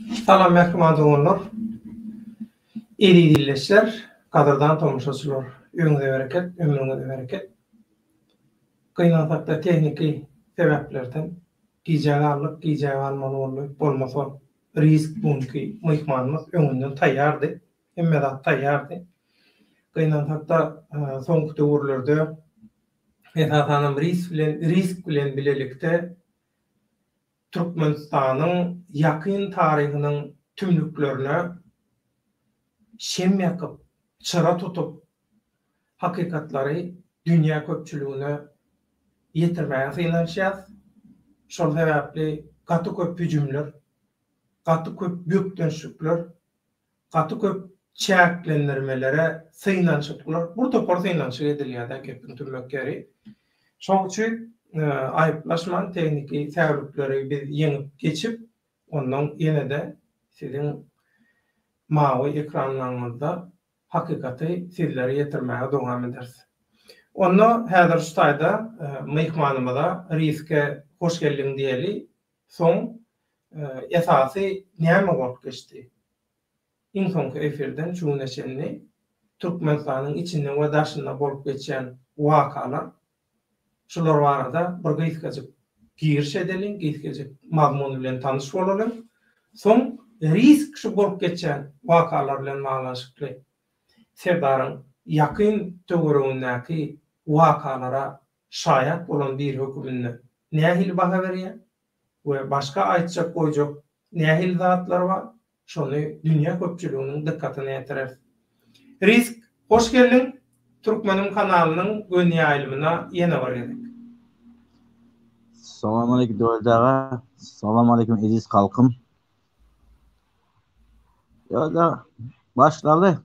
Salam merhamat oğullar. Eri dilleşler, kadırdan tomuşasılar. Öňüňe bereket, ömrüňe bereket. Kynançakda tehniki sebäplerden gijagarlyk, gijagalmaly bolmasa risk bunki myhmanymyz öňünden taýýardy. Hemme zat taýýardy. Kynançakda soňky döwürlerde esasanam risk bilen bilelikde Türkmenistanyň ýakyn taryhynyň tümlüklerine şem yakıp, çıra tutup, hakikatları dünya köpçülüğüne yetirmeye sığınışýas. Şol sebäpli gaty köp hüjümler, gaty köp büyükdenşikler, gaty köp çäklendirmelere sığınançyklar. Bu topar sığınançyk edilýär gepin tümlükleri. Şoň üçin aýyplaşman tehniki täwirlikleri biz ýeňip geçip, ondan ýene-de sizin mawy ekranlaryňyzda hakikaty sizlere ýetirmäge dowam ederiz. Onu häzir şu taýda myhmanymyza riske hoş geldiň diýeli. Soň esasy näme bolup geçdi? Iň soňky efirden şu neçenli Türkmenistanyň içinden we daşynda bolup geçen wakalar şular barada bir gyzgaçyk giriş edelim, gyzgaçyk mazmun bilen tanyş bolalım. Soň risk şu bolup geçen wakalar bilen baglanşykly Serdaryň ýakyn töweregindäki wakalara şaýat bolan bir hökümini nähil baha berýär we başga aýtjak goýjak nähil zatlar bar, şonu dünýä köpçüliginiň dikkatyny ýetirer. Risk, hoş geldiň. Türkmenim kanalynyň gönü ýaýlymyna ýene barýardyk. Salam aleykum do'stlar. Salam aleykum aziz halkım. Ya da başladı.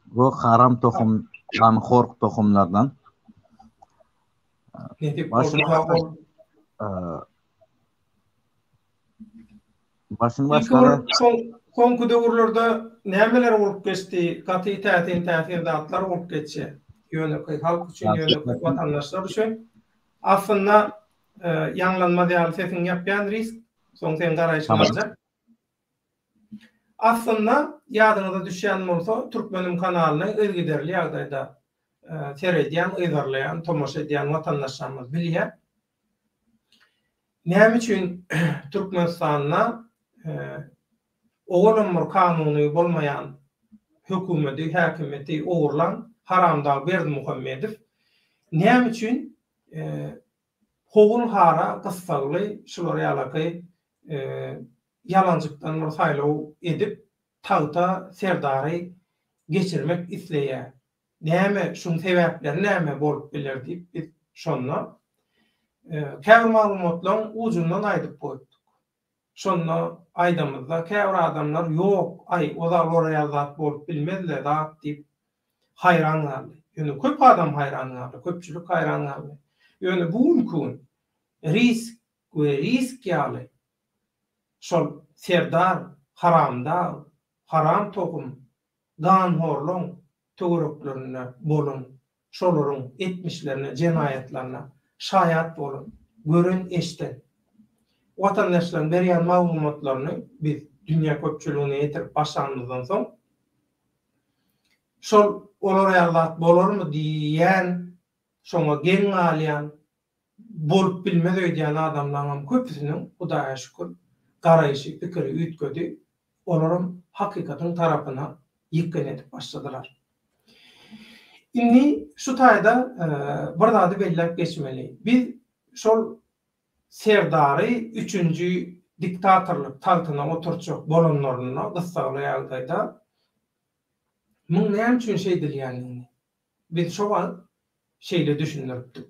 Bu haram tohum, hork tohumlardan. Başını başladı. Soňky döwürlerde nämeler bolup geçdi? Gaty täsin zatlar bolup geçdi. Ýöne halk üçin, ýöne watandaşlar üçin. Aslında ýanglanma diýil sesini ýapýan risk, soň sen garaýşyň boljak. Aslında ýadyňyza düşýän bolsa, Türkmenim kanalyny özgiderli ýagdaýda seredýän, ýazarlayan, tomoşa edýän watandaşlarymyz bilýär. Näme üçin Türkmenistanyna oğlum kanuny bolmayan hökümeti, häkimeti ogurlan Haramdag Berdimuhammedow näme üçin hogul hara gyssaly şular ýalaky yalanjykdan bir saýlaw edip tagta Serdary geçirmek isleýär. Näme şuň sebäpleri näme bolup biler diýip biz şonu käbir maglumatlaryň ujundan aýdyp goýduk. Şonu aýdamyzda käbir adamlar ýok, ozal oraya bolup bilmezler da diýip hayran galdy. Ýöne köp adam hayran galdy, köpçülik hayran galdy. Ýöne bu mümkin risk we risk ýaly. Şol Serdar haramda, haram tohum, gan horluň töwereklerine bolun, şolaryň etmişlerine, jenaýatlaryna şaýat bolun, görün eşden. Watandaşlaryň berýän maglumatlaryny biz dünýä köpçüligine ýetirip başlandyrdan soň şol olar ýalat bolarmy diýen, şoňa geň alýan, bolup bilmez öýdýän adamlaryň köpüsiniň Hudaýa şükür garaýşy pikiri üýtgedi. Olaryň hakikatyň tarapyna ýeklen edip başladylar. Indi şu taýda bir zady belläp geçmeli. Biz şol Serdary 3-nji diktatorlyk tagyna oturjak bolanlaryna gyssaly ýagdaýda muň näme üçin şey edilýänini biz şoňa şeýle düşünürpdik.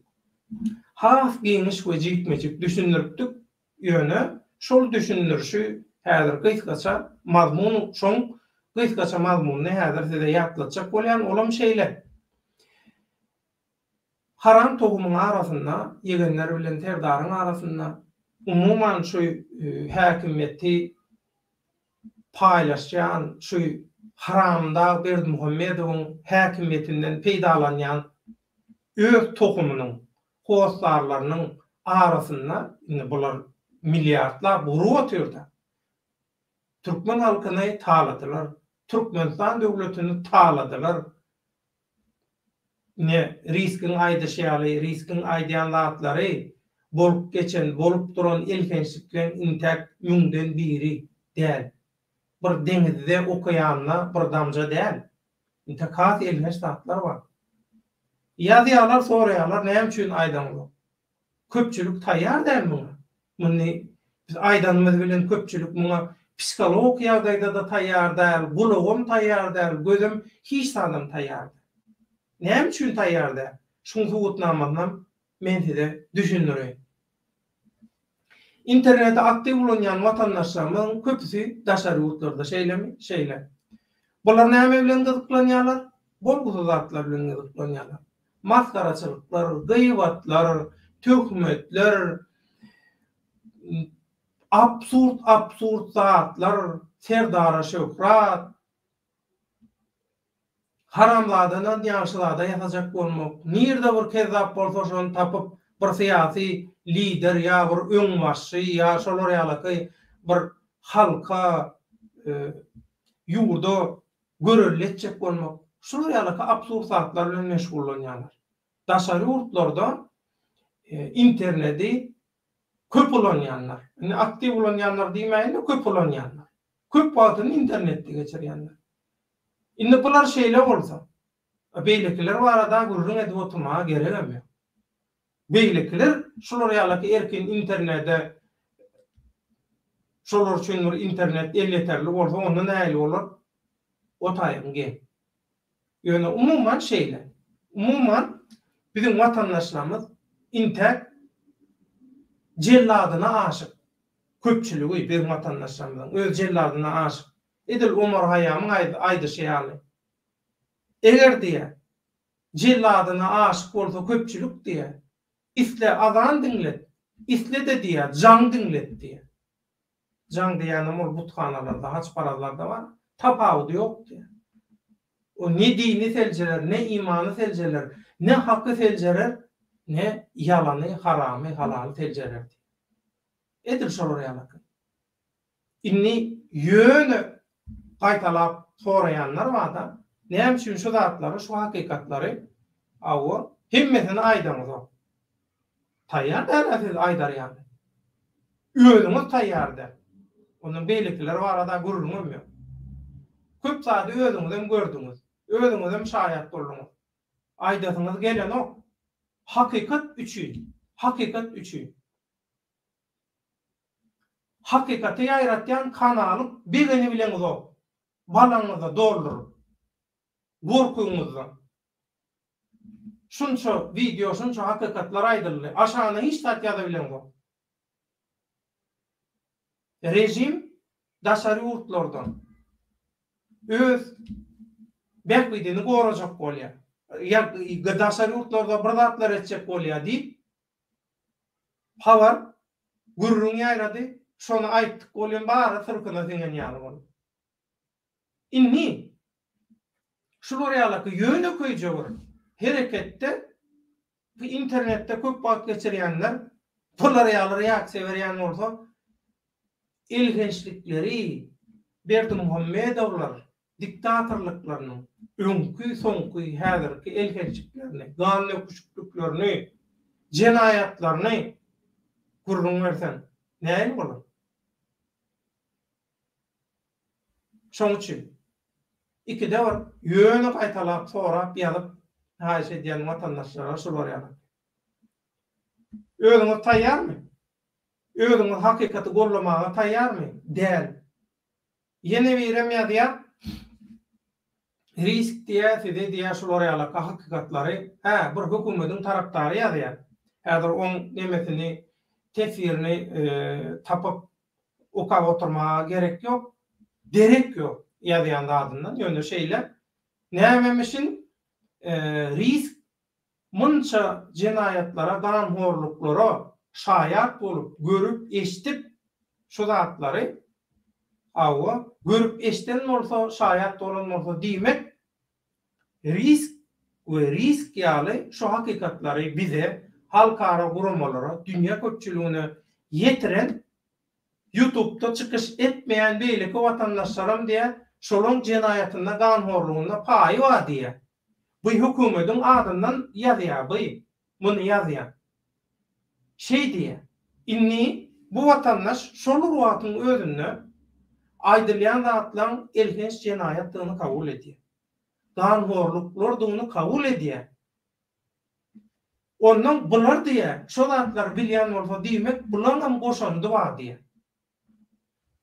Has geniş we jitmejik düşünürpdik. Ýöne şol düşünürşi häzir gysgaça mazmun şoň gysgaça mazmuny häzir size ýatlatjak bolýan olam şeýle. Haram tohumyň arasynda, yegenler bilen Serdaryň arasynda umuman şu häkimeti paýlaşýan, şu Haramdag Berdimuhammedowyň häkimetinden peýdalanýan öz tohumynyň, howslarlarynyň arasynda bular milliardlar burup otyrdy. Türkmen halkyny taaladylar. Türkmenistan döwletini taaladylar. Ne riskin aýdyşýaly, riskin aýdýanlatlary bolup geçen, bolup duran ilgençliklerin intek müňden biri däl. Bir deňizde okeanna bir damja däl. İntekat ilgenç zatlar bar. Ýazýarlar, soraýarlar, näme üçin aýdanlar? Köpçülük taýýar däl muny biz aýdanymyz bilen köpçülük muňa psikolog ýagdaýda da taýýar däl, gulagym taýýar däl, gözüm hiç sanam taýýar. Näme üçin taýýar däl? Şuň sowutnamazdan men size düşündirýän. İnternette aktiv bolan watandaşlarymyň köpüsi daşary ýurtlarda şeýle. Bular näme bilen gyzyklanýarlar? Bolguzy zatlar bilen gyzyklanýarlar. Maskaraçylyklar, gıýbatlar, töhmetler, absurd zatlar, serdara şöhrat, haramladan ýaşylarda ýatacak bolmak. Nirde bir kezzap bolsa şonu tapyp bir syýasy lider ýa bir öňbaşçy ýa şolar ýalyky bir halka ýurda görülýäçek bolmak. Şolar ýalyky absurd zatlar bilen meşgullanýarlar. Daşary ýurtlarda interneti köp bolanýarlar. Yani aktiv bolanýarlar diýmeýin, köp bolanýarlar. Köp wagtyny internetde geçirýärler. Indi bular şeýle bolsa, beýlekiler barada gurrun edip oturmaga gerek emme. Beýlekiler şolar ýalyky erkin internetde şolar üçin bir internet elleterli bolsa, onda näle bolar? Otaýym gel. Ýöne umuman şeýle. Umuman bizim watandaşlarymyz intek jelladyna aşyk. Köpçüligi bizim watandaşlarymyň öz jelladyna aşyk. Edil Umar Hayyamyň aýdyşýaly. Eger diýe jelladyna aşyk bolsa köpçülük diýe, isle azan dinlet, isle de diýe jaň dinlet diýe. Jaň diýenim butxanalarda, haç paralarda bar, tapawdy ýok diýe. O ne dini seljeler, ne imanı seljeler, ne hakkı seljeler, ne yalanı, haramy, halaly seljeler. Edil şolar ýalyky. Inni ýöne gaýtalap soraýanlar barda, näme üçin şu zatlary, şu hakykatlary awa hemmesini aýdamyz. Taýýar däl aýdarýar. Öňüňiz taýýardy. Onuň beýlekileri barada gurulmam ýok. Köp zady özüňizden gördüňiz. Özüňizden şaýat boldunuz. Aýdasyňyz gelen o hakykat üçin. Hakykat üçin. Hakikaty ýaýratýan kanaly begini bileňiz o. Balaňyza doldurup, gorkuňyzdan. Şunça video, şunça hakykatlar aýdyldy. Aşaňa hiç tat ýaza bileňiz o. Rejim daşary ýurtlardan öz bäkbidini gorajak bolýar. Ýa daşary ýurtlarda bir zatlar etjek bolýar diýip habar gurrun ýaýrady. Şonu aýtdyk bolan bara sırkyna seňen ýaly bolup. Inni şular ýalyky ýöne köýjek hereketde bu internetde köp wagt geçirýänler bular ýaly reaksiýa berýän bolsa ilgençlikleri Berdimuhammedowlar diktatorlyklarynyň öňkü soňky häzirki ilgençliklerini, ganly küçüklüklerini, jenaýatlaryny gurrun bersen näme bolar? Şoň üçin ikide bir ýöne gaýtalap sorap ýalyp haýyş edýän watandaşlara şolar ýaly. Özüňiz taýýarmy? Özüňiz hakykaty gollamaga taýýarmy? Däl. Ýene birem ýazýar. Risk diýe, sede diýe şolar ýaly hakykatlary, bir hökümetiň tarapdary ýazýar. Häzir oň nemesini, tesirini tapyp okap oturmaga gerek ýok. Derek yok ýazýan adından ýöne şeýle. Nämemişin risk munça jenaýatlara, gamhorluklara şaýat bolup, görüp, eşitip şu zatlary awa görüp eşiten bolsa, şaýat bolan bolsa diýmek risk we risk ýaly şu hakykatlary bize halkara gurulmalara, dünýä köpçüligine ýetiren YouTube'da çıkış etmeyen beýleki watandaşlarym diye şolun jenaýatyna ganhorlugyna paýy var diye. Bu hökümetiň adından ýazýar bu. Muny ýazýar. Şey diye. Inni bu watandaş şol ruhatyň özünde aýdylýan zatlaryň elhens jenaýatlygyny kabul edýär. Ganhorluklardygyny kabul edýär. Ondan bular diye şol zatlar bilýän bolsa diýmek bulardan goşandy var diye.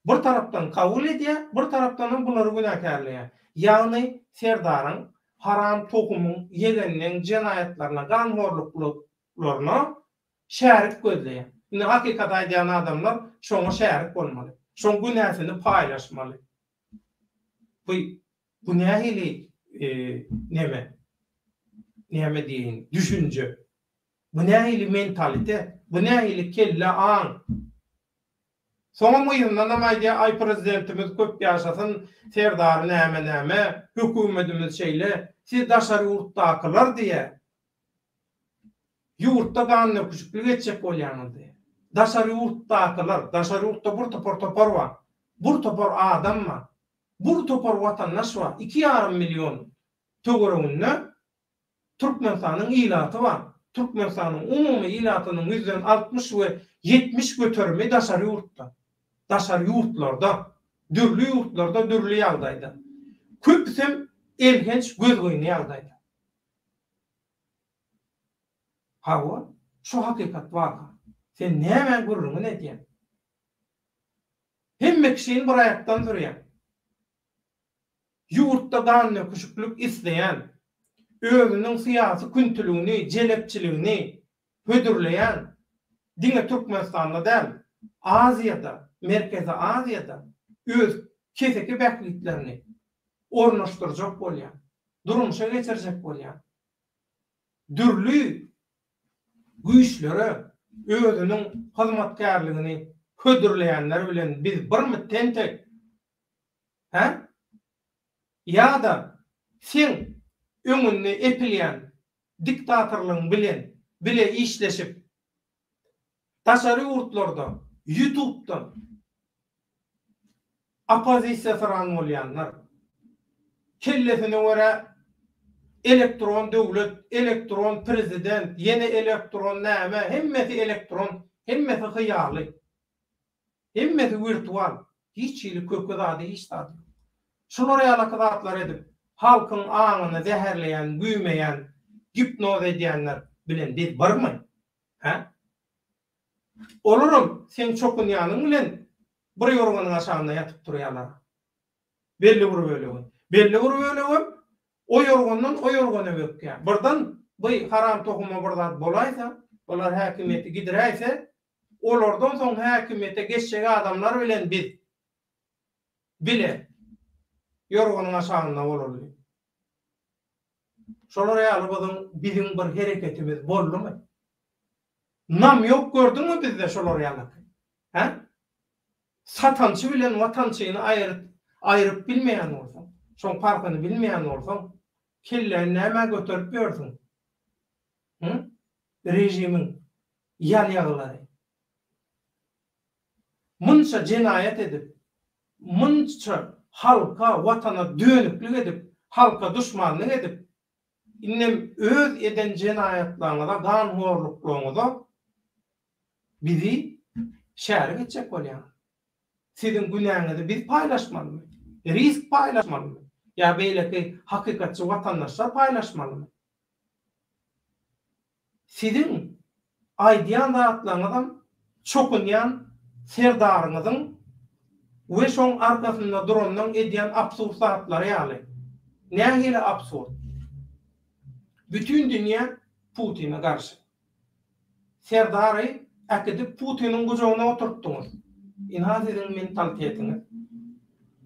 Bir tarapdan kabul edýär, bir tarapdan bulary günäkärleýär. Ýagny serdaryň haram tokumyň ýegeniň jenaýatlaryna ganhorluklaryna şärik gözleýär. Indi hakykat aýdýan adamlar şoňa şärik bolmaly. Şoň günäsini paýlaşmaly. Bu nähili näme diýin, düşünje. Bu nähili mentalite, bu nähili kelle an. Soňa muýundan aýdýar, ay prezidentimiz köp ýaşasyn, serdary näme, hökümetimiz şeýle, siz daşary ýurtdakylar diýe. Ýurtda ganyny küçüklik etjek bolýanydy. Daşary ýurtdakylar, daşary ýurtda bir topar bar. Bir topar adam bar. Bir topar watandaş bar. 2,5 milyon töwereginde Türkmenistanyň ilaty bar. Türkmenistanyň umumy ilatynyň %60 we 70 götermi daşary ýurtda. Daşary ýurtlarda, dürli ýurtlarda, dürli ýagdaýda. Köpsem elgenç gözgöýni ýagdaýda. Hawa, şu hakykat waka. Sen näme görürüň edýän? Hemme kişiň bir aýakdan durýar. Ýurtda ganyny küçüklik isleýän, özüniň syýasy küntüligini, jelepçiligini hödürleýän, diňe Türkmenistanda däl, Aziýada, Merkezi Aziýada öz keseki bäkliklerini ornaşdyrjak bolýar, durmuşa geçirjek bolýar. Dürli güýçlere özüniň hyzmatkarlygini hödürleýänler bilen biz birmi tentek? Ýa-da sen öňünde epilýän diktatorlygyň bilen bile işleşip daşary ýurtlarda, YouTube'da opozisiýa saran bolýanlar, kellesine göre elektron döwlet, elektron prezident, yeni elektron näme, hemmesi elektron, hemmesi hyýaly, hemmesi virtual, hiç ýyly köpke zady hiç zady. Şolara ýalakatlar edip, halkyň aňyny zäherleýän, güýmeýän, hipnoz edýänler bilen biz barmy? Olaram sen çokunýanyň bilen bir ýorganyň aşagyna ýatyp durýarlar. Belli bir bölegi. O ýorgandan o ýorgana bökýär. Birden bu haram tohuma birdat bolaysa, olar häkimeti gidiräýse, olardan soň häkimete geçjek adamlar bilen biz bile ýorganyň aşagyna bolarly. Şolara ýaly bizim bir hereketimiz boldumy? Nam ýok gördüňmi bizde şolara ýaly? Satançy bilen watançyny aýryp bilmeýän bolsaň, şoň farkyny bilmeýän bolsaň, kelläni näme göterip ýörsiň? Rejimiň ýal-ýaglary. Munça jenaýat edip, munça halka, watana dönüklik edip, halka düşmanlyk edip, innem öz eden jenaýatlaryna, ganhorluklaryna bizi şärik etjek bolýar. Sizin günäňizi biz paýlaşmalymy? Risk paýlaşmalymy? Ya beýleki hakykatçy watandaşlar paýlaşmalymy? Sizin aýdýan zatlaryňyzdan çokunýan serdaryňyzyň we şoň arkasynda durandan edýän absurdatlary ýaly. Nähili absurd? Bütün dünýä Putin'e garşy. Serdary akydip Putin'in gujogyna oturtdyňyz. Inhas edin mentalitetiniz.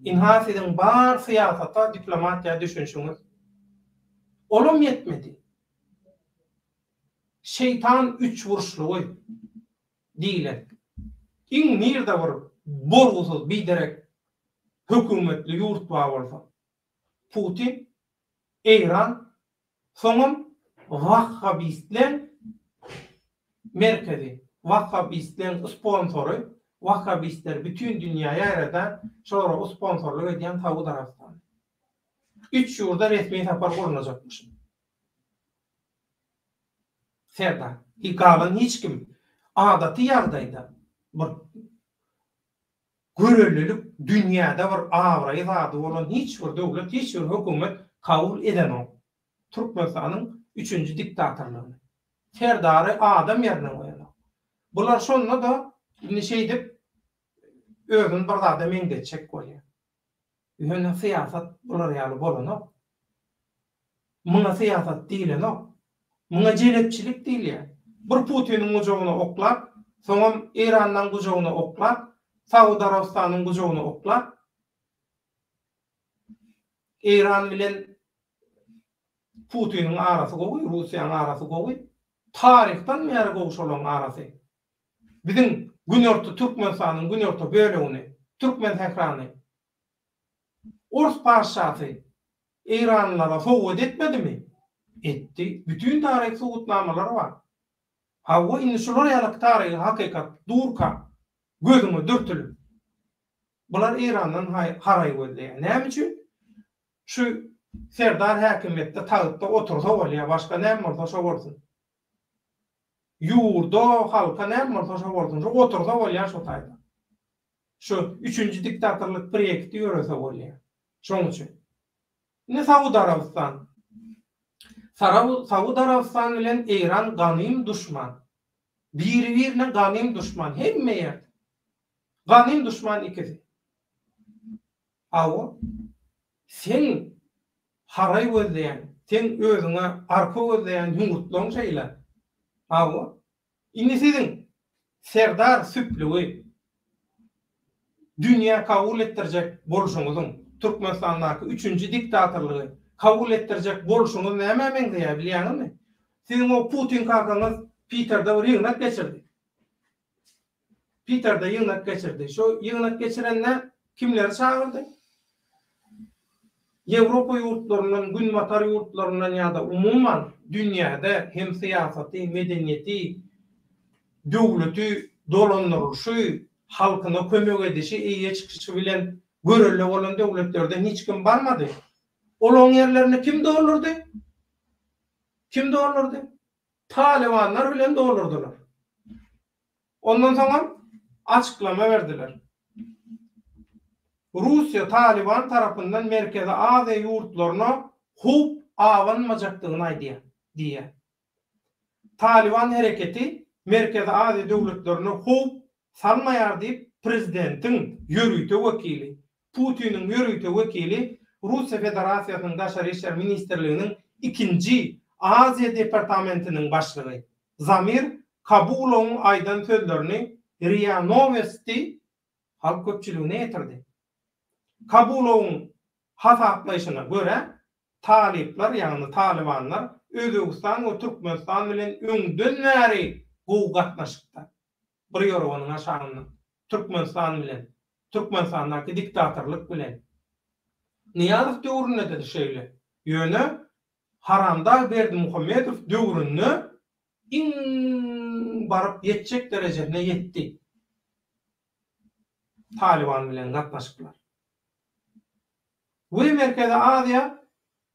Inhas edin bar siyasata, diplomatiya düşünşüňiz. Olam yetmedi. Şeytan üç vuruşlugy diýiler. İň nirde bir borgusuz biderek hökümetli ýurt bar bolsa. Putin, İran, soňam Wahhabistler merkezi, Wahhabistler sponsory, Vahhabistler bütün dünyaya yaratan şolara o sponsorluk ediyen Saudi Arabistan. 3 yurda resmi safar kurulacakmış. Serdar. Kalan hiç kim adatı yağdaydı. Bir görüllülük dünyada bir avrayı zadı olan hiç bir devlet, hiç bir hükümet kabul eden o. Türkmenistan'ın 3. diktatörlüğünü. Serdarı adam yerine koyalım. Bunlar sonra da şeydip özün bir zada mengedecek koyuyor. Yöne siyasat bunlar yalı bolana. Muna siyasat değil no. Muna celepçilik değil ya. Bir Putin'in ucağına oklap, sonra İran'dan ucağına oklap, Saudi Arabistan'ın ucağına oklap, İran bilen Putin'in arası koy, Rusya'nın arası koy. Tarihten meri koğuşulan arası. Bizim Günorta Türkmenistan'ın Günorta bölüğünü, Türkmen ekranı, Ors parçası İranlılara soğuk etmedi mi? Etti. Bütün tarih soğutnamaları var. Hava inşular yalık tarihi hakikat durka gözümü dürtülü. Bunlar İran'dan haray gözlüyor. Ne için? Şu Serdar hakimiyette tağıtta otursa oluyor. Başka ne olursa olsun. Yurda halka ne olursa olsun. Otursa oluyor şu tayda. Şu 3. diktatörlük projekti yürüse oluyor. Şunun için. Ne Saudi Arabistan? Saudi Arabistan ile İran ganim düşman. Birbirine ganim düşman. Hem meğer. Ganim düşman ikisi. Ama sen haray gözleyen, sen özüne arka gözleyen yumurtluğun şeyler. Ama inisinin Serdar Süplüğü dünya kabul ettirecek bolşunuzun Türkmenistan'daki 3. diktatörlüğü kabul ettirecek bolşunuz ne hemen diye biliyorsunuz mu? Sizin o Putin kakanız Peter'da bir yığınak geçirdi. Peter'da yığınak geçirdi. Şu yığınak geçirenler kimleri çağırdı? Avrupa yurtlarından, gün matar yurtlarından ya da umuman dünyada hem siyaseti, medeniyeti, devleti dolandırışı, halkına kömek edişi, iyiye çıkışı bilen görüllü olan devletlerden hiç kim varmadı. Olan yerlerini kim doldurdu? Kim doldurdu? Talibanlar bilen doldurdular. Ondan sonra açıklama verdiler. Rusya Taliban tarafından Merkezi Asya yurtlarına hub avanmayacaktığını diye. Taliban hareketi Merkezi Asya devletlerine hub salmayar deyip prezidentin yürütü vekili, Putin'in yürütü vekili Rusya Federasyası'nın Dışişleri İşler Ministerliği'nin 2. Asya Departamentinin başlığı Zamir Kabulov'un aydan sözlerini RIA Novosti halk köpçülüğüne getirdi. Kabulov'un hasaplayışına göre talipler yani Talibanlar Özbekistan ve Türkmenistan bilen öňden bäri gowy bir ýorwanyň aşagyny Türkmenistan bilen Türkmenistandaky diktatörlük bilen Niýazow döwründe de şeýle ýöne Haramda Berdimuhammedow döwründe baryp ýetjek derejede ýetdi. Taliban bilen gatnaşyklar. Bu Merkezi Asya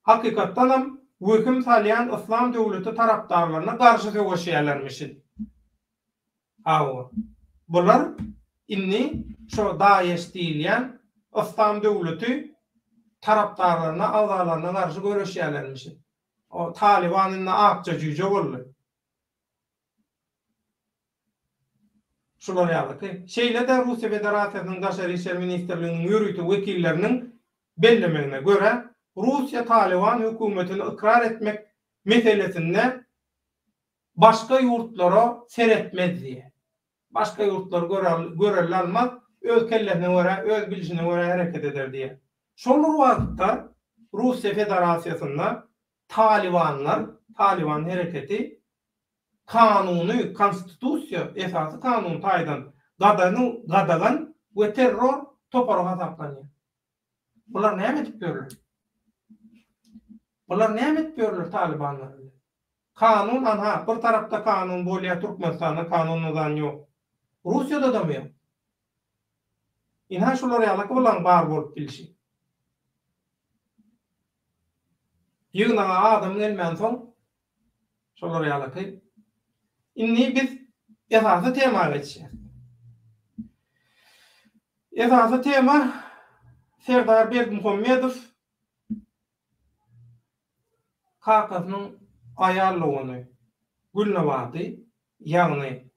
hakykatdan hem höküm salyan İslam döwleti tarapdarlaryna garşy söwüşýärlermişin. Awa. Bular inni şo Daesh diýilýän İslam döwleti tarapdarlaryna, awzalaryna garşy görüşýärlermişin. O Talibanyň akça jüýje boldy. Şular ýaly. Şeýle de Rusya Federasyasınyň Dışişleri İşler Ministerliğiniň ýürütü wekilleriniň bellemegine göre Rusya Taliban hükümetini ikrar etmek meselesinde başka yurtlara seretmez diye. Başka yurtlar görerli almaz, öz kellesine göre, öz bilişine göre hareket eder diye. Şolur vakitte Rusya Federasyası'nda Taliban hareketi kanunu, konstitusya esası kanun taydan gadagan ve terör toparu hasaplanıyor. Bunlar ne edip görülür? Bunlar ne edip görülür Talibanlar? Kanun anha, bir tarafta kanun bolýa Türkmenistan'da kanunundan yok. Rusya'da da mı yok? İnha şolara ýalyk bolan bar bolup bilişi. Ýygna adam gelmän soň şolara ýalyk. Inni biz esasy temaga geçýär. Esasy tema Serdar Berdimuhammedow Kakasynyň aýarlygyny, Gülnawaty, ýagny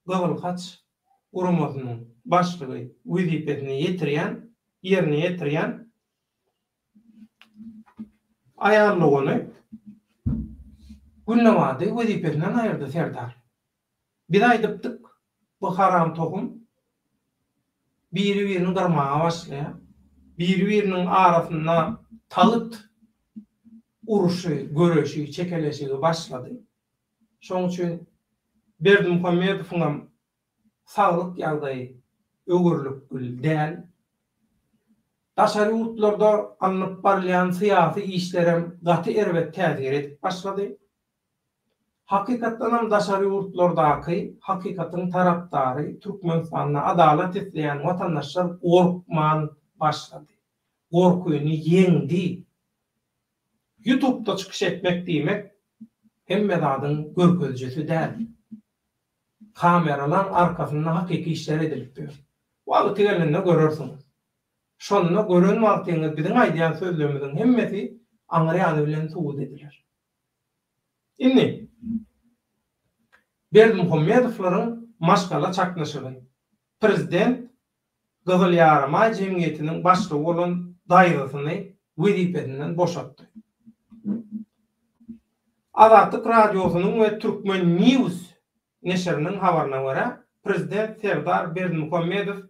Gygylkaç uramasynyň başlygy wezipesini ýerine ýetirýän aýarlygyny Gülnawaty wezipesinden aýyrdy Serdar. Biz aýdypdyk, bu haram tohum biri-biriniň gyrmaga başlaýar. Biri-biriniň arasynda tagyt uruşy, göreşi, çekeleşigi başlady. Şoň üçin Berdimuhammedowyň saglyk ýagdaýy ögürlükli däl. Daşary ýurtlarda alınıp barlayan syýasy işlerem gaty erbet täzir edip başlady. Hakykatdanam daşary ýurtlardaky hakykatyň tarapdary Türkmenistanyna adalet etleýän watandaşlar gorkman başlady. Gorkuny ýeňdi. YouTube'da çıkış etmek diýmek hemme zadyň görkezjisi däl. Kameralar arkasynda hakyky işler edilipdir. Wagty gelende görersiňiz. Şonda gören wagtyňyz biziň aýdýan sözlerimiziň hemmesi aňyrýany bilen subut ediler. Inni Berdimuhammedowlaryň maşgala çaknaşygy. Prezident Gyzyl Ýarama jemgyýetiniň başlygy bolan daýrasyny wezipesinden boşatdy. Azatlyk radiosynyň we Türkmen News neşriniň habaryna görä, Prezident Serdar Berdimuhammedow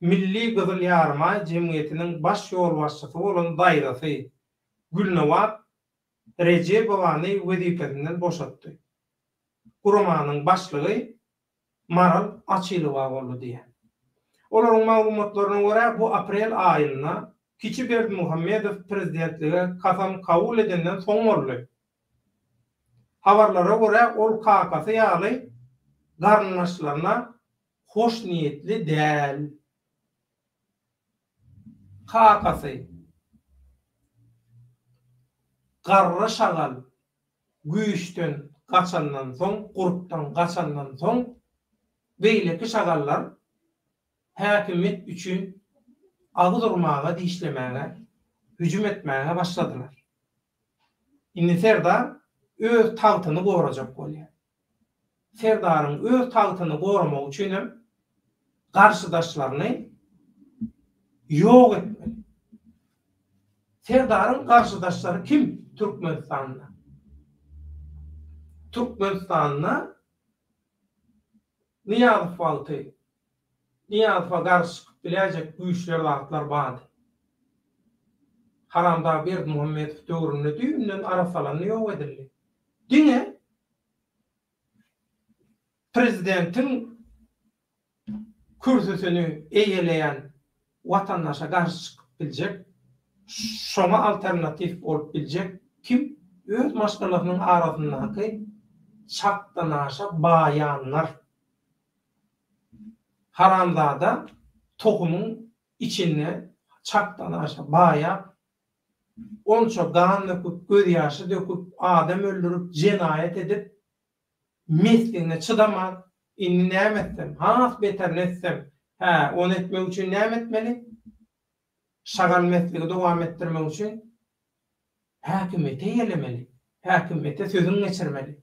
Milli Gyzyl Ýarama jemgyýetiniň baş ýolbaşçysy bolan daýrasy Gülnawat Rejebowany wezipesinden boşatdy. Guramanyň başlygy Maral Açylowa boldy diýär. Olaryň maglumatlaryna görä, bu aprel aýynda Kiçi Berdimuhammedow prezidentlige kasam kabul edenden soň boldy. Habarlara görä, ol kakasy ýaly garnaşlaryna hoş niyetli däl. Kakasy garra şagal güýçden gaçandan soň, gurupdan gaçandan soň beýleki şagallar häkimet üçin agy durmaga, diýişlemäge, hüjüm etmäge başladylar. Indi Serdar öz tagtyny gorajak bolýar. Serdaryň öz tagtyny goramak üçin garşydaşlaryny ýok etmeli. Serdaryň garşydaşlary kim? Türkmenistanda. Türkmenistanda Niýazowa garşy biläjek güýçler zatlar bady. Haramda Berdimuhammedow döwründe düýünden arasalany ýok edildi. Diňe prezidentiň kürsüsini eýeleýän watandaşa garşy biljek, şoňa alternatif bolup biljek kim? Öz maşgalarynyň arasyndaky çakdan aşa baýanlar. Haramzada tohumun içine çakdan aşa baýap, onça gan döküp, göz ýaşy döküp, adam öldürüp, jenayet edip, mesliğine çıdaman, inni näme etsem, has beter netsem, onu etmek üçin näme etmeli? Şagal mesliği dowam etdirmek üçin häkimete ýelemeli, häkimete sözüň geçirmeli.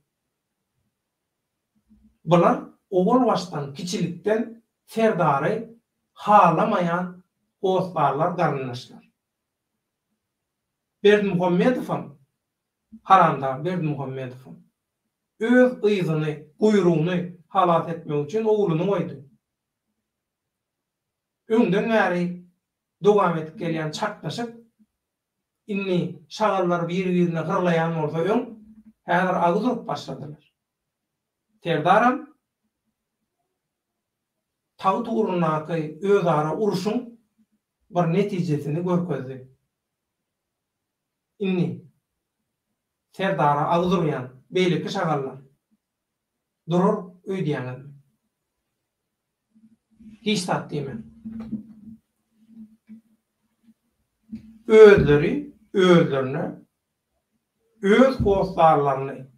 Bular ogul baştan, kiçilikden Serdary halamayan dostlarlar, garnaşlar. Berdimuhammedow haramda Berdimuhammedow öz ýzyny, guyrugyny halat etmek üçin ogluny goýdy. Öňden näri dowam edip gelýän çakdaşyk inni şagallar bir-birine gyrlaýan bolsa öň häzir agyzyp başladylar. Serdaram tağı tuğrunaky özara uruşun bir netijesini görkezdi. Inni Serdara agdurýan beýleki şagallar durur öýdýän. Hiç tat diýmem. özlerine öz hostarlarını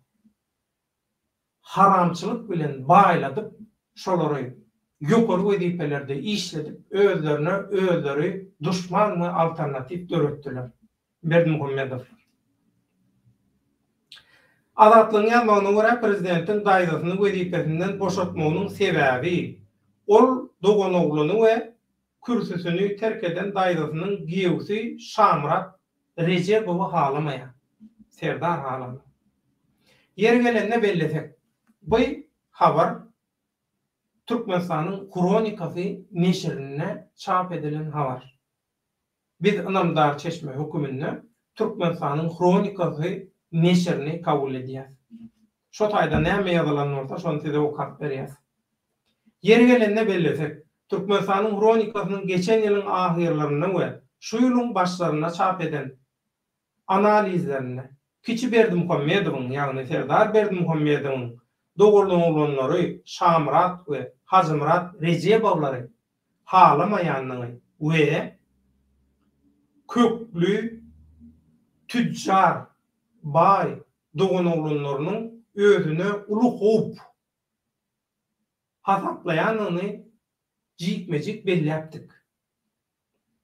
haramçılık bilen bağladıp şolary ýokary wezipelerde işledip özleri düşman mı alternatif döretdiler. Berdimuhammedow. Azatlygyň ýalmagyna görä prezidentin daýzasyny wezipesinden boşatmagynyň sebäbi ol doganogluny we kürsüsini terk eden daýzasynyň giýewsi Şamrat Rejebowy halamaýar. Serdar halamy. Yer gelende bellesek. Bu habar Türkmenistanyň Kronikasy neşrine çap edilen habar. Biz Anamdar Çeşme hökümünde Türkmenistanyň Kronikasy neşrini kabul edýär. Şo taýda näme ýazylan bolsa, şonu size okap berýär. Yer gelende bellesek, Türkmenistanyň Kronikasynyň geçen ýylyň ahyrlaryna we şu ýylyň başlaryna çap eden analizlerine Kiçi Berdimuhammedowyň, ýagny Serdar Berdimuhammedowyň dogurlanylanlary Şamrat we Hacymrat Rejebowlary halamaýanlygy we köklü tüccar bay dogunoglanlarynyň özüne uluq hasaplaýanyny jikmejik belläpdik.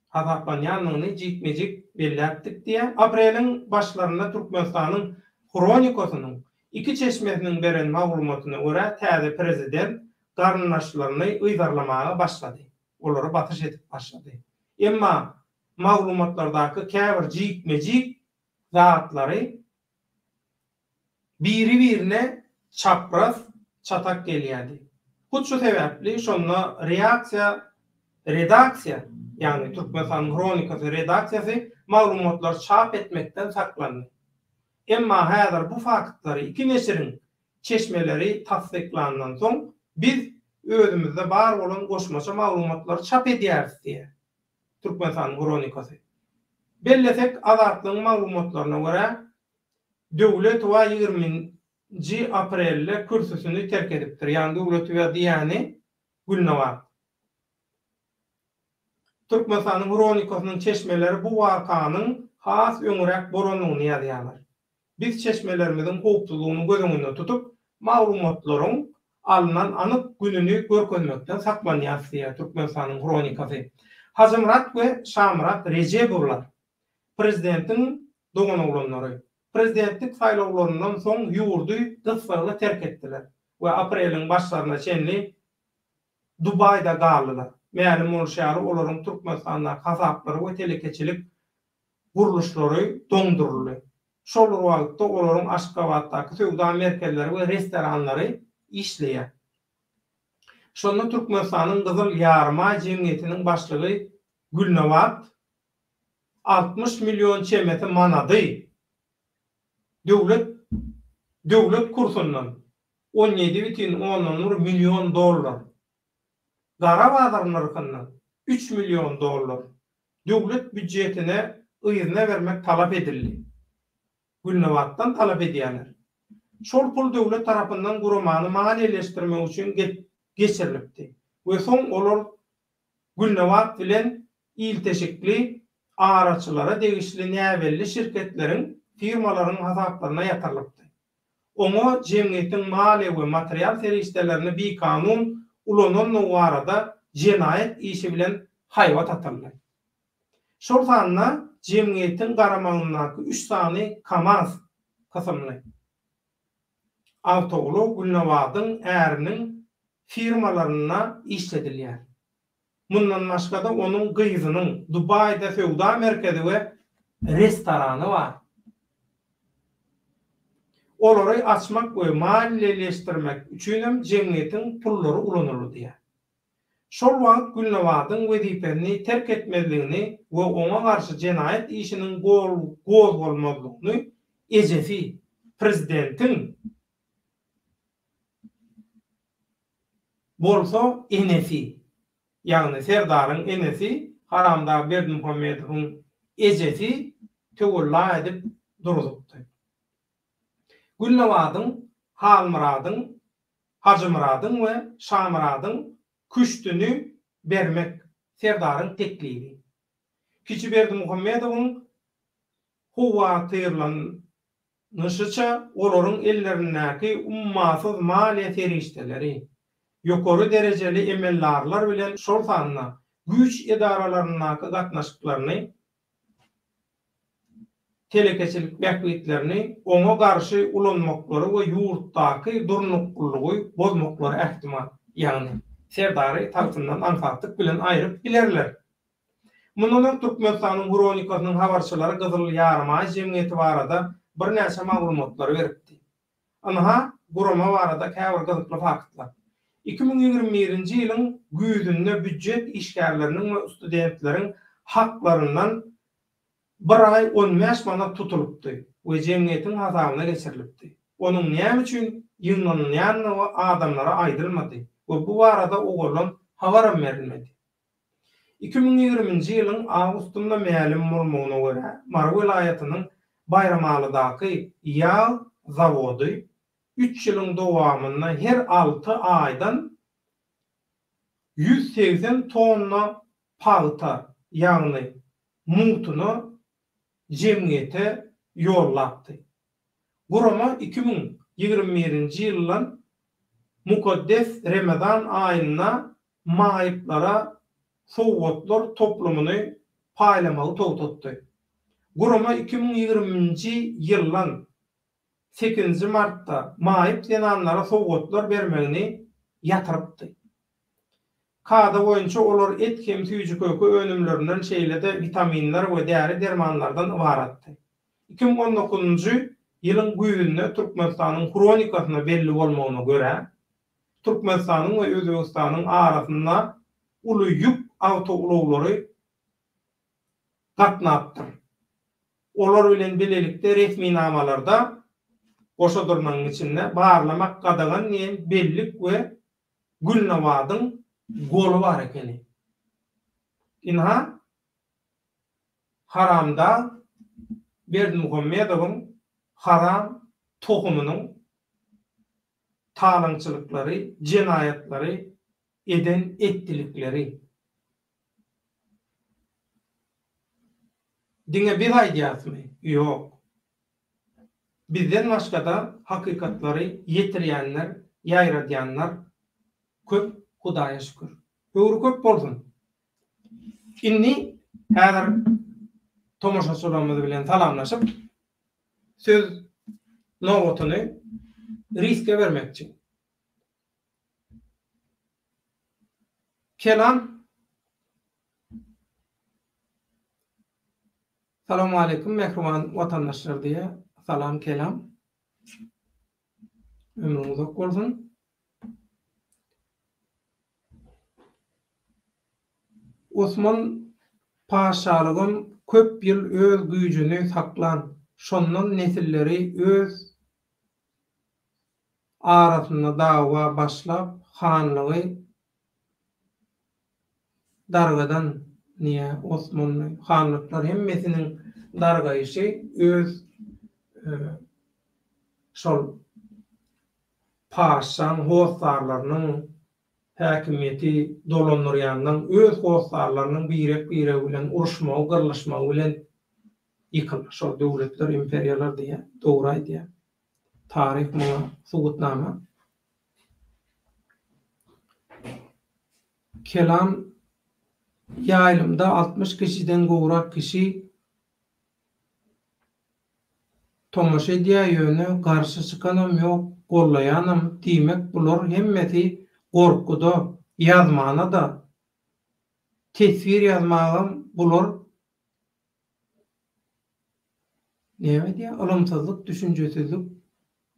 Hasaplaýanyny jikmejik belläpdik diýe apreliň başlarynda Türkmenistanyň Kronikasynyň iki çeşmesiniň beren maglumatyna görä täze prezident garnaşlaryny ýydarlamaga başlady. Olary batyş edip başlady. Emma maglumatlardaky käbir jikmejik zatlary biri-birine çapraz çatak gelýärdi. Bu şu sebäpli şonda redaksiýa, ýani Türkmenistanyň Kronikasy redaksiýasy maglumatlar çap etmekden saklandy. Emma häzir bu faktlary iki neşriň çeşmeleri tasdiklandan soň biz özümizde bar bolan goşmaça maglumatlary çap edýäris diýe. Türkmenistanyň Kronikasy. Bellesek azatlyň maglumatlaryna görä döwlet wa 20-nji aprelde kürsüsini terk edipdir. Ýani döwlet we diýany Gülnawat. Türkmenistanyň Kronikasynyň çeşmeleri bu wakanyň has öňürek boranyny ýazýarlar. Biz çeşmelerimiziň howpsuzlygyny göz öňünde tutup, maglumatlaryň alınan anyk gününü görkezmekden saklanýar diýär Türkmenistanyň Kronikasy. Hacymrat we Şamrat Rejebowlar prezidentiň doganoglanlary prezidentlik saýlawlaryndan soň ýurdy gysgaly terk etdiler we apreliň başlaryna çenli Dubaýda galdylar. Mälim bolşary olaryň Türkmenistanda kazaplary we telekeçilik guruluşlary doňduruldy. Şol wagtda olaryň Aşgabatdaky söwda merkezleri we restoranlary işleýär. Şonda Türkmenistanyň Gyzyl Ýarma jemgyýetiniň başlygy Gülnawat 60 milyon çemeti manady. Döwlet kursundan 17,10 milyon dollar. Gara bazaryndan 3 milyon dollar. Döwlet büdjetine ýyzyna bermek talap edildi. Gülnawatdan talap edýärler. Şol pul döwlet tarapyndan gurumany maliýeleşdirmek üçin geçirilipdi. We soň olar Gülnawat bilen ilteşikli araçylara degişli näwelli şirketleriň firmalaryň hasaplaryna ýatyrylypdy. Oňa jemgyýetiň maliýe we material serişdelerini bir kanun ulanan arada jenaýet işi bilen haýwat atyldy. Şol sanna jemgyýetiň garamagynaky 3 sany KAMAZ kysymly awtoglu Gülnawatyň äriniň firmalaryna işledilýär. Mundan başga da onuň gyzynyň Dubaýda söwda merkezi we restorany bar. Olary açmak we maliýeleşdirmek üçin jemgyýetiň pullary ulanyldy diýär. Şol wagt Gülnawatyň wezipesini terk etmezligini we oňa garşy jenaýet işiniň gozbolmazlygyny ejesi prezidentiň bolsa enesi, ýagny Serdaryň enesi Haramda Berdimuhammedowyň ejesi töwella edip durupdy. Gülnawatyň, Hacymratyň we Şamratyň küçtüni bermek Serdaryň teklibi. Kiçi Berdimuhammedowyň huwa tyrlanýşyça olaryň ellerindäki ummasyz maliýe ferişdeleri, ýokary derejeli emellarlar bilen şol sanyna güç edaralarynyňky gatnaşyklaryny, telekeçilik bäkbetlerini oňa garşy ulanmaklary we ýurtdaky durnuklugy bozmaklary ähtimal, ýagny Serdary tarapyndan anfatlyk bilen aýryp bilerler. Mundan Türkmenistanyň Hronikasynyň habarçylary Gyzyl Ýarma jemgyýeti barada bir näçe maglumatlar beripdi. Anha Gurama barada käbir gyzykly faktlar. 2021-nji ýylyň güýdünde büdjet işgärleriniň we studentleriň haklaryndan bir ay 15 manat tutulupdy we jemgyýetiň hasabyna geçirilipdi. Onuň näme üçin ýyňlanýany adamlara aýdylmady we bu barada ogulan habar berilmedi. 2020-nji ýylyň awgustunda ma'lum bolmagyna görä, Mar vilayatynyň Bayramalydaky ýağ zawody 3 ýylyň dowamynda her 6 aýdan 180 tonna paýta, ýagny mutuny jemgyýete ýollapdy. Gurama 2021-nji ýylyň mukaddes Ramazan aýyna maýyplara sowgatlar toplumyny paýlamagy togtatdy. Gurama 2020-nji ýylyň 8 martda maýyp zenanlara sowgatlar bermegini ýatyrypdy. Kada boýunça olar et kemsüýjü kökü önümlerinden şeýlede vitaminler we däri dermanlardan ibaratdy. 2019-njy ýylyň güýünde Türkmenistanyň Hronikasyna belli bolmagyna görä, Türkmenistanyň we Özbegistanyň arasynda uly ýük autoulawlary gatnapdyr. Olar bilen bilelikde resmi namalarda goşadyrnyň içinde barlamak gadagan ýen bellik we Gülnawadyň golu bar ekeni. Inha haramda Berdimuhammedowyň haram tohumynyň talançylyklary, jenayatlary eden etdilikleri. Diňe bir aýdýasmy? Ýok. Bizden başga hakykatları ýetirýänler, ýaýradýanlar köp, Hudaýa şükür. Öwrü köp bolsun. Inni häzir tomoşaçylarymyz bilen salamlaşyp söz nowatyny riske bermekçi. Kelam. Salamu aleyküm mehruman vatandaşlar diye. Salam kelam. Ömrüňiz ok bolsun. Osman paşalygyň köp ýyl öz güýjüni saklan. Şondan nesilleri öz arasynda dawa başlap hanlygy dargadan niye Osmanlı hanlıklar hemmesinin dargayışı öz şol paşan hostarlarının hakimiyeti dolanıryandan öz hostarlarının birek bilen uruşma, gırlaşma bilen yıkılır. Şol devletler, imperiyalar diye, doğray diye. Tarih buna subutnama. Kelam ýaýlymda 60 kişiden gowrak kişi tomoşa edýär ýöne garşy çykanam ýok, gollaýanam diýmek bular hemmeti gorkuda, ýazmana da, tesvir ýazmagam bular näme diýär, alymsızlyk, düşünjesizlik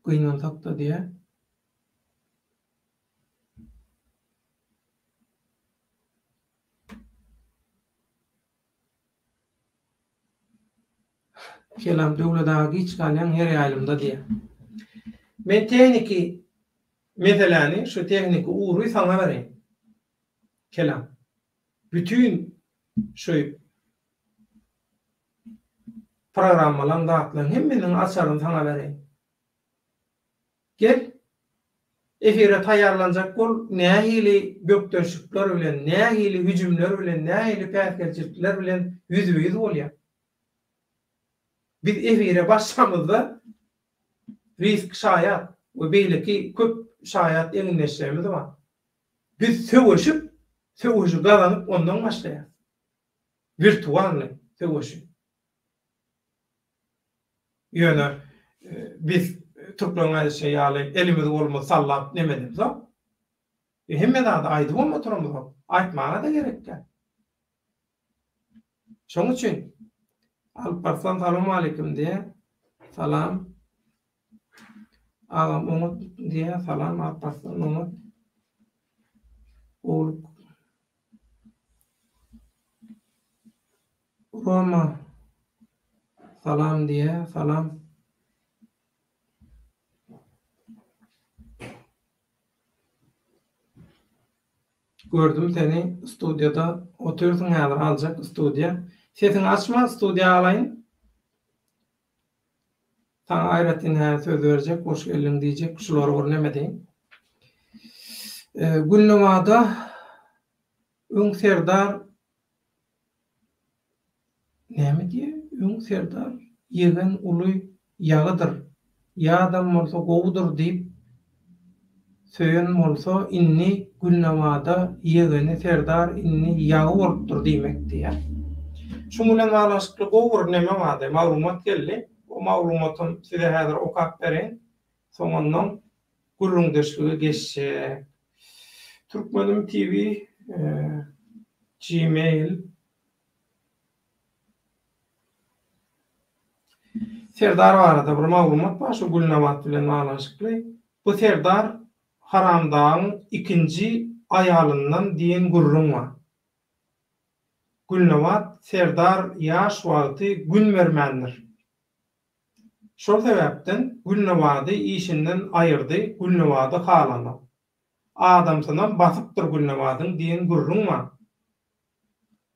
gynansak da diýär. Kelam döwletagy hiç galyan her ýaýlymda diýär. Men tehniki meseleni, şu tehniki uğruy sana bereyim. Kelam. Bütün şu programmalan dağıtlan hemminin açarını sana bereyim. Gel. efire taýýarlanjak bol nähili gökdöşükler bilen, nähili hüjümler bilen, nähili päsgerçilikler bilen yüzüýüz bolýar. Biz efire başlamyzda risk şaýat we beýleki köp şaýat eňinleşlerimiz bar. Biz söwüşüp galanyp ondan başlaýar. Virtualny söwüşüp. Ýöne biz Türklerin aýdyşy ýaly elimiz bolmasa sallap nemedimiz o. Hemme zat aýdyp bolma turamyz o. Aýtmaga da gerekkä. Şoň üçin Alparslan salamu aleykum diye salam. Ağam Umut diye salam. Alparslan Umut. Oğul Roma salam diye salam. Gördüm seni stüdyoda oturursun hazır alacak stüdyo. Sesini açma stüdyo alayın. Sana Ayrettin söz verecek, hoş geldin diyecek. Şuları görnemedin. Gülnamada Üň Serdar näme diye? Üň Serdar ýegen uly ýagydyr. Ýa-da bolsa gowudur diýip söýen bolsa inni Gülnamada ýegeni Serdar inni ýagy bolupdyr diýmekdi ýa. Şu bilen bağlaşykly gowur näme bada? Maglumat geldi. O maglumatyn size häzir okap berin. Soňandan gurrundeşlige geçse. Türkmenim TV, Gmail, Serdar barada bir maglumat bar, şu Gülnamat bilen bağlaşykly. Bu Serdar Haramdağın ikinci ayalından diýen gurrun bar. Gülnamat Serdar ýaş wagty gün bermendir. Şol sebäpden Gülnamaty işinden aýyrdy, Gülnamaty halany. Adamsyna basypdyr Gülnamatyň diýen gurrun bar.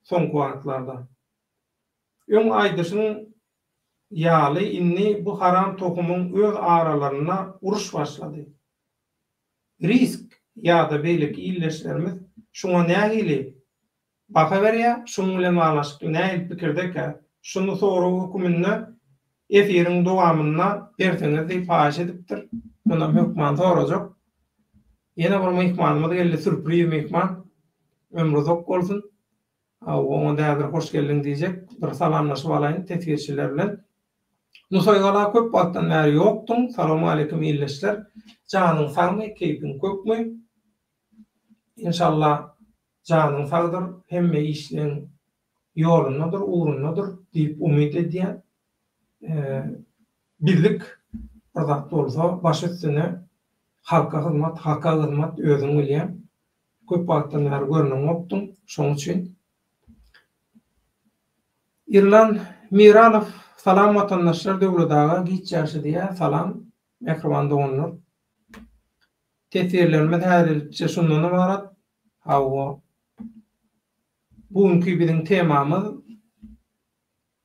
Soňky wagtlarda. Öň aýdyşyň ýaly inni bu haram tokumyň öz aralaryna uruş başlady. Risk ýa-da beýleki illeşlerimiz şoňa nähili baka berýär, şoň bilen bağlaşykly nähili pikirdeki şunu soru hukumyny efiriň dowamyna erteňe diýip paş edipdir. Buna hökman sorajak. Ýene bir mehmanymyz geldi, sürpriz mehman. Ömrü uzak bolsun. Oňa da bir hoş geldin diýjek. Bir salamlaşyp alaýyn tetgirçiler bilen. Nusoýgala köp wagtdan bäri ýokdum. Salamu aleykum illeşler. Janyň sagmy, keýpin köpmi? İnşallah janyň sagdyr, hemme işleň ýolundadyr, uğrundadyr diýip umyt edýän. Birlik bir zat bolsa baş üstüne halka hyzmat özüň bilýän. Köp wagtdan bäri görnüm ýokdum. Şoň üçin İrlan Miralow salam vatandaşlar döwletaga gitjäşi diýä salam mehriban doganlar. Tesirlerime täzelçe şundan ibarat. Hawa bugünkü biziň temamyz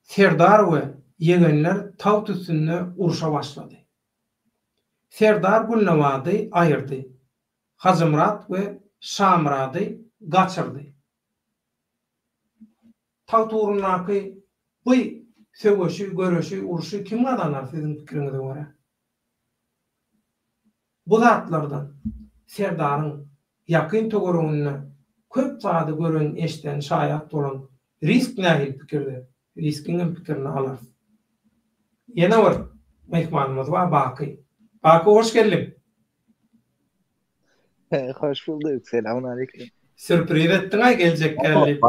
Serdar we ýegenler taw üstünde uruşa başlady. Serdar Gülnamaty aýyrdy. Hazımrat we Şamrady gaçyrdy. Taw turunaky bu söwüşi, görüşi, uruşy kim gadanar siziň pikiriňize görä? Bu zatlardan Serdaryň ýakyn töweregiňi köp zady gören, eşden, şaýat bolan risk nähil pikirde, riskiň pikirini alar. Ýene bir mehmanymyz bar, Baky. Baky hoş geldin. Hoş bulduk. Selamünaleyküm. Sürpriz etdiň ay geljek geldi.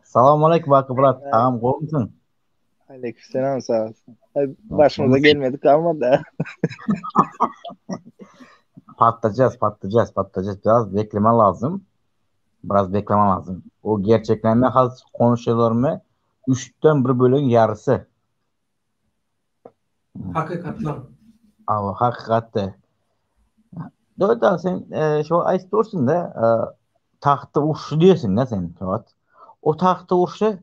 Salamu aleykum Bakı Burak. Tamam goýmuşsun. Aleykümselam, sağ olasın. Başımıza gelmedik ama da. Patlayacağız. Biraz bekleme lazım. O gerçeklerine has konuşularımı 3'ten 1 bölüm yarısı. Hakykatlan. Hakikatte. Doğru sen şu aýtdyrsyň da taxta uruşy diýersiň da sen. O taxta uruşy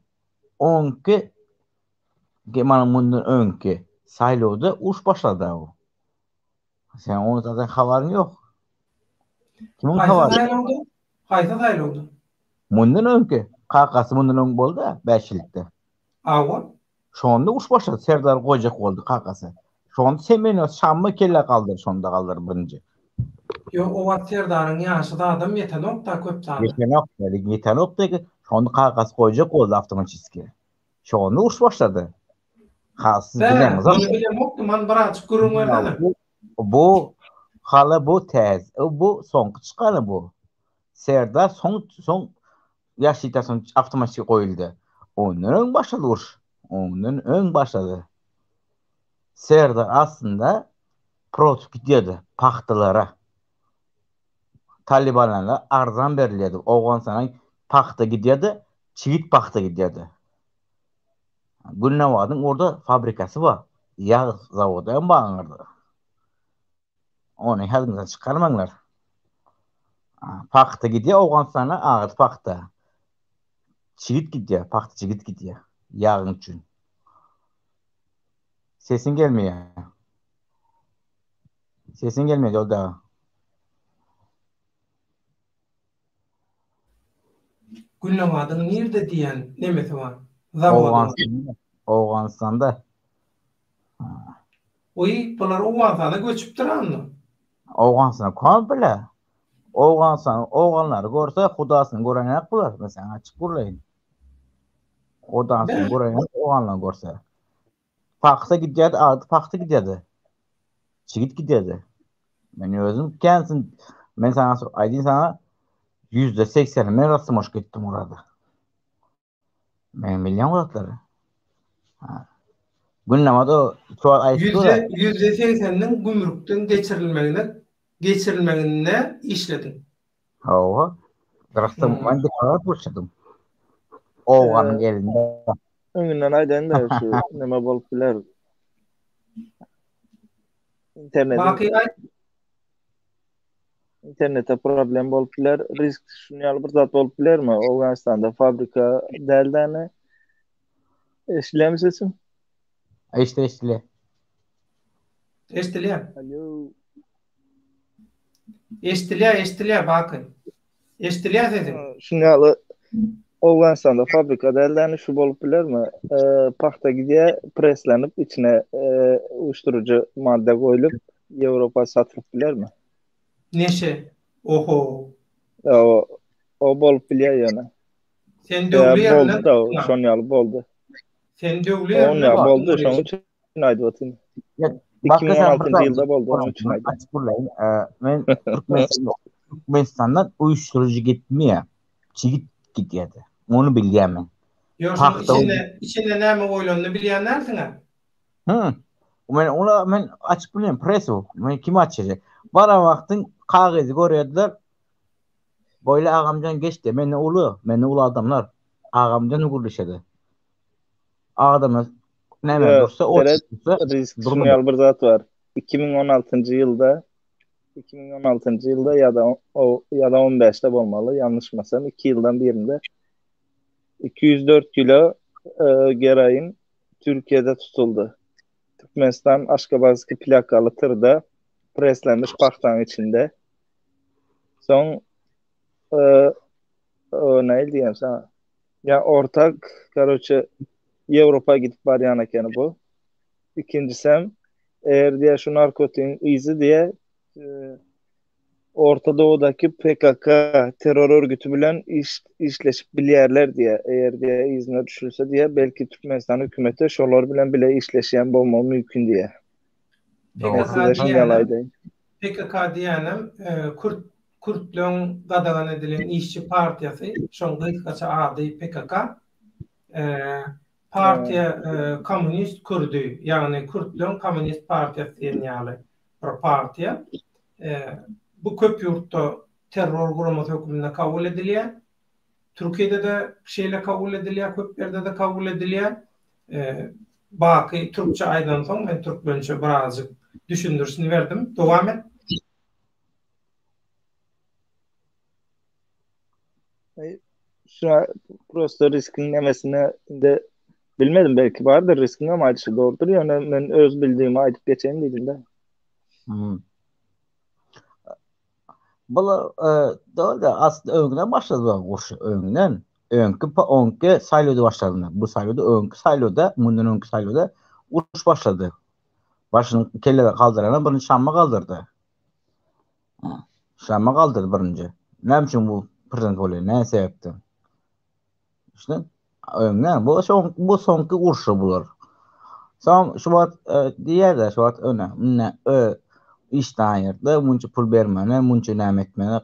onki mana mundan öňki saýlawda uruş başlady o. Sen onu zaten haberin yok. Kimin Haýsy tawary? saýlandy? Haýsy saýlandy? Mundan öňki kakasy mundan öň boldy 5 ýylykda. Awa. Şonda uş başladı. Serdar Gojak boldy kakasy. Şonda Semeni Şamma kelle kaldyr, şonda kaldyr birinji. Yo o wagt Serdaryň ýaşy da adam ýetenokda köp sany. Yetenokda şonda kakasy Gojak boldy avtomaçiski. Şonda uş başladı. Siz bilemez. Muny bilemokdy, man bir açyk görüň berdi. Bu hala bu tez. Bu soňky çykany bu. Serdar soň ýaşytasyň avtomatik goýuldy. Ondan öň başladı uş. Ondan öň başladı. Serdar aslında prototip gidýärdi paxtalara. Talibanlara arzan berilýärdi. Awganistanyň paxta gidýärdi, çigit paxta gidýärdi. Gülnawadyň orada fabrikasy bar. Ýağ zawody hem baňardy. Onu häzirden çykarmaňlar. Paxta gidýär Awganistana agyr paxta. Çigit gidýär, paxta çigit gidýär. Ýağın üçin. Sesin gelmeýär. Sesin gelmeýär ýolda. Gülnawadyň nerede diýen nemesi bar? Zawody. Awganistanda. Oy, bular Awganistana göçüp duranmy? Awganistana komple. Awganlary görse Hudasyny görenäk bular. Mesela açyk gurlaýyn. Hudasyny görenäk Awganlary görse. Paxta gidýärdi, agy paxta gidýärdi. Çigit gidýärdi. Men özüm kensin, men sana aýdyn sana %80 men rastlamoş gitdim orada. Men bilýän wagtlary. Günnamada çoğal aýtdylar. %80'nin gümrükden geçirilmegine işledin. Hawa. Rastam ben de karar bulşadym. Owanyň elinde. Öňünden aýdanda şu neme bolup biler. İnternette problem bolup biler. Risk şunýaly bir zat bolup bilermi? Awganistanda fabrika däldäni işlemişsin. Eşitli. Alo. Eşitliye bakın. Eşitliye dedim. Şunýaly Awganistanda fabrika däldäni şu bolup bilermi? Paxta gidýär, preslenip içine uyuşturucu madde goýulyp Ýewropa satylyp bilermi? Neşe? Oho. O bolup bilýär ýöne. Sen döwli ýerler. Şonýaly boldy. Sen döwli ýerler. Şonýaly boldy, şoň üçin aýdyp atyn. 2016-njy ýylda boldy, onuň üçin aýdyp. Açyk gurlaýyn. Men Türkmenistandan uyuşturucu gitmeýär. Çigit gidýärdi. Onu bilýärmen. Yo, içinde näme goýulandy bilýän näsiňe? Men açyk bilýän preso. Men kim açjak? Bara wagtyň kagazy görýärdiler. Boýla agamjan geçdi. Meni ulu adamlar agamjan gurulýady. Adamlar näme dursa o risk şunýaly bir zat bar. 2016-njy ýylda ýa-da 15-de bolmaly, ýanlışmasam 2 ýyldan birinde 204 kilo geroin Türkiýede tutuldu. Türkmenistan Aşgabatski plakalı tırda preslenmiş paxtanın içinde. Son ne diyeyim sana? Ya ortak Avrupa gidip baryan ekeni bu. İkincisem eğer diye şu narkotiğin izi diye Orta Doğu'daki PKK terör örgütü bilen işleşip bilýärler diye, eğer diye izine düşürse diye belki Türkmenistan hükümeti şolar bilen bile işleşýän bolmagy mümkün diye. PKK diýenem Kürtlüň gadagan edilen işçi partiýasy, şoňda hiçgaça ady PKK. Partiýa Komünist Kürdü, ýagny Kürtlüň Komünist partiýasy diýenýaly bir partiýa. Bu köp yurtta terör guraması hökmünde kabul edilýär. Türkiýede de şeýle kabul edilýär, köp ýerde de kabul edilýär. Baky Türkçe aýdan soň men türkmençe birazjyk düşündürşini berdim. Dowam et. Şu prosto riskin nemesine de bilmedim, belki vardır riskin ama aýdyşy doğrudur. Yani men öz bildiğimi aýdyp geçelim dedim de. Bula da aslında öňden başlady bu gurşy öňden. Öňkü sayloda başlady. Bu sayloda öňkü sayloda, mundan öňkü sayloda uruş başlady. Başyny kelle kaldyrana birinji şamma kaldyrdy. Şamma kaldyrdy birinji. Näme üçin bu prezident bolýar? Näme sebäpden? İşte öňden bu soňky urşy bular. Soň şu wagt diýerler, şu wagt öne işden ýerde munça pul bermene, munça näme etmene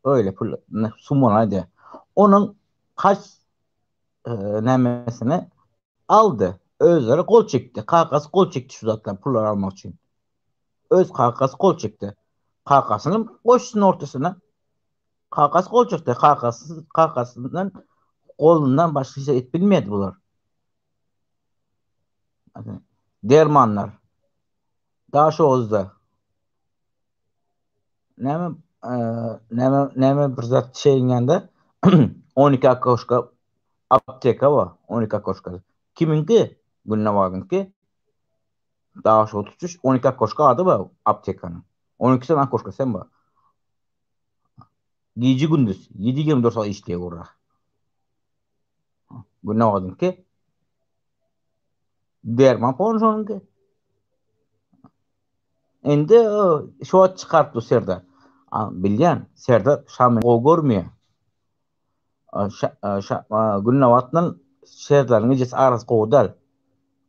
öyle pul sumonaydı. Onun kaç nämesini aldı. Özleri kol çekti. Kakası kol çekti şu zatlar pullar almak için. Öz kakası kol çekti. Kakasının koşsun ortasına. Kakası kol çekti. Kakasından kolundan başka şey et bilmedi bular. Dermanlar. Daha şu ozda. Näme bir zat şeyiňende 12 akoşka apteka var. 12 akoşka. Kiminki? Günnewagynki. Daha şu 33 12 akoşka adı var aptekanın. 12 sen akoşka sen var. Gece gündüz 7-24 saat işliyor orada. Günnewagynki derman ponjonki. Endi şu at çıkartdı Serdar. Bilýän Serdar şamy o görmüyor. Günnewatdan Serdar'ın gecesi arası qowdal.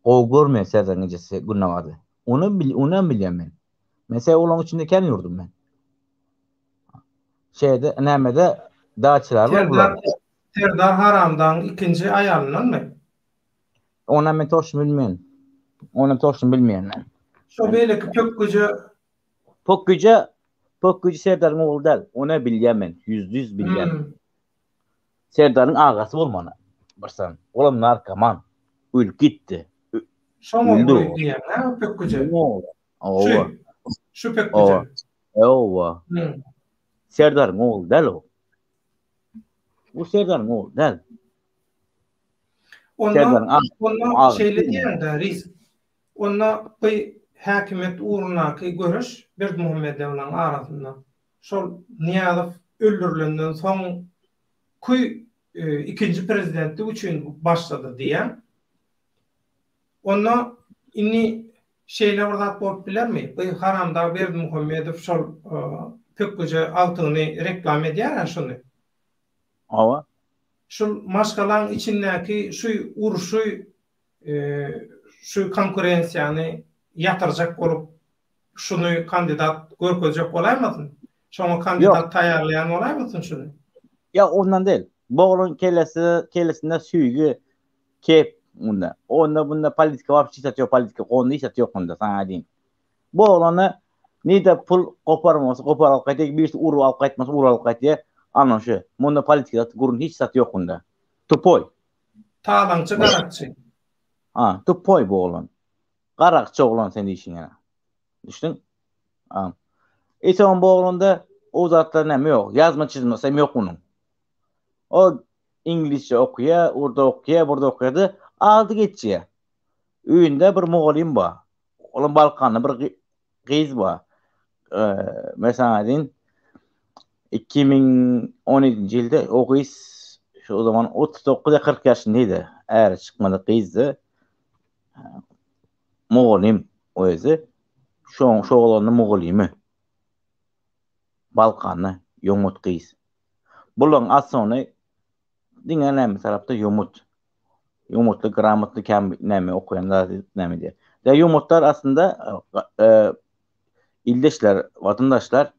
O görmüyor Serdar'ın gecesi Günnewaty. Onu bilýän men. Mesela olan içinde kendi yurdum ben. Şeyde nämede dağçılar var bular. Serdar Haramdan ikinci ayarlanan mı? Ona men toşun bilmeyen. Ona toşun bilmeyen. Şu beýleki Pökgüce Serdar'ın oğlu däl. Ona bilýän men. %100 bilýän. Serdar'ın ağası bolmana. Birsan. Olam narkoman. Ölüp gitdi. Şoňa diýen, ha, Pökgüce. Owa. Şu Pökgüce. Owa. Serdar'ın oğlu däl o. Bu Serdar'ın oğlu däl. Onda şeyle diýende reis. Onda bu häkimet uğrunaky görüş Berdimuhammedowyň arasynda. Şol Niýazow öldürilenden soň ikinci prezidenti üçin başlady diýen. Onda inni şeyler zat bolup bilermi? Bu Haramda Berdimuhammedow şol Pökgüce altyny reklam edýär şonu. Awa. Şu maşgalan içindeki şu uruşu şu konkurensiýany yatırjak bolup şunu kandidat görkezjek bolarmysın? Şoňa kandidat taýýarlayan bolarmysın şunu? Ya ondan değil. Boğulun kellesinde süýgü kep onda. Bunda politika wapçy satýar, politika goňdy satýar onda sana diýin. Boğulany nide pul koparmasy, koparyp gaýdyk, birisi urup alyp gaýtmasy, urup alyp gaýtdy. Ana şu. Bunda politika gurun hiç satı yok onda. Tupoy. Talançı garakçı. Tupoy bu oğlan. Garakçı oğlan sen işin yana. Düştün? Bu oğlanda o zatlar näme yok. Yazma çizmesi yok onun. O İngilizce okuya, orada okuya, burada okuyadı. Aldı geçiyor. Üyünde bir Moğolim var. Olan Balkanlı bir kız var. Mesela deyin 2017 yılda o kız o zaman 39-40 yaşındaydı. Eğer çıkmadı kızdı. Moğolim o özü. Şu oğlanın Moğolimi. Balkanlı Yomut kız. Bunun az sonra dinle näme tarafta Yomutlu gramatlı näme okuyanlar näme diye. Ya Yomutlar aslında ildeşler, vatandaşlar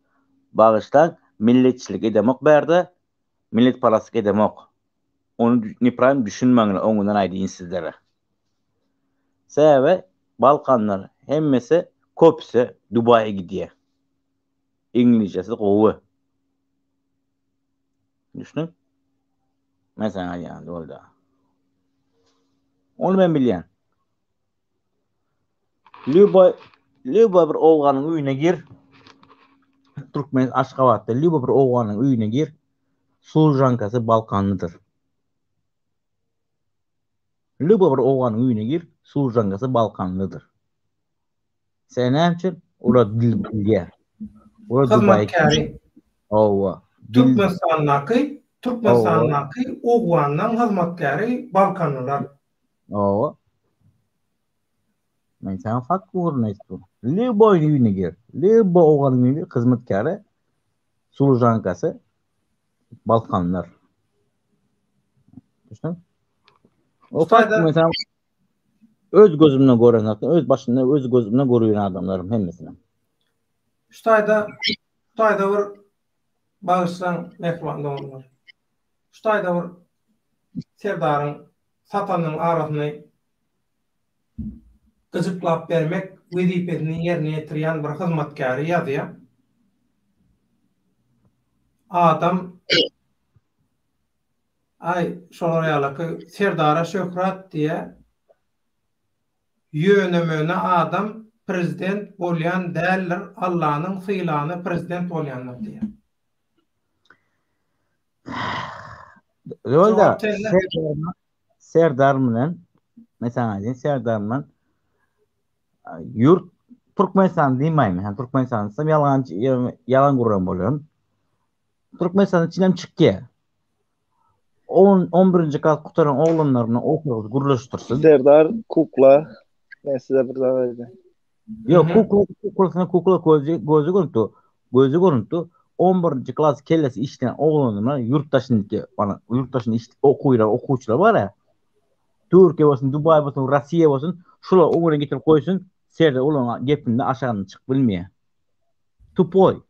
bağıştan milletçilik edemek berdi. Millet parası edemek. Onu niprayım düşünmeňler oňundan aýdýyn sizlere. Sebäbi Balkanlar hemmesi köpüsi Dubai'ye gidiyor. İngilizcesi gowy. Düşünün. Mesela yani orada. Onu ben bilýän. Lüba bir owganyň öýüne gir. Türkmen Aşgabatda Lüba bir owganyň öýüne gir. Suljankasy Balkanlydyr. Lüba bir owganyň öýüne gir. Suljankasy Balkanlydyr. Sen näme üçin? Ola dil bilýär. Ola Dubai'ye Owa. Türkmenistan'daki Ugwan'dan hizmetkari Balkanlılar. Owa. Men sana fark görnäsdim. Leboy ýüne gir. Lebo oğlanlyny hizmetkari Sulujankasy Balkanlar. Düşün? O fark mesela öz gözümden gören, öz başında öz gözümden görýän adamlarym hemmesine. Şutajda bir bağışlan mehmanda olurlar. Şutajda bir serdarın satanın arasını gıcıklap vermek wezipesini yerine getirýän bir hizmetkary ýazýar. Adam şolar ýalyky serdara şöhret diye yönemöne adam prezident bolýan däldir, Allah'ın sylany prezident bolýanlar diye. Öyle Serdar bilen mesela Serdar bilen yurt Türkmenistan diýmeýim. Yani Türkmenistan'da yalan guran bolýan. Türkmenistan'da içinden çıkýar. 11-nji kat kutaran oğlanlaryny okuryp gurlaşdyrsyn. Serdar kukla. Ben size bir daha verdim. Yok, kukla gözü görüntü. 11-nji klas kellesi işten oğlanlar yurttaşyny iş okuwçylar var ya. Türkiye bolsun, Dubai bolsun, Rossiya bolsun, şular oňuna getirip koýsun, Serdar ulan gepinde aşağıny çık bilmeýär. Tupoy.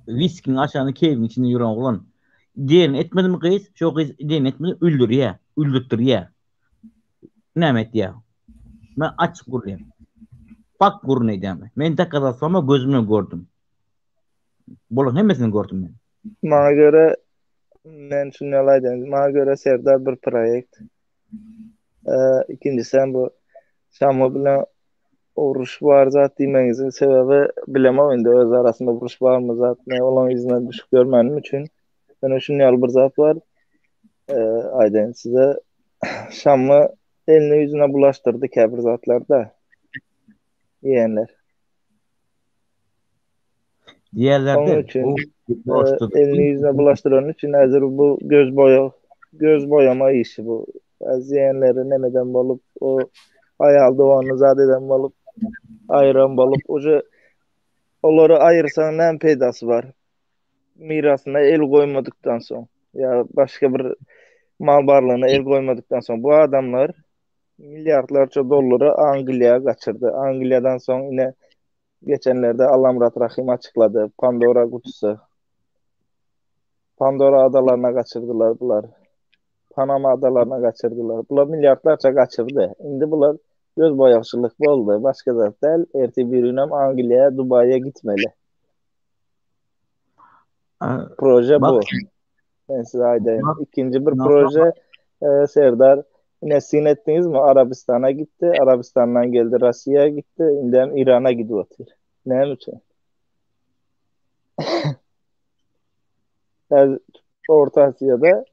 Riskinin aşağıny kevin içinde ýüren oğlan. Diýen etmedimi kız? Şo kız diýen etmedi, öldürýär. Näme etýär? Men açyk gurýam. Fak gurnaýdym. Men de kazasama gözümle gördüm. Bolan hemmesini gördüm men. Maňa göre men şunu ýalaýdym. Maňa göre Serdar bir proýekt. İkincisi bu Şamma bilen uruş var zat diýmeňizin sebebi bilemem indi öz arasında uruş barmy zat ne olan izine düşüp görmenim üçin. Ben şunu ýaly bir zat var. Aýdyn size Şamma elini yüzüne bulaştırdı käbir zatlarda. Diýenler. Diğerlerde elini yüzüne bulaştıran için hazır bu göz boyama işi bu. Diýenleri nemeden bolup o ayalda onu zadeden bolup ayıran bolup olary ayırsan näme peýdasy var? Mirasyna el goýmadykdan soň ya başga bir mal barlygyna el goýmadykdan soň bu adamlar milyardlarca dollary Angliýa gaçyrdy. Angliýadan soň ine geçenlerde Allamrat Rahim açıkladı. Pandora kutusu. Pandora adalarına kaçırdılar bular. Panama adalarına kaçırdılar. Bular milyardlarca kaçırdı. Indi bular göz boyakçılık boldu. Başka zat değil. Erti bir günem Angliýa, Dubai'ye gitmeli. Proje bu. Ben size aydayım. İkinci bir proje Serdar yine sin ettiniz mi? Arabistan'a gitti. Arabistan'dan geldi Rusya'ya gitti. İnden İran'a gidiyor. Ne için? Orta Asya'da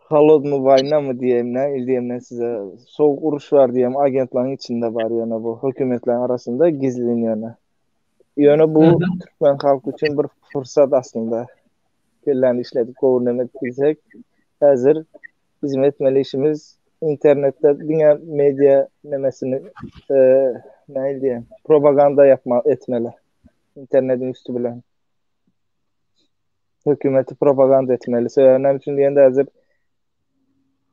Halod vayna mı diyeyim size soğuk uruş var diyeyim agentlerin içinde var yani bu hükümetlerin arasında gizleniyor. Yani bu Türkmen halkı için bir fırsat aslında. Kellerini işledik, kovurnemek bilsek hazır bizim etmeli işimiz internette dünya medya nemesini ne diyeyim propaganda etmeli. İnternetin üstü bilen. Hükümeti propaganda etmeli. Söylenen için diyen de hazır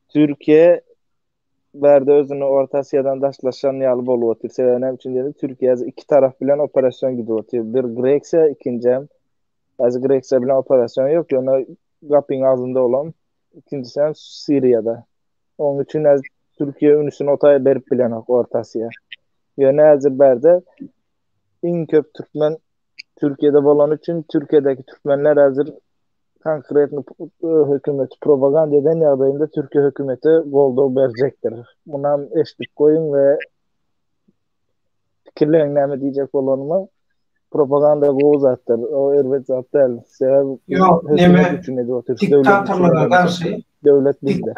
Türkiye verdi özünü Orta Asya'dan daşlaşan ýaly bolup otur. Söylenen için diyen de Türkiye iki taraf bilen operasyon gidiyor. Bir Grecia, ikinci Grecia bilen operasyon yok. Ona gapın ağzında olan ikincisi Suriye'de. Onun için Türkiye ünüsünü otaya berip bilen Orta Asya. Yani hazır berde en köp Türkmen Türkiye'de bolan için Türkiye'deki Türkmenler hazır konkret hükümeti propaganda eden ýagdaýynda Türkiye hükümeti goldaw berjekdir. Buna eşlik koyun ve fikirlerini näme diýjek bolanmy propaganda gozattır. O elbet zatlar. Yok, neme diktatorlara karşı devlet bizde.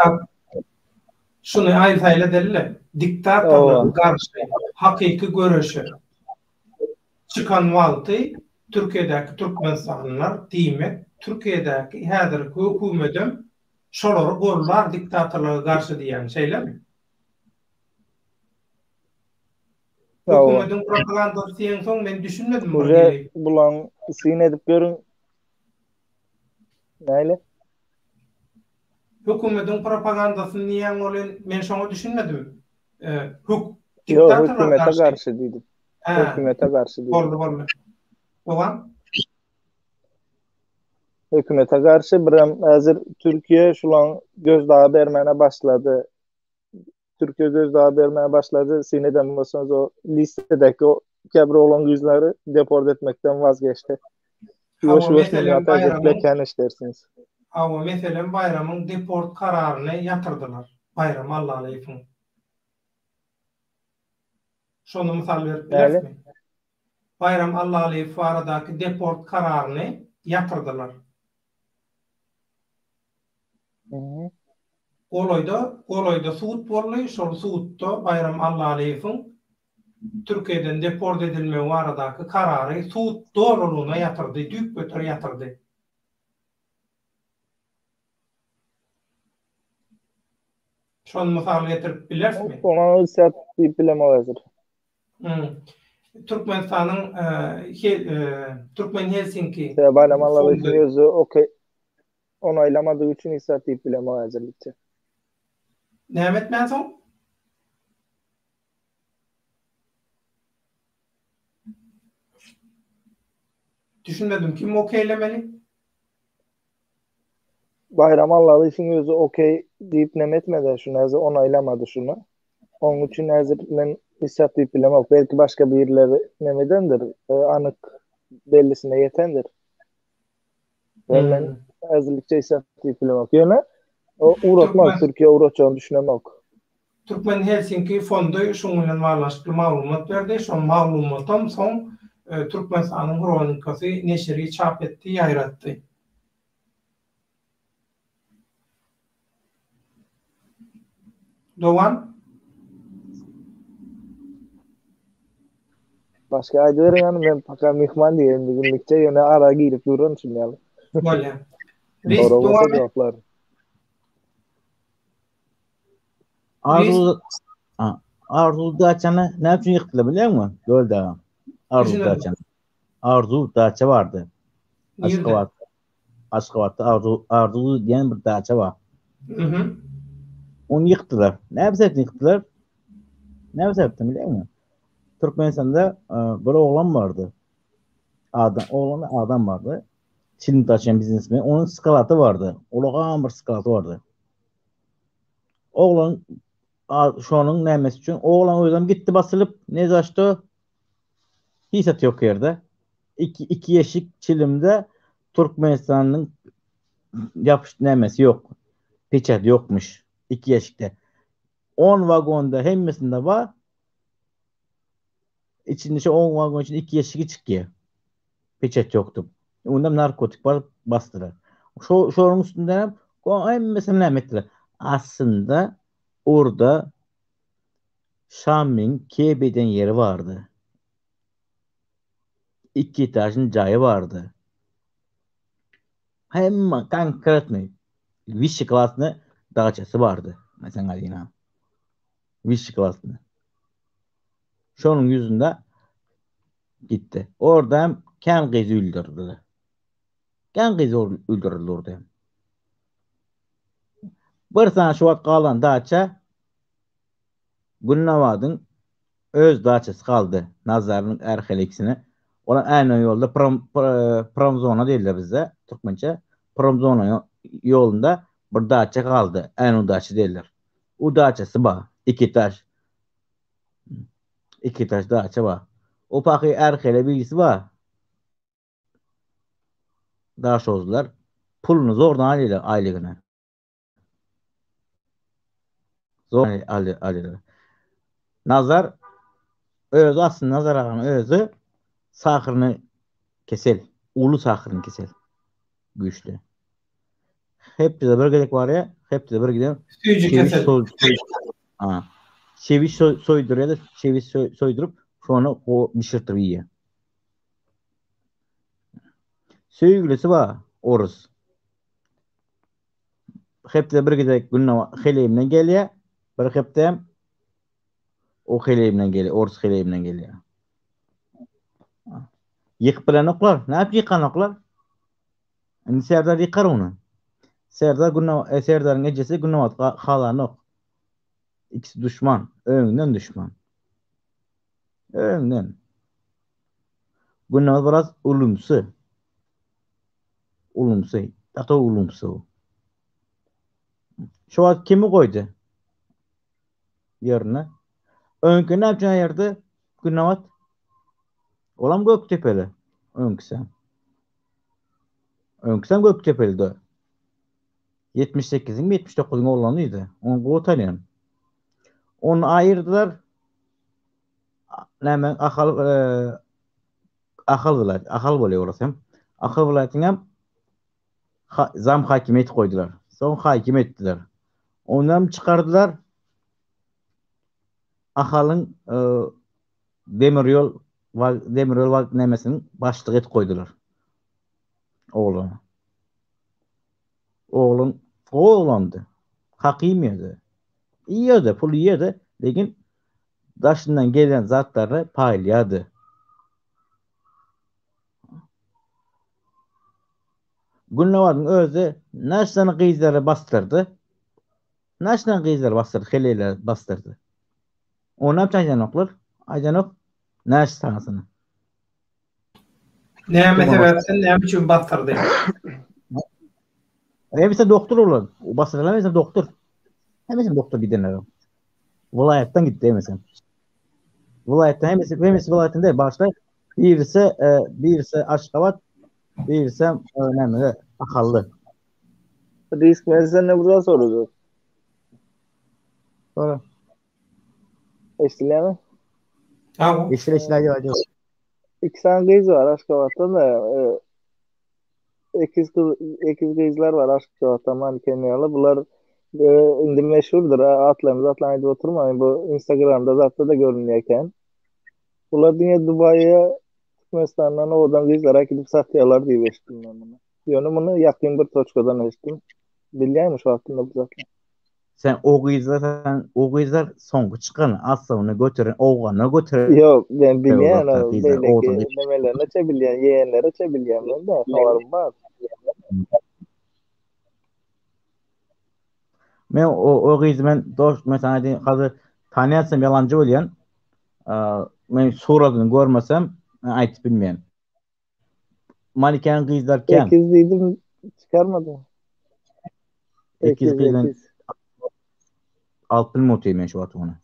Şunu aýsaýla delile. Diktatorlara karşı hakiki görüşü çıkan walty Türkiye'deki Türkmenistanlılar diýmek, Türkiye'deki häzirki hökümetim şolary gollar diktatorlara garşy diýen şeyler. Hökümetin propagandasy diýen soň men düşünmedim bu Uje geli. bulan sin edip görün. Näle? Hökümetin propagandasyny diýen bolan men şoňa düşünmedim. Yo, Diktatorlara hökümete garşy. karşı diýdim. Hökümete karşı diýdim. Boldy. Owan Hökümete karşı biram hazır Türkiye şulan gözdağı bermene başladı. Türkiye gözdağı bermeye başladı. Sineden bolsanız o listedeki o kebri olan yüzleri deport etmekten vazgeçti. Şu meselen bayramın dersiniz. Ama meselen bayramın deport kararını yatırdılar. Bayram Allah aleyhim. Şonu misal verip bilersiniz. Bayram Allah aleyhim aradaki deport kararını yatırdılar. Goloyda suut bolly, şol suutda Bayram Allah aleyhim Türkiye'den deport edilme aradaki kararı suut doğruluğuna yatırdı, düýüp götür yatırdı. Şonu misal getirip bilersiniz. Ona ıssat bileme hazır. Türkmenistan'ın Türkmen Helsinki Bayram Allah'ın özü okey onaylamadığı için ıssat bileme hazırlıkçı. Nämet men soň? Düşünmedim kim okeylemeli? Bayram Allah'ın için özü okey deyip nemetmeden şunu hazır onaylamadı şunu. Onun için hazır men ıssat bileme belki başka bir yerleri nemedendir. Anık bellisine yetendir. Ben hazırlıkça ıssat bileme yani o uğratmak Türkiye uğratacağını düşünemek. Türkmen Helsinki fondu şoňylan barlaşyk maglumat berdi. Şol maglumatdan soň Türkmenistanyň kronikasy neşri çap etdi, ýaýratdy. Doğan? Başka aýdy berýän men paka mehman diýen bugünlikçe ýöne ara girip duran üçin ýaly. Bolýar. Doğru cevaplar. Arzu Daçan'ı ne için yıktılar biliyor musun? Gölde. Arzu Daçan. Arzu Daça vardı. Aşkavat'ta Arzu diyen bir Daça var. Onu yıktılar. Ne yıktılar? Ne biliyor musun? Türkmenistan'da bir oğlan vardı. Adam vardı. Çilim taşıyan biznesmen. Onun skalatı vardı. Olağan bir skalatı vardı. Oğlan şonun nämesi üçin oğlan özüm gitti basılıp ne zaçtı? Hisat yok yerde. İki yeşik çilimde Türkmenistan'ın yapış nämesi yok. Peçet yokmuş. 2 yeşikte. 10 vagonda hemmesinde var. İçinde 10 vagon için 2 yeşiki çıkıyor. Peçet yoktu. Ondan narkotik var bastılar. Şonun üstünde hemmesini nämettiler. Aslında orada Şam'ın Kebe'den yeri vardı. 2 etaşın cayı vardı. Hem konkretni Vichy klasını dağçası vardı. Mesela Alina. Vichy klasını. Şonun yüzünde gitti. Orada kan kızı öldürdü. Kan kızı öldürüldü orada. Bir tane şu vat kalan dağça Gülnavad'ın öz dağçası kaldı. Nazar'ın erkeleksini. Olan aynı yolda Promzona değiller bizde Türkmençe. Promzona yolunda bir dağça kaldı. Aynı dağça değiller. O dağçası var. 2 taş. 2 taş dağça var. O pakı erkele bilgisi var. Dağ oldular. Pulunu zordan alıyorlar aylığına. Zor alıyorlar. Nazar özü aslında Nazar ağanın özü sakırını kesel. Ulu sakırını kesel. Güçlü. Hep de bir gerek var ya. Hep de bir gidelim. Çeviş soyduruyor da çeviş soydurup sonra o pişirtir yiyor. Söýgülisi var, orus. Hepde bir gidek Günnabat Heleýimden gelýär. Bir hepde o Heleýimden gelýär, orus Heleýimden gelýär. Yık bilen oklar. Ne yap yıkan oklar? Serdar yıkar onu. Serdar'ın ecesi Günnabat halan ok. İkisi düşman. Öňünden düşman. Öňünden. Günnabat biraz ulumsu. Ata ulumsu. Şu an kimi koydu? Yerine. Öňkü ne yapacağın yerde? Günnabat. Olam Göktepeli. Öňküsem Göktepeli de. 78'in 79'un oğlanıydı. Onu gotanyan. Onu ayırdılar. Näme Ahal vilayet. Ahal bolýar orasy. Ahal vilayetinä zam hakimiyet koydular. Son hakim ettiler. Ondan çıkardılar. Ahalın demiryol nemesinin başlyk et koydular. Oğlana. Oğlandı. Hakimiydi. İyiydi, pul iyiydi. Lekin daşından gelen zatları paylayadı. Günnabat'ın özü naşdan gıyzları bastırdı. Heleyler bastırdı. O ne yapacak ajanoklar? Ajanok naş sanasını. Näme sebäpden näme üçin bastyrdy? Hemisi doktor olan. O bastırılan doktor. Hemisi doktor gidenler. Vilayetden gitti hemisi. Vilayetten hemisi vilayetten değil. Başta birisi Aşgabat, birisi önemli Akallı. Risk mezene burada soracağız. Sonra Eşleme. Tamam. işler acaba. İki tane kız var Aşgabat'ta da ekiz kızlar var Aşgabat'ta Mankenyalı. Bunlar indi meşhurdur. Atlanı'da oturmayın. Bu Instagram'da zaten da görünüyorken. Bunlar dünya Dubai'ye Türkmenistan'dan oradan kızlara gidip satıyorlar diye eşittim ben bunu. Yani bunu yakın bir toçkadan eşittim. Biliyor şu hakkında bu zaten. Sen o kızlar songu çıkan aslanını götüren oğlanı götüren. Yok ben biliyorum. Belki demelerine çebiliyorum. Yeğenlere çebiliyorum. Ben de havarım var. Men o kızı ben dost mesela hazır tanıyarsam yalancı olayan men suratını görmesem aytıp bilmeyen. Malike'nin kızlarken Ekiz dedim çıkarmadım. Ekiz kızla Alpil motuyum ben şu an onu.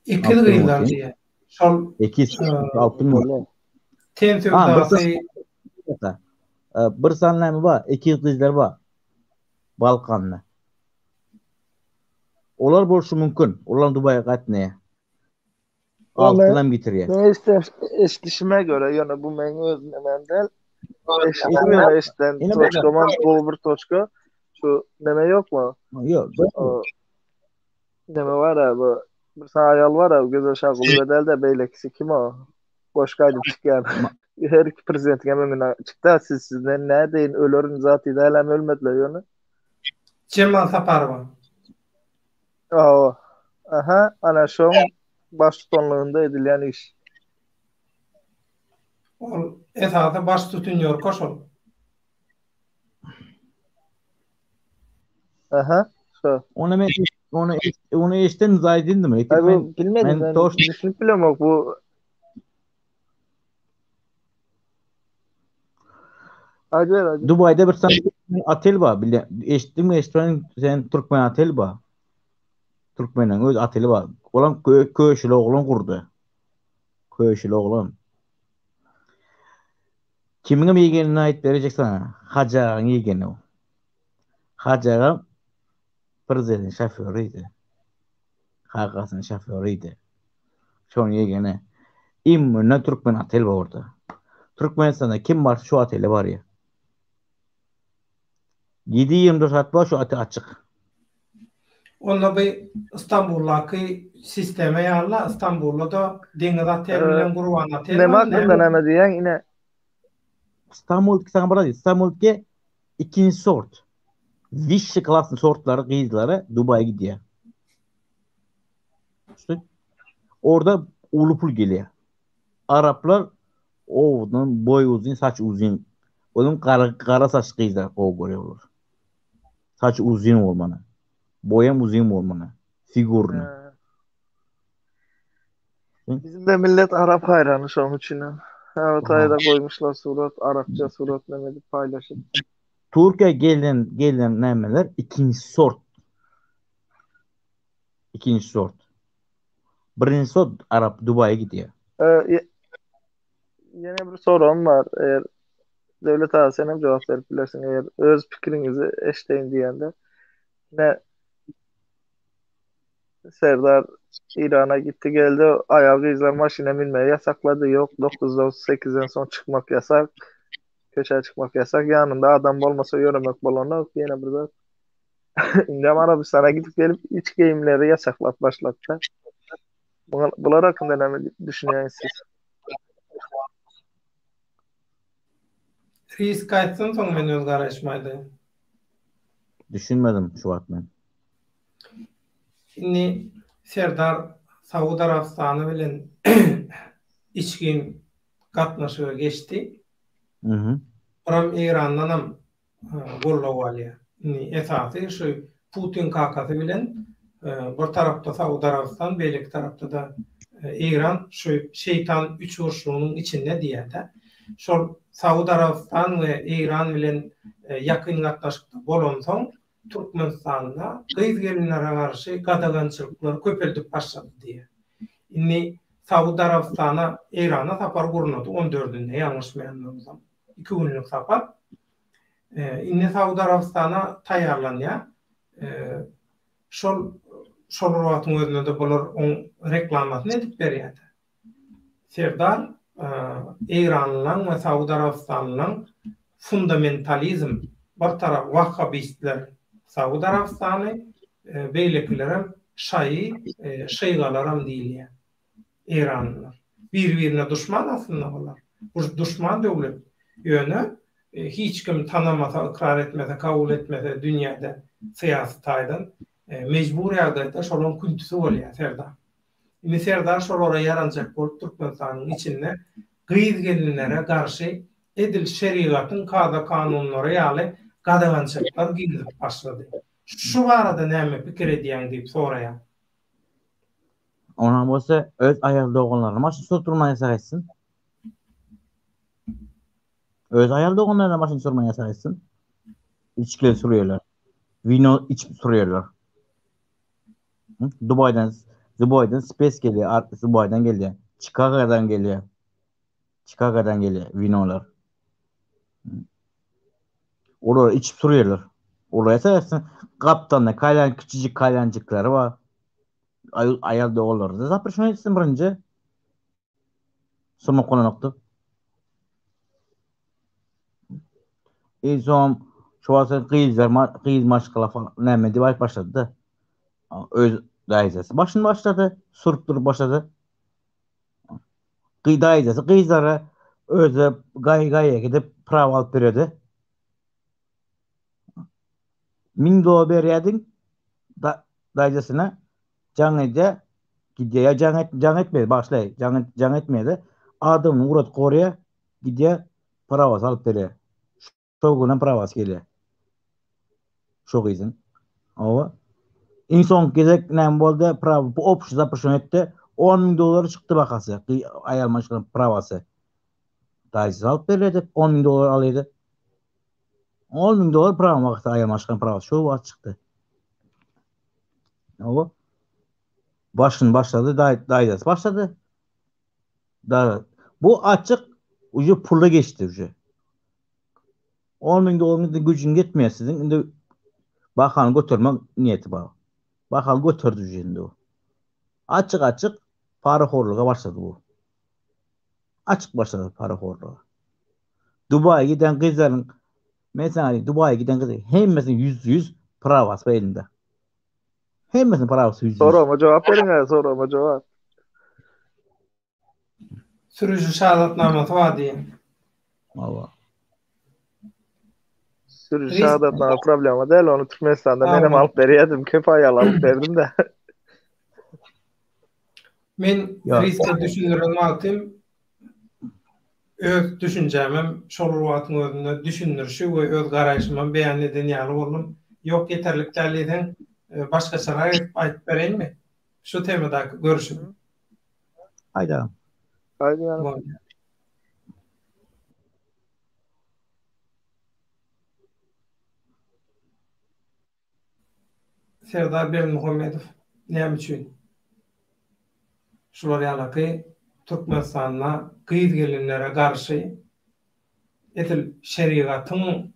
İki yıldan diye. Şol Ekiz Alpil motu. Tensör bir sanlama var. Ekiz kızlar var. Balkanlı. Olar bolşu mümkün. Olar Dubai'ye qatnaya. Altılam getiriyor. Ne ister eşleşime göre yani bu men özlemenden eşleşmiyor eşten toçkaman bol bir toçka şu neme yok mu? Yok. Neme var abi bir ayal var abi güzel şakılı bedelde beylekisi kim o? Boş kaydım çıkan. Her iki prezidentine memnun çıktı sizden ne deyin ölürün zatı da hala ölmediler yani. Cemal Saparova. Aha ana şu baş tutanlığında edilen iş. Ol esasy baş tutunýar koşul. Aha. Şu. Onu eşten zaydindim. Ben bilmedim. Ben düşünüp bilemok bu. Hadi. Dubai'de bir tane otel var. Eşittin mi? Sen Türkmen otel var. Türkmen'in öz ateli var. Olan köşeli oğlan kurdu. Köşeli oğlan. Kimin yegenine ait verecek sana? Hacağın yegeni o. Hacağın prezidentin şoförüydü. Kakasının şoförüydü. Şunun yegeni. İmmünle Türkmen otel var orada. Türkmenistan'da kim var şu ateli var ya. 7-24 saat var şu atel açık. Onda bir İstanbul'daki sisteme yalla İstanbul'da da deniz ateli bilen Gurvan ateli. Ne hakkında ne diyen yine İstanbul'daki sana burada değil. İstanbul'daki ikinci sort. Vişçi klaslı sortları, kızları Dubai'ye gidiyor. İşte orada ulupul geliyor. Araplar onun boy uzun, saç uzun. Onun kara saç kızlar o görüyorlar. Saç uzun olmanı. Boyam uzun olmanı. Figürünü. Bizim de millet Arap hayranı şu an için. Evet, Aha. ayda koymuşlar surat, Arapça surat demedi paylaşıp. Türkiye gelen nemeler ikinci sort. İkinci sort. Birinci sort Arap Dubai'ye gidiyor. Yine bir sorum var. Eğer devlet ağası sen hem cevap verip bilirsin. Eğer öz fikrinizi eşleyin diyende. Ne Serdar İran'a gitti geldi. Ayağı izler maşine binmeye yasakladı. Yok 9'da 8'den son çıkmak yasak. Köşeye çıkmak yasak. Yanında adam olmasa yürümek balonu. Yine burada İndem Arabistan'a gidip gelip iç giyimleri yasaklat başlattı. Bunlar hakkında ne düşünüyorsunuz siz? Risk aytsan soň men öz garaşmaýdy. Düşünmedim şu an ben. Şimdi Serdar Saud Arabistany bilen içkin gatnaşyga geçti. Hı. Oram İran'dan ham gollaw alýar. Esasy şu Putin kakasy bilen bir tarapda Saud Arabistan, beýleki tarapda da İran şu şeytan üç urşunyň içinde diýär. Şol Saud Arabistan we İran bilen ýakyn gatnaşykda bolan soň Türkmenistanda gyz gelinlere garşy gadagançylyklar köpeldip başlady diýär. Inni Saud Arabistana İran'a sapar guruldy 14-nde ýalňyşmaýandyrsam. 2 günlük sapar. Inni Saud Arabistana taýýarlanýar. Şol wagtyň özünde de bolar on reklamasyny edip berýär. Serdar İranlyň we Saud Arabistanyň fundamentalizm bir tarap Wahhabistler Saud Arabistany beýlekilerim şyýgalaram diýilýär. İranlylar. Bir-birine düşman aslında bolar. Bu düşman döwlet ýöne hiç kim tanamasa, ikrar etmese, kabul etmese dünýäde syýasy taýdan mecbur ýagdaýda şolaryň küntüsi bolýar Serdar. Indi Serdar şolara yaranjak bolup Türkmenistanyň içinde gyz gelinlere garşy edil şeriatyň kada kanunlary ýaly gadagançylyklar giyilip başlady. Şu barada näme pikir edýäň diýip soraýar. Ona bolsa öz ayalda oğlanlarına maşın sürmeye yasak etsin. Öz ayalda oğlanlarına maşın sürmeye yasak etsin. İçkiler sürüyorlar. Vino içip sürüyorlar. Dubai'den Space geliyor. Dubai'den geliyor. Chicago'dan geliyor vinolar. Oraya içip sürüyorlar. Oraya sayesinde kaptanla küçücük kalyancıkları var. Ayalda oğulları da zaprışma etsin birinci. Sonra konanıktı. Son şu an kıyız maşkala falan neyme diye başladı da. Öz daizesi. Başladı. Sürüp durup başladı. Daizesi. Kıyızları özü gayya gidip prav alıp veriyordu. $1000 veriyordun daizesine. Can ede gidiyor. Ya can etmedi. Başlayı. Can etmedi. Adamın uğrat koruya gidiyor. Pravas alıp veriyor. Şoğuna pravas geliyor. Şoğ izin. Ama en son gezek ne oldu? Bu opşu zaprışon etti. $10,000 çıktı bakası. Ayal maşkının pravası. Daizesi alıp veriyordu. $10,000 alıyordu. $10,000 prava vakti ayal maşkının pravası. Şoğu az çıktı. Ama başladı. Daizesi başladı. Bu açık ucu pula geçti ucu. $10,000 gücün yetmiyor sizin. Şimdi bakanı götürmek niyeti var. Bakanı götürdü şimdi o. Açık paraxorluğa başladı bu. Açık başladı paraxorluğa. Dubai'ye giden kızların mesela Dubai'ye giden kızların hemmesinin %100 pravası elinde. Hemmesinin pravası %100. Soruma cevap verin ya, soruma cevap. Sürücü şahadatnamasy var diýen. Allah. Sürüş Risk. şahadatına problema değil. Onu Türkmenistan'da Tamam. menem alıp veriyordum. Köp ayal alıp verdim de. Men Ya. riske düşünürüm maltym öz düşünjämem şol wagtyň özünde düşünürşi we öz garaýşymy beýan eden ýaly boldum. Ýok yeterlik däliden başgaça aýdyp berenmi? Şu temada görüşüm. Hayda. Haydi yani. Boldy. Serdar Bermuhammedow näme üçin? Şular ýalaky Türkmenistana gyýyz gelenlere garşy etil şerigatyň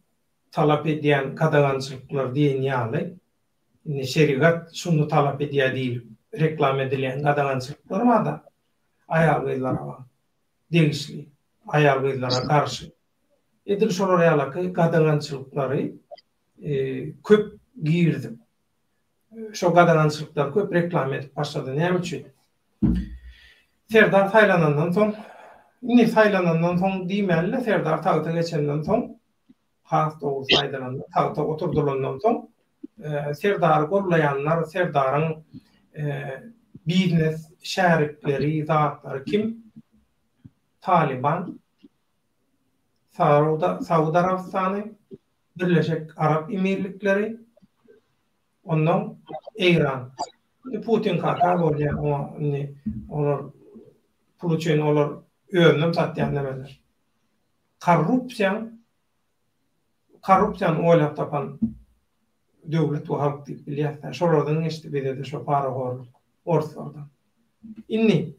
talap edýän kadagançylyklar diýen ýaly. Şerigat şunu talap edýär diýil. Reklam edilen kadagançylyklar da aýal gyzlara bar. Degişli aýal gyzlara garşy. Etil şolar ýalaky kadagançylyklary köp giýirdi. Şo kadagançylyklar köp reklam edip başlady. Näme üçin? Serdar saylanandan soň, indi saylanandan soň diýmeli, Serdar tagta geçenden soň, has dogry faýdalandy. Tagta oturdulandan soň, Serdar gorlayanlar, Serdaryň biznes şärikleri, zatlary kim? Taliban, Sauda Arabistany, Birleşik Arap Emirlikleri, ondan İran. Putin kaka bolýar, olar pul üçin olar öňüň satýan demeler. Korrupsiýan oýlap tapan döwlet we halk diýip bilýär. Şolardan geçdi bizde şo para horluk, ortadan. Inni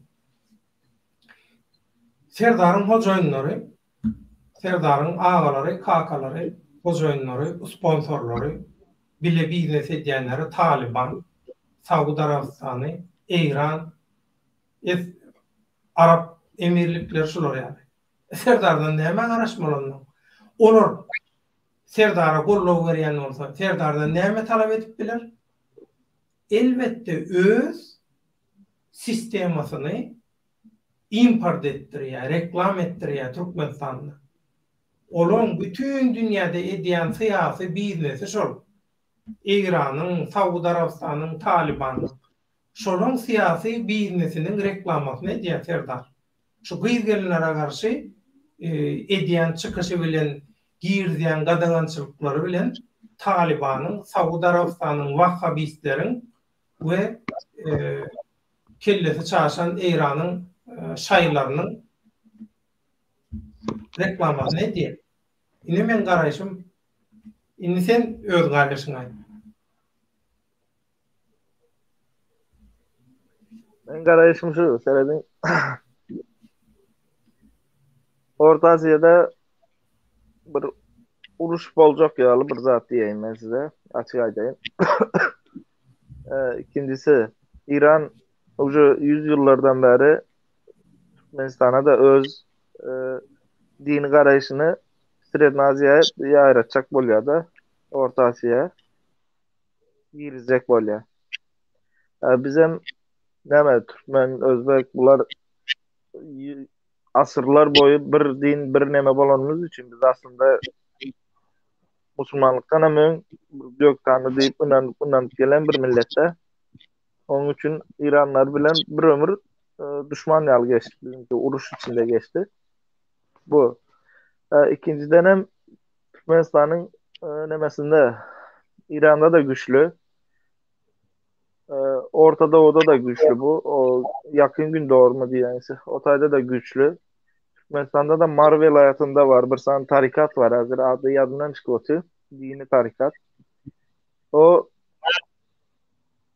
Serdaryň hojaýynlary, Serdaryň agalary, kakalary, hojaýynlary, sponsorlary, bile biznes edýänleri Taliban, Sauda Arabistany, İran, Arap Emirlikleri şular ýaly. Serdardan näme garaşmalandy? Olar Serdara gollaw berýän bolsa, Serdardan näme talap edip biler? Elbette öz sistemasyny import etdirýär, reklam etdirýär Türkmenistanda. Olaň bütün dünýäde edýän syýasy biznesi şol. İran'ın, Sauda Arabistanyň, Talibanyň şolaň syýasy biznesiniň reklamasyny edýär Serdar. Şu gyýyz gelenlere garşy edýän çykyşy bilen, giýirdiň gadagançylyklary bilen Talibanyň, Sauda Arabistanyň, Wahhabistleriň we kellesi çaşan İran'ın şaýlarynyň reklamasyny edýär. Ine men garaýşym, indi sen öz garaýşyň aýt. Ben garaýşym şu, seredin Orta Asya'da bir uruş boljak ýaly bir zat diýeýin men size, açyk aýdaýyn. İkincisi, İran uje 100 ýyllardan beri Türkmenistana da öz dini garaýşyny Sredni Aziýa ýaýratjak bolýar da, Orta Asya'ya girizjek bolýar. Bizem näme Türkmen, Özbek bular asırlar boyu bir din, bir neme bolanymyz üçin biz aslında musulmanlykdan hem gök tanrı diýip bundan gelen bir milletde. Onun üçin İranlar bilen bir ömür düşman ýaly geçdi. Bizimki uruş içinde geçti. Bu. İkinciden hem Türkmenistan'ın nemesinde İran'da da güçlü. Orta Doğu'da da güçlü bu. O yakın gün doğurma diýensi. O taýda da güçlü. Türkmenistan'da da Mar vilayetinde var. Bir san tarikat var. Hazır adı yadından çıkıyor. Dini tarikat. O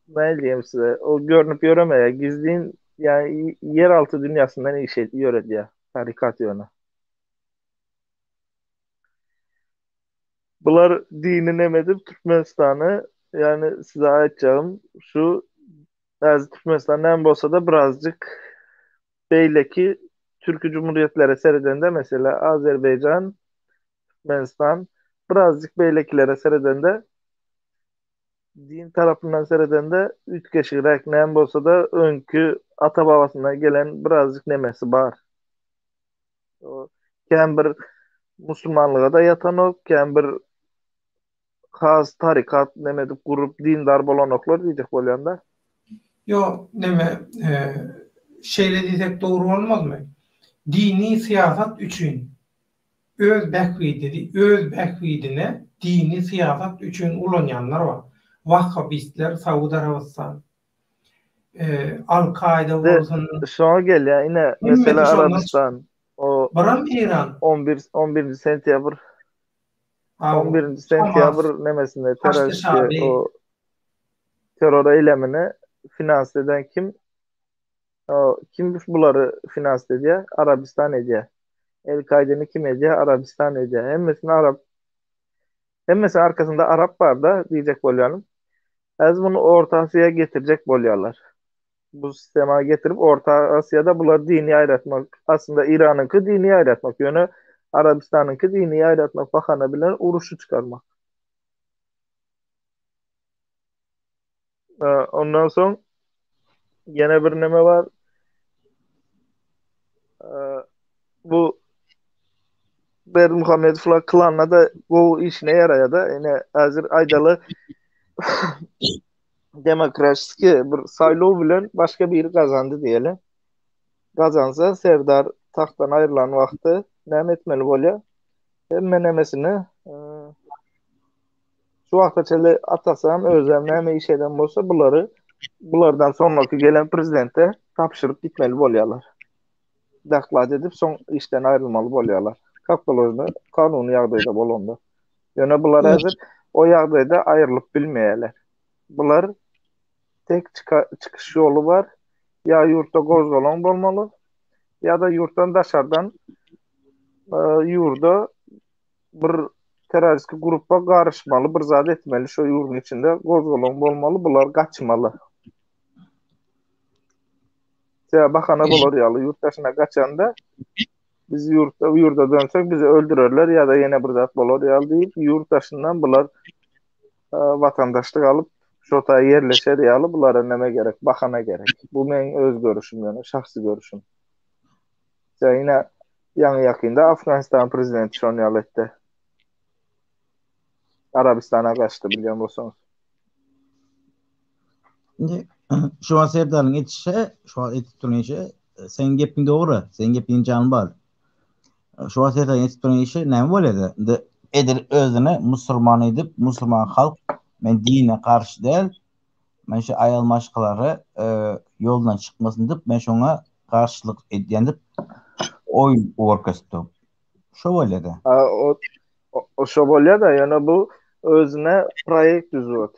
ne diyeyim size? O görünüp göremeye gizliğin yani yeraltı dünyasından iyi şey diyor tarikat yönü. Bunlar dini nemedip Türkmenistan'ı yani size aytacağım şu Türkmenistan'dan bolsa da birazcık beyleki Türkü Cumhuriyetlere seredende mesela Azerbaycan, Türkmenistan birazcık beylekilere seredende din tarafından seredende üç keşirek nem bolsa da önkü ata babasından gelen birazcık nemesi var. O kem bir Müslümanlığa da yatan o, kem bir has tarikat nemedip gurup dindar bolanoklar diýdik bolýanda. Yo, neme şeýle diýsek dogry bolmazmy? Dini siyasat üçin öz bekvidine dini siyasat üçin ulanyanlar var. Vahhabistler, Saudi Arabistan, Al-Kaide bolsun. Şoňa gelýär, ine mesela Arabistan, o Baran İran 11 sentyabr 11 sentyabr nemesinde teröristler o terör eylemini finans eden kim? O kim buları finans edýär? Arabistan edýär. El-Kaide'ni kim edýär? Arabistan edýär. Hemmesini Arap. Hemmesi arkasında Arap var da diýjek bolýarym. Az bunu Orta Asya'ya getirecek bolýarlar. Bu sistema getirip Orta Asya'da bular dini aýratmak, aslında İran'ınki dini aýratmak, ýöne Arabistan'ınki dini aýratmak bahana bilen uruşu çıkarmak. Ondan soň ýene bir neme var. Bu Bermuhamedov klanına da bu işine yaraýar da. Ene hazır aýdaly demokratik bir saýlaw bilen başga biri gazandy diýelim. Gazansa Serdar taxtdan aýrylan wagty näme etmeli bolýar? Hemme nemesini şu wagta çele atasam özüm näme iş eden bolsa bulardan sonraki gelen prezidente tapşyryp gitmeli bolýarlar. Daklad edip son işten ayrılmalı bolýarlar. Kapitolojny kanuny ýagdaýda bolanda. Ýöne bular hazır o ýagdaýda aýrylyp bilmeýärler. Bular tek çıkış yolu var. Ya yurtta gozgolon bolmaly, ya da yurtdan daşardan yurda bir terörist gruppa garışmaly, bir zat etmeli, şu yurdun içinde gozgolon bolmaly, bular gaçmaly. Ya bahana bolýarly, yurttaşyna gaçanda biz yurda dönsek bizi öldürürler ya da yine bir zat bolýar diýip yurttaşyndan bular vatandaşlyk alıp şota yerleşer ýaly bulara näme gerek? Bahana gerek. Bu meniň öz görüşüm, ýöne şahsy görüşüm. Ýa-ni ýaňy ýakynda Afganistan prezidenti şonu ýaly etdi. Arabistana gaçdy bilýän bolsaňyz. Indi şu an Serdaryň etişe, şu an etip duran işe sen gepiň dogry, sen gepiň jan bar. Şu an Serdaryň etip duran işe näme bolýar? Indi edil özüne musulman edip, musulman halk men dine karşı değil, men şu ayalmaşkılary yoldan çıkmasın dip, men şoňa karşılık edýän dip oy orkestro. Şo bolýar. O şo bolýar da, ýöne bu özüne proyekt düzüyor.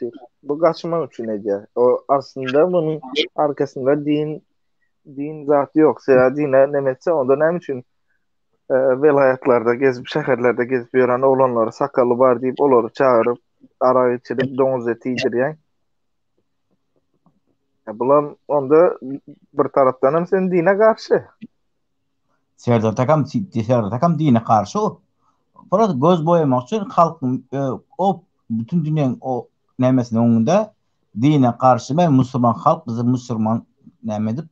Bu gaçmak üçin edýär. O aslında bunun arkasında din zatı yok. Seya dine nemetse onda näme üçin velayatlarda gezip, şäherlerde gezip ýören oğlanlar sakalı var diýip olary çağırıp ara içirip domuz eti ýedirýän. Bular onda bir tarapdan hem sen dine karşı. Serdar takam dine karşı o. Fakat göz boyamak için halkın o bütün dünyanın o nämesinin oňunda dine karşı ben Müslüman halk bizi Müslüman näme edip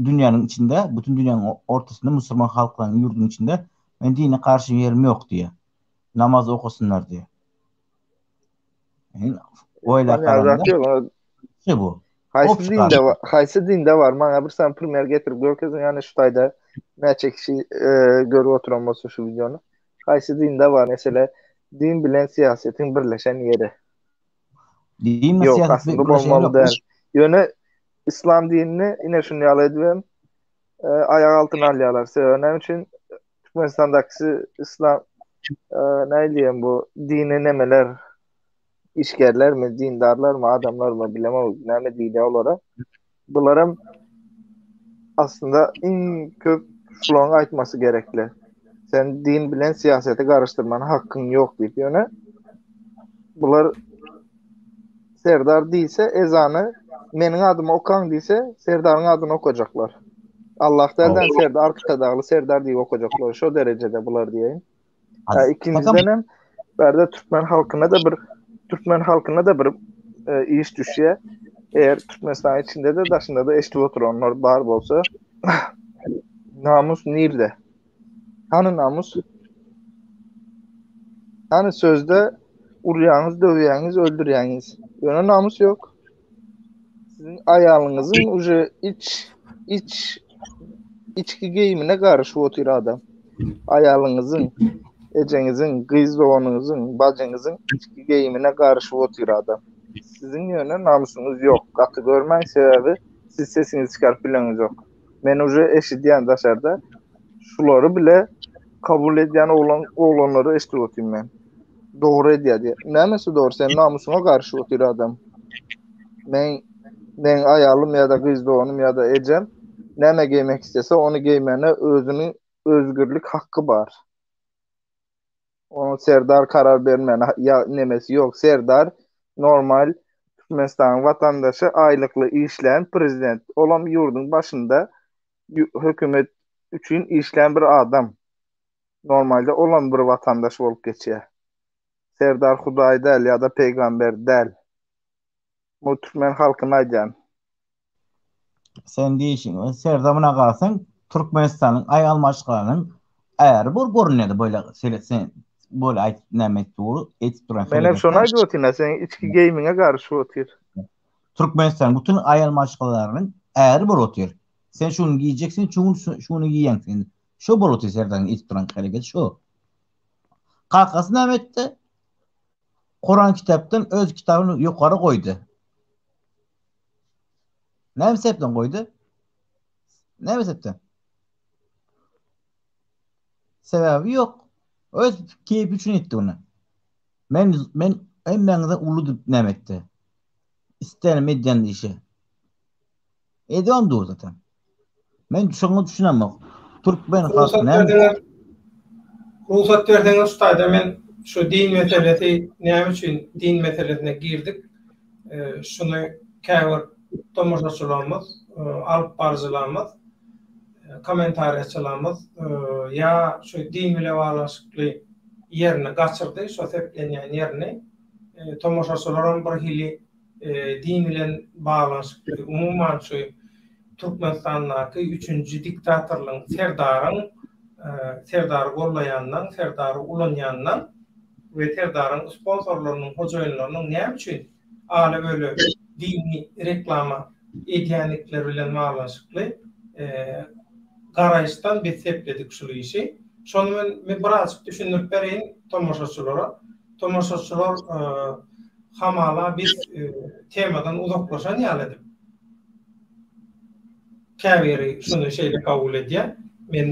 dünyanın içinde, bütün dünyanın ortasında Müslüman halkların yurdun içinde ben dine karşı yerim yok diye. Namaz okusunlar diye. Yani öyle kararında şey bu. Haýsy dinde var? Maňa bir sen primer getirip görkezin, yani şu taýda näçe kişi görüp oturan bolsa şu videonu. Haýsy dinde var? Mesela din bilen siyasetin birleşen yeri. Din mi siyaset birleşen değil. Ýöne İslam dinini ine şunu ýaly edibem. Aýak altyna alýarlar. Sebäbi üçin Türkmenistandaky İslam näýdiýem bu dini nemeler işgerler mi, dindarlar mı, adamlar mı bilemem näme diýilýär olara. Bularym aslında en köp şularyň aýtmasy gerekli. Sen din bilen siyaseti garıştırmana hakkın yok diýip ýöne. Bular Serdar diýse ezanı meniň adymy okan diýse Serdaryň adyny okajaklar. Allah telden Serdar arkada dagly Serdar diýip okajaklar. Şo derejede bular diýeň. İkinciden hem berde Türkmen halkına da bir iş düşýär. Eğer Türkmenistan içinde de daşında da eşli oturanlar bar bolsa namus nirde? Hani namus? Hani sözde urýaňyz, döwýäňiz, öldürýäňiz. Ýöne namus ýok. Sizin aýalyňyzyň uje içki geyimine garşy otyr adam. Aýalyňyzyň, ejeňiziň, gyz doganyňyzyň, bajyňyzyň içki geyimine garşy otyr adam. Sizin ýöne namusyňyz ýok. Gaty görmäň sebäbi siz sesiňizi çykaryp bileňiz ýok. Men uje eşidýän daşarda şulary bile kabul edýän oglanlary eşitip otyrym men. Dogry edýär. Nämesi dogry? Sen namusyňa garşy otyr adam. Men aýalym ýa-da gyz doganym ýa-da ejem näme giymek istese onu giymene özünün özgürlük hakkı var. Onu Serdar karar vermene ya nemesi yok. Serdar normal Türkmenistan vatandaşı aylıklı işleyen prezident olan yurdun başında hükümet üçün işleyen bir adam. Normalde olan bir vatandaş olup geçiyor. Serdar Hudaý del ya da peygamber del. Bu Türkmen halkına aýdýan. Sen diýişiň, Serdamyna galsaň Türkmenistanyň aýalmaçyklarynyň äri bor görünýärdi böyle sen böyle aýtyp näme etip duran. Men hep şonu aýdyp otyryn, sen içki geyimine garşy otyr. Türkmenistan bütün aýalmaçyklarynyň äri bor otyr. Sen şunu giyeceksin, şunu giýýäňsin. Şo bol otyr Serdamyň etip duran hareket şo. Kalkasy näme etdi? Kur'an kitaptan öz kitabyny ýokary goýdy. Näme sebäpden goýdy? Näme sebäpden? Sebäbi ýok. Öz keyfi üçin etdi onu. Men emmeňizde ulu diýip näme etdi? İsterim edýän işi. Edýän dur zaten. Men şoňa düşünemem. Türkmen halky näme? Ruhsat berdiňiz ustada men şu din meselesi näme üçin din meselesine girdik. Şunu käwir tomoşaçylarymyz, alyp barjylarymyz, komentarýaçylarymyz ya şu din bilen baglanşykly ýerine gaçyrdy, şo seplenýän ýerine tomoşaçylaryň bir hili din bilen baglanşykly umumyň şu Türkmenistandaky 3-nji diktatorlygyň Serdary gollaýandan, Serdary ulanýandan we Serdaryň sponsorlarynyň, hojaýynlarynyň näme üçin ala böyle dini reklama edýänlikleri bilen baglanşykly garaýşdan biz sepledik şu işi. Şonu men birazcık düşünüp bereyim tomoşaçylara. Tomoşaçylar hamala biz temadan uzaklaşan ýalydy. Käwiri şunu şeýle kabul edýär. Men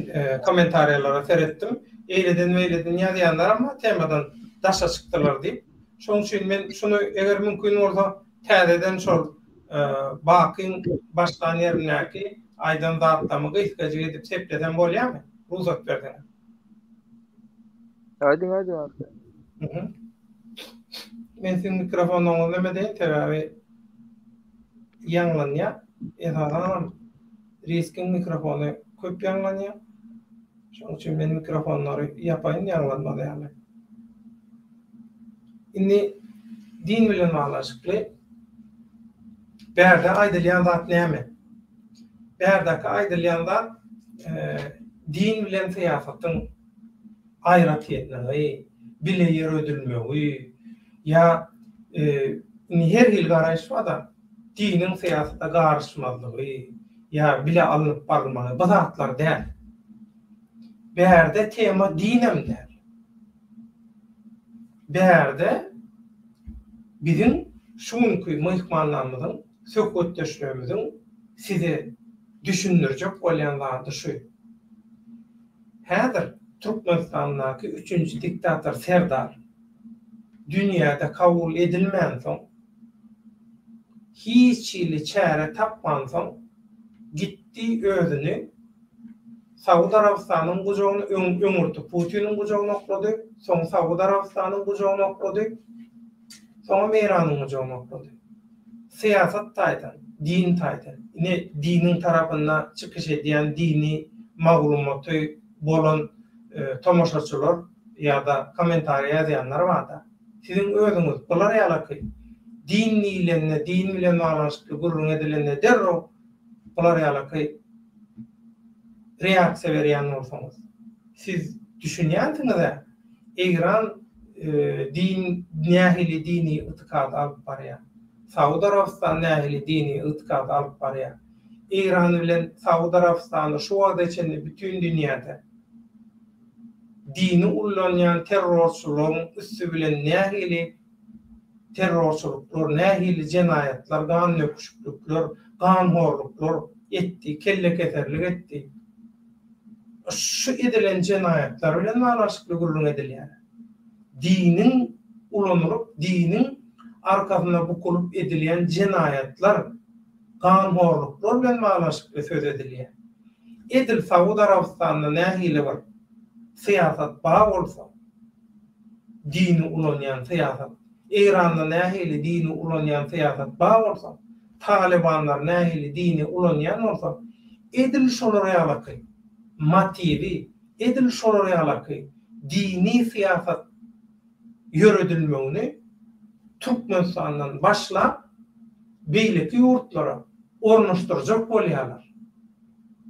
komentarýalara seretdim. Eýleden ýazýanlar ama temadan daşa çykdylar diýip. Şoň üçin men şunu eger mümkin bolsa täzeden şol bakyň başlan ýerinäki aýdan zatdamy gysgaja edip sepleden bolýarmy? Ruhsat berdiň. Aýdyň. Men senin mikrofonuňy näme diýen täbäbi ýanglanýar. Esasan riskin mikrofonu köp ýanglanýar. Şoň üçin men mikrofonlary ýapaýyn ýanglanmady ýaly. Indi din bilen baglanşykly bärde aýdylýan zat näme? Bärdäki aýdylýan zat din bilen siýasatyň aýratýetnigi, bile ýer ödülmegi ýa her hil garaýş da diniň siýasata garşymazlygy ýa bile alınıp barylmagy bu zatlar däl. Bärde tema dinem däl. Bärde bizim şuňky myhmanlarymyzyň, söhbetdeşlerimiziň sizi düşündürjek bolýan zady şu. Häzir Türkmenistandaky 3-nji diktator Serdar dünýäde kabul edilmän soň hiç ýyly çäre tapman soň gitdi özüni Saudi Arabistanyň gujagyna öňürdi, Putiniň gujagyna oklady, soň Saudi Arabistanyň gujagyna oklady, soň Iranyň gujagyna oklady. Siýasat taýdan, din taýdan. Ine diniň tarapyndan çykyş edýän dini maglumaty bolan tomoşaçylar ýa-da komentarýa ýazýanlar barda. Sizin özüňiz bular ýalaky din bilen baglanşykly gurrun edilenine derro bular ýalaky reaksiýa berýän bolsaňyz. Siz düşünýänsiňiz-de Egiran din nähili dini itikad alıp barýar. Saudi Arabistan nähili dini itikad alıp barýar. İran bilen Saudi Arabistany şu wagtda içinde bütün dünýäde dini ullanýan terrorçylaryň üstü bilen nähili terrorçuluklar, nähili jenayatlar, gan nöküşlükler, ganhorluklar etdi, kelle keserlik etdi. Şu edilen jenayatlar bilen manaşykly gurrun edilýär. Dinin ulanılıp, dinin arkasyna bukulup edilýän jenayatlar, ganhorluklar bilen manaşykly söz edilýär. Edil Saudi Arabistanyna nähili bir siyasat bağ bolsa, dini ulanýan siyasat, İran'da nähili dini ulanýan siyasat bağ bolsa, Talibanlar nähili dini ulanýan bolsa, edil şolara ýalaky, motivi, edil şolara ýalaky, dini siyasat yöredilmegini Türkmenistan'dan başlap beýleki ýurtlara ornaşdyrjak bolýarlar.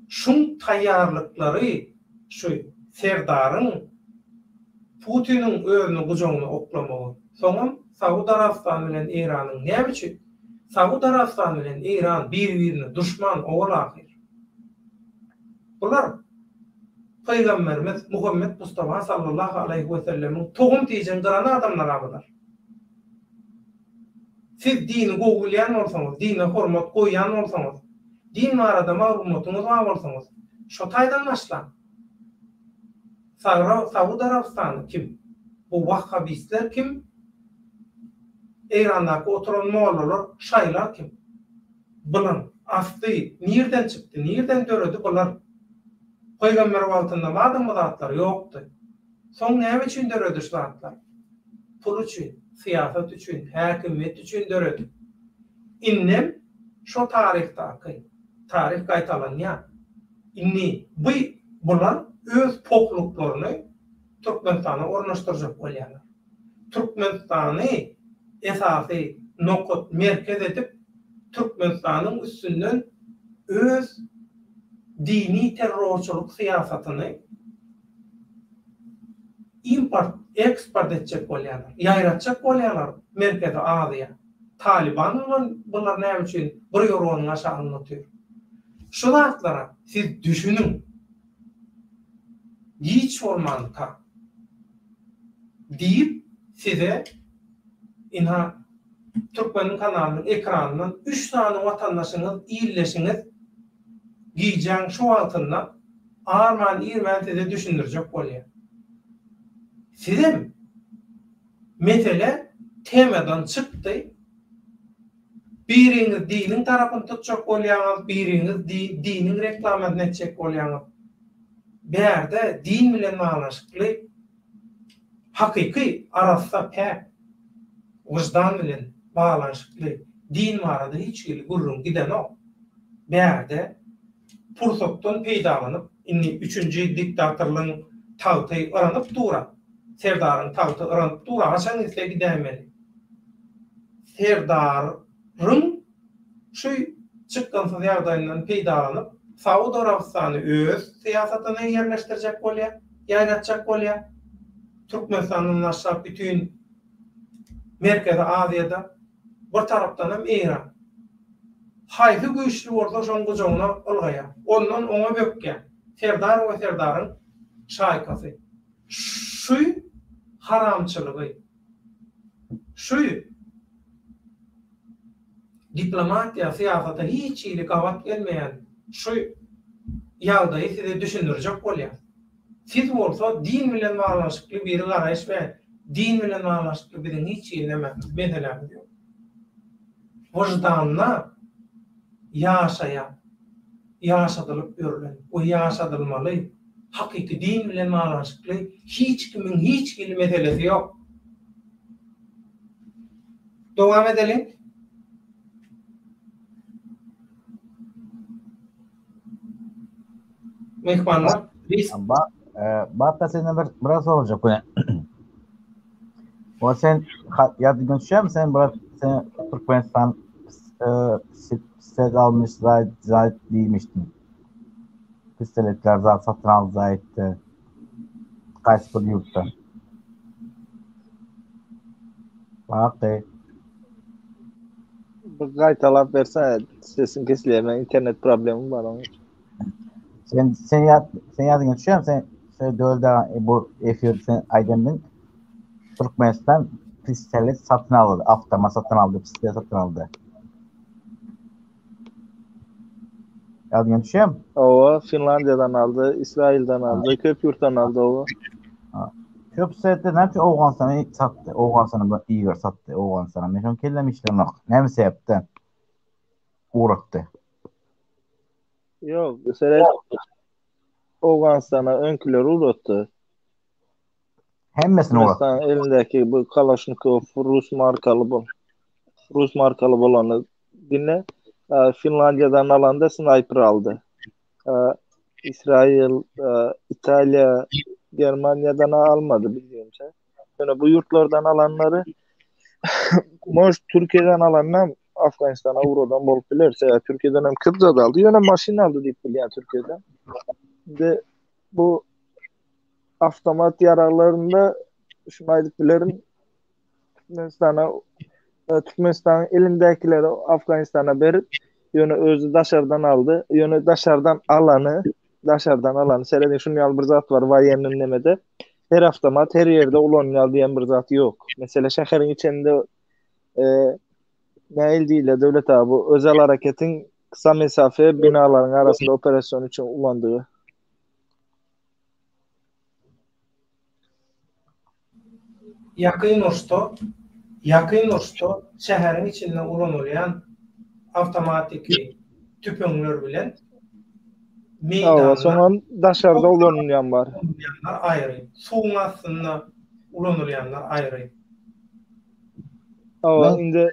Şun taýýarlyklary şu Serdaryň Putin'in özüni gujogyna oklamagy. Soňam Saudi Arabistan bilen İranyň näme üçin? Saudi Arabistan bilen İran bir-birini düşman oglakyr. Bular Peygamberimiz Muhammed Mustafa sallallahu aleyhi we sellemiň togum tiýen gyrana adamlar bular. Siz dini gowulýan bolsaňyz, dine hormat goýan bolsaňyz, din barada maglumatyňyz bar bolsaňyz, şo taýdan başlan. Saudi Arabistan kim? Bu Wahhabistler kim? İran'daki oturan mollalar, şaylar kim? Bulan asly nereden çıktı, nereden döredi bular? Peygamber wagtynda madem zatlar ýokdy. Soň näme üçin döredi şu zatlar? Pul üçin, siyasat üçin, häkimet üçin döredi. Innem şu tarihdaky, tarih gaýtalanýar. Inni bular öz pokluklaryny Türkmenistana ornaşdyrjak bolýarlar. Türkmenistany esasy nokat merkez edip Türkmenistanyň üstünden öz dini terrorçuluk siyasatyny import, eksport etjek bolýarlar, ýaýratjak bolýarlar Merkeze Aziýa. Taliban bunlar näme üçin bir ýoronyň aşagyny tutýar. Şu zatlara siz düşünün. Hiç olmanka deyip size inha Türkmenin kanalının ekranından 3 tane vatandaşınız iyilleşiniz giyeceğin şu altından Arman İrmen size düşündürecek oluyor. Sizin mesele temadan çıktı. Biriniz dinin tarafını tutacak oluyorsunuz, biriniz dinin reklamını edecek oluyorsunuz. Berde din bilen manaşykly hakyky arasda wajdan bilen bağlanşykly din barada hiç gurrun giden o. Berde pursatdan peýdalanyp inni 3-nji diktatorlygyň tagty aranyp dura. Serdaryň tagty aranyp dura haçan isle gidemeli. Serdaryň şu çykkan ýagdaýyndan peýdalanyp Saudi Arabistany öz siyasatyny ýerleşdirjek bolýar, ýaýratjak bolýar. Türkmenistanyň aşap bütün Merkeze Aziýada bir tarapdan hem İran. Haýsy güýçli bolsa şoň gujogyna algaýar. Ondan oňa bökýär. Serdar we Serdaryň şaýkasy. Şu haramçylygy, şu diplomatiýa siýasaty hiç ýyly gawat gelmeýän şu ýagdaýy size düşündürjek bolýar. Siz bolsa din bilen baglanşykly bir garaýş we din bilen baglanşykly bir hiç ýene meselem ýok. Wajdanna ýaşadylyp görülen, o ýaşadylmaly hakyky din bilen baglanşykly hiç kimin hiç bir meselesi ýok. Dowam edelim. Mehmanlar, biz Batta senden biraz olacak bu. O sen yadına düşer mi? Sen Türkmenistan almış zayt değilmiştin. Pistoletler zat satın aldı zaytti. Kaç bir yurtta. Bak Gaytalap versene, sesin kesiliyor. Ben internet problemim var onun. sen yadın geçiyor sen dölde bu efir sen Aydın'ın Türkmenistan pistolet satın aldı. Avtoma satın aldı. Pistolet satın aldı. Yadın geçiyor. O Finlandiya'dan aldı, İsrail'den aldı, Köpyurt'tan aldı o. Köp sette ne yaptı? Oğuzhan'a sattı. Oğuzhan'a iyi sattı. Oğuzhan'a. Meşhum kellemişler nok. Ne mi sebepten? Uğrattı. Yok, mesela Afganistan'a önküler uğrattı. Hemmesini uğrattı. Mesela elindeki bu Kalashnikov Rus markalı olanı dinle. Finlandiya'dan alanda sniper aldı. İsrail, İtalya, Germanya'dan almadı bildiğimce. Yani bu yurtlardan alanları Türkiye'den alanlar Afganistan'a Uğradan bolup bilirse ya Türkiye'den hem Kıbrıs'a da aldı. Yani maşin aldı deyip yani Türkiye'den. De bu avtomat yararlarında Şumaydıklerin Türkmenistan elindekileri Afganistan'a verip yönü özü daşardan aldı. Yönü daşardan alanı seyreden şunu yal bir zat var vayennin nemede. Her avtomat her yerde ulan yal diyen bir zat yok. Mesela şehrin içinde e, Nail değil de devlet abi bu özel hareketin kısa mesafe binaların arasında operasyon için kullandığı. Yakyn uçto şäherin içinden ulanylýan awtomatik tüpöňler bilen Ava meýdanlar soňan daşarda ulanýan var. ulanylýanlar aýry. Suwun astynda ulanylýanlar aýry. Ava Ben indi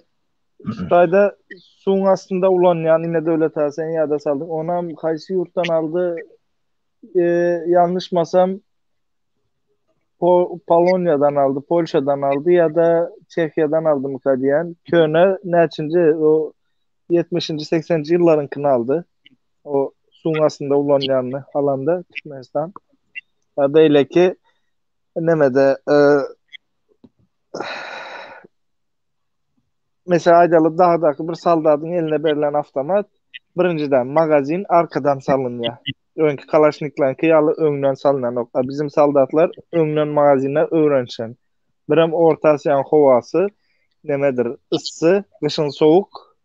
Xitayda suwun astynda ulanýan ine devlet sen ýa-da saldyk. Onam haýsy ýurtdan aldy? Yanlışmasam Polonya'dan aldı, Polşa'dan aldı ya da Çekya'dan aldı mı diyen. Köne neçinci o 70. 80. yıllarınkini aldı. O suyun aslında ulanyanlı alanda Türkmenistan. Ya böyle ki nemede mesela Aydalı dağdaki bir saldatın eline verilen avtomat birinciden magazin arkadan salınıyor. Önkü Kalaşniklan kıyalı öňden salynan nokta. Bizim saldatlar öňden magazinle öwrenşen. Biram Orta Asya'nın howasy nemedir? Issy, kışın soğuk,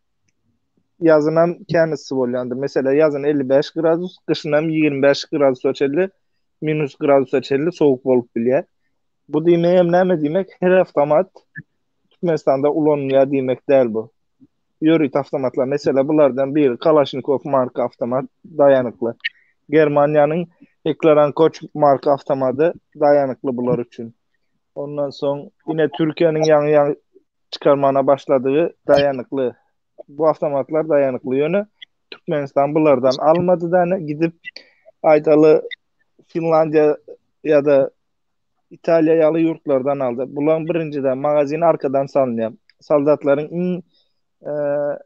yazınam kän ıssy bolýandy. Mesela yazın 55 gradus, kışınam 25 gradus ölçeli, minus gradus ölçeli soğuk bolup bilýär. Bu diýmek näme diýmek? Her avtomat Türkmenistan'da ulanýar diýmek däl bu. Ýörit avtomatlar. Mesela bulardan biri Kalashnikov marka avtomat dayanıklı. Germanya'nın Heklaran Koç marka avtomaty dayanıklı bular üçün. Ondan soň yine Türkiýenin ýa-ni çıkarmana başladığı dayanıklı. Bu avtomatlar dayanıklı yönü. Türkmenistan bulardan almadı da gidip aydalı Finlandiya ya da İtalya yalı yurtlardan aldı. Bulan birinciden magazini arkadan salınıyor. Saldatların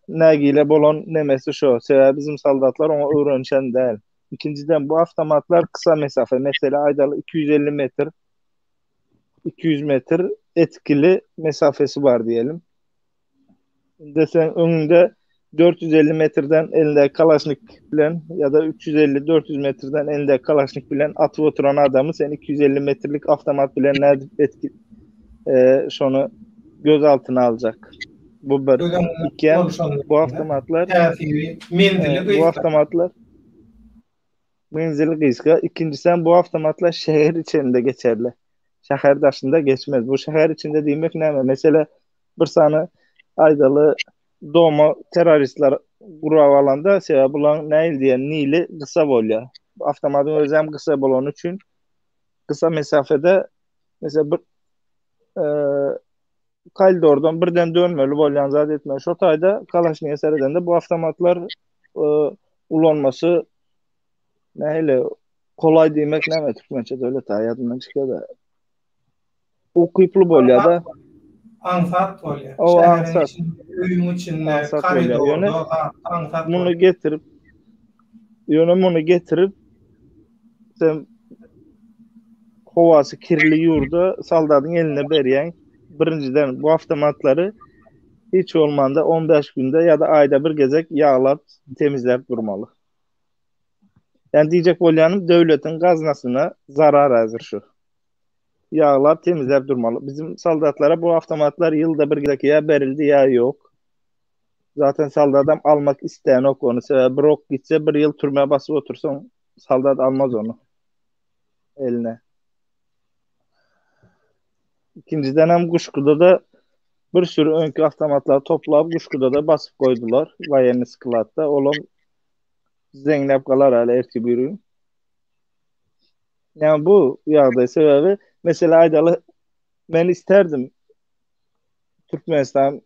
nägiyle bolon nemesi şu. Sebäbi bizim saldatlar onu öwrenşen däl. İkinciden bu avtomatlar kısa mesafe. Mesela aydalı 250 metre 200 metre etkili mesafesi var diyelim. Desen önünde 450 metreden elinde Kalaşnik bilen ya da 350-400 metreden elinde Kalaşnik bilen atıp oturan adamı sen 250 metrelik avtomat bilen etki şonu göz altına alacak. Bu bir. İki, bu avtomatlar menzili kıyska. İkincisi bu avtomatlar şehir içinde geçerli. Şehir dışında geçmez. Bu şehir içinde demek ne? Mesela bir sana aydalı doğma teröristler grup alanda sebep bulan näil diyen nili kısa bolýar. Avtomatın özem kısa bolan üçün kısa mesafede mesela bir koridordan birden dönmeli bolýan zat etme. Şo taýda Kalaşniýa seredende bu avtomatlar ulanması näile kolay diýmek näme türkmençe öyle taýadından çykýar da. Ukuyplu bolýar da. Ansat bolýar. O ansat. Öýüň içinde Ansat koridorda ansat bunu getirip sen hovası kirli yurda saldatın eline berýän Birinciden bu avtomatları hiç olmanda 15 günde ya da ayda bir gezek yağlap temizlep durmalı. Yani diyecek bolyanım devletin gaznasına zarar hazır şu. Yağlap temizlep durmalı. Bizim saldatlara bu avtomatlar yılda bir gezek ya verildi ya yok. Zaten saldat almak isteyen ok onu. Sebebi bir ok gitse bir yıl türmeye basıp otursun saldat almaz onu eline. İkinciden hem Kuşku'da da bir sürü önkü avtomatlar toplayıp Kuşku'da da basıp koydular. Vayenli skılatta. Oğlum zenglep kalar hala erki buyurun. Yani bu yağda sebebi mesela Aydalı ben isterdim Türkmenistan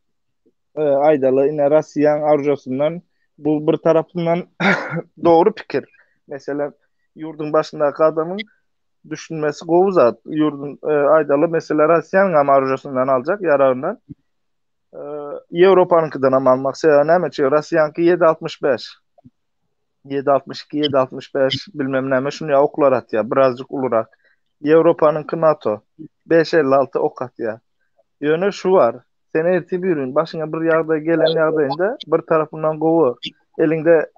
Aydalı yine Rusiyan arzusundan bu bir tarafından doğru fikir. Mesela yurdun başındaki adamın düşünmesi govuzat. Yurdun Aydalı mesela Rusiyan ama arzusundan alacak yararından. Avrupa'nınkinden ama almak sebebi ne? Çünkü Rusiyanki 7.65. 7.62, 7.65 bilmem ne. Şunu ya oklar at ya. Birazcık ulurak. Avrupa'nınki NATO. 5.56 ok at ya. Yönü şu var. Sen erti bir ürün. Başına bir yağda gelen yağdayında bir tarafından kovu. Elinde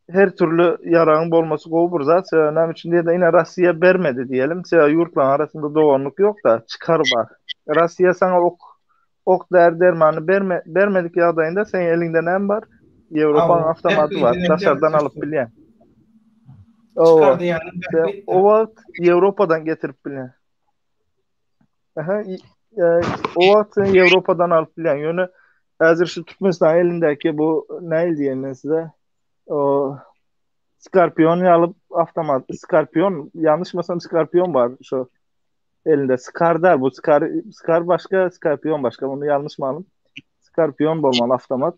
her türlü yarağın olması kovu bir zat. Önemli için diye de yine Rusya vermedi diyelim. Sebebi yurtla arasında doğanlık yok da çıkar var. Rusya sana ok dermanı vermedik yağdayında senin elinde ne var? Avrupa'nın avtomatı var. Dışarıdan alıp bilen. Çıkardı yani. O vakit Avrupa'dan getirip bilen. Aha, o vakit Avrupa'dan alıp bilen. Yönü hazır şu Türkmenistan elindeki bu ne diyeyim size? O Skorpion alıp avtomat. Skorpion yanlış mı Skorpion var şu elinde. Skardar bu Skar başka Skorpion başka. Bunu yanlış mı alım? Skorpion olmalı avtomat.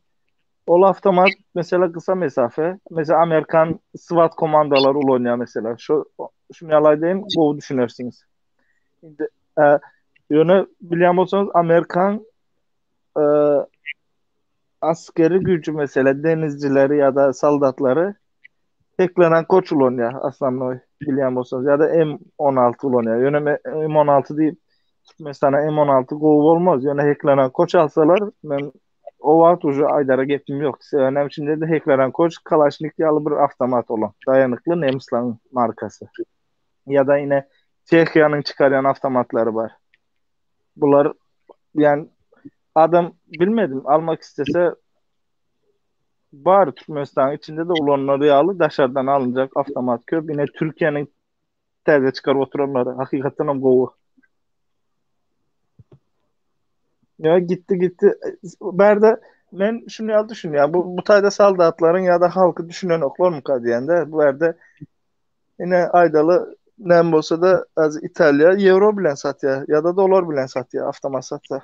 O avtomat mesela kısa mesafe. Mesela Amerikan SWAT komandoları oynuyor mesela. Şunu yalayayım bu düşünürsünüz. Şimdi yönü biliyor musunuz Amerikan e, askeri gücü mesela denizcileri ya da saldatları teklenen koç oynuyor aslında biliyor musunuz ya da M16 oynuyor. Yönü M16 değil mesela M16 gol olmaz. Yönü hacklenen koç alsalar ben o vaat ucu Aydar'a gepim yok. Önemli için de hacklenen koç Kalaşnikyalı bir avtomat olan. Dayanıklı Nemslan markası. Ya da yine Çekya'nın çıkarayan avtomatları var. Bunlar yani adam bilmedim almak istese var Türkmenistan içinde de olanları yağlı dışarıdan alınacak avtomat köp. Yine Türkiye'nin teze çıkar oturanları hakikaten o govu. Ya gitti. Berde ben şunu ya düşün ya bu tayda saldatların ya da halkı düşünen oklar mu kadiyende bu yerde yine Aydalı nem olsa da az İtalya euro bilen satya ya da dolar bilen satya avtomat satya.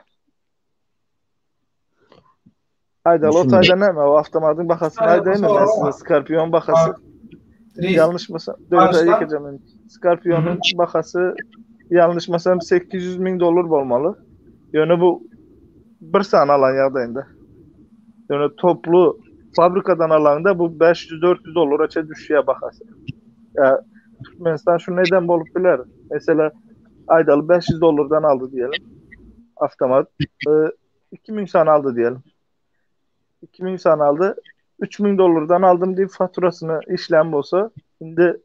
Aydalı o tayda ne mi? O avtomatın bakasını aydayım mı ben size Skorpion bakası. Yanlış mı? Dövde yıkacağım. Skorpion'un bakası yanlış mı? $800,000 olmalı. Yani bu bir sene alan yerdeyinde. Yani toplu fabrikadan alanda bu $500-400 açı düşüyor bakası. Ya Türkmenistan şu neden bolup bilir? Mesela Aydalı $500'dan aldı diyelim. Avtomat. 2000 tane aldı diyelim. 2000 tane aldı. $3.000 aldım diye faturasını işlem olsa şimdi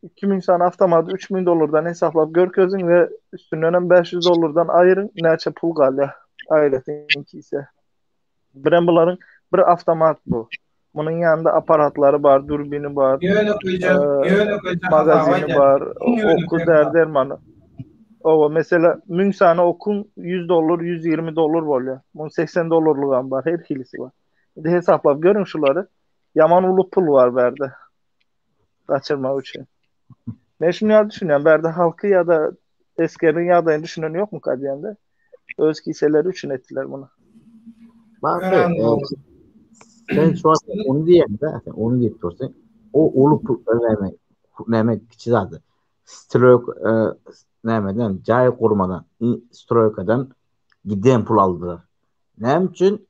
2000 tane avtomatı $3.000 hesaplap gör közün ve üstünden $500 ayırın neçe pul galya ayretinki ise. Bremble'ların bir avtomat bu. Bunun yanında aparatları var, dürbini var, Yöne koyacağım. magazini var, oku dermanı. O mesela 1000 tane okun $100, $120 oluyor. Bunun $80'lık var, her hilisi var. Bir de hesaplap görün şuları. Yaman ulu pul var berde. Kaçırma için. Ben şunu ya düşünüyorum. Berde halkı ya da eskerin ya da düşünen yok mu kadiyende? Öz kiseleri için ettiler bunu. Bazı sen şu an onu diyeyim de onu deyip dursun. O olup önemli kiçi zaten. Stroke nemeden cay kurmadan stroke'dan giden pul aldılar. Nem için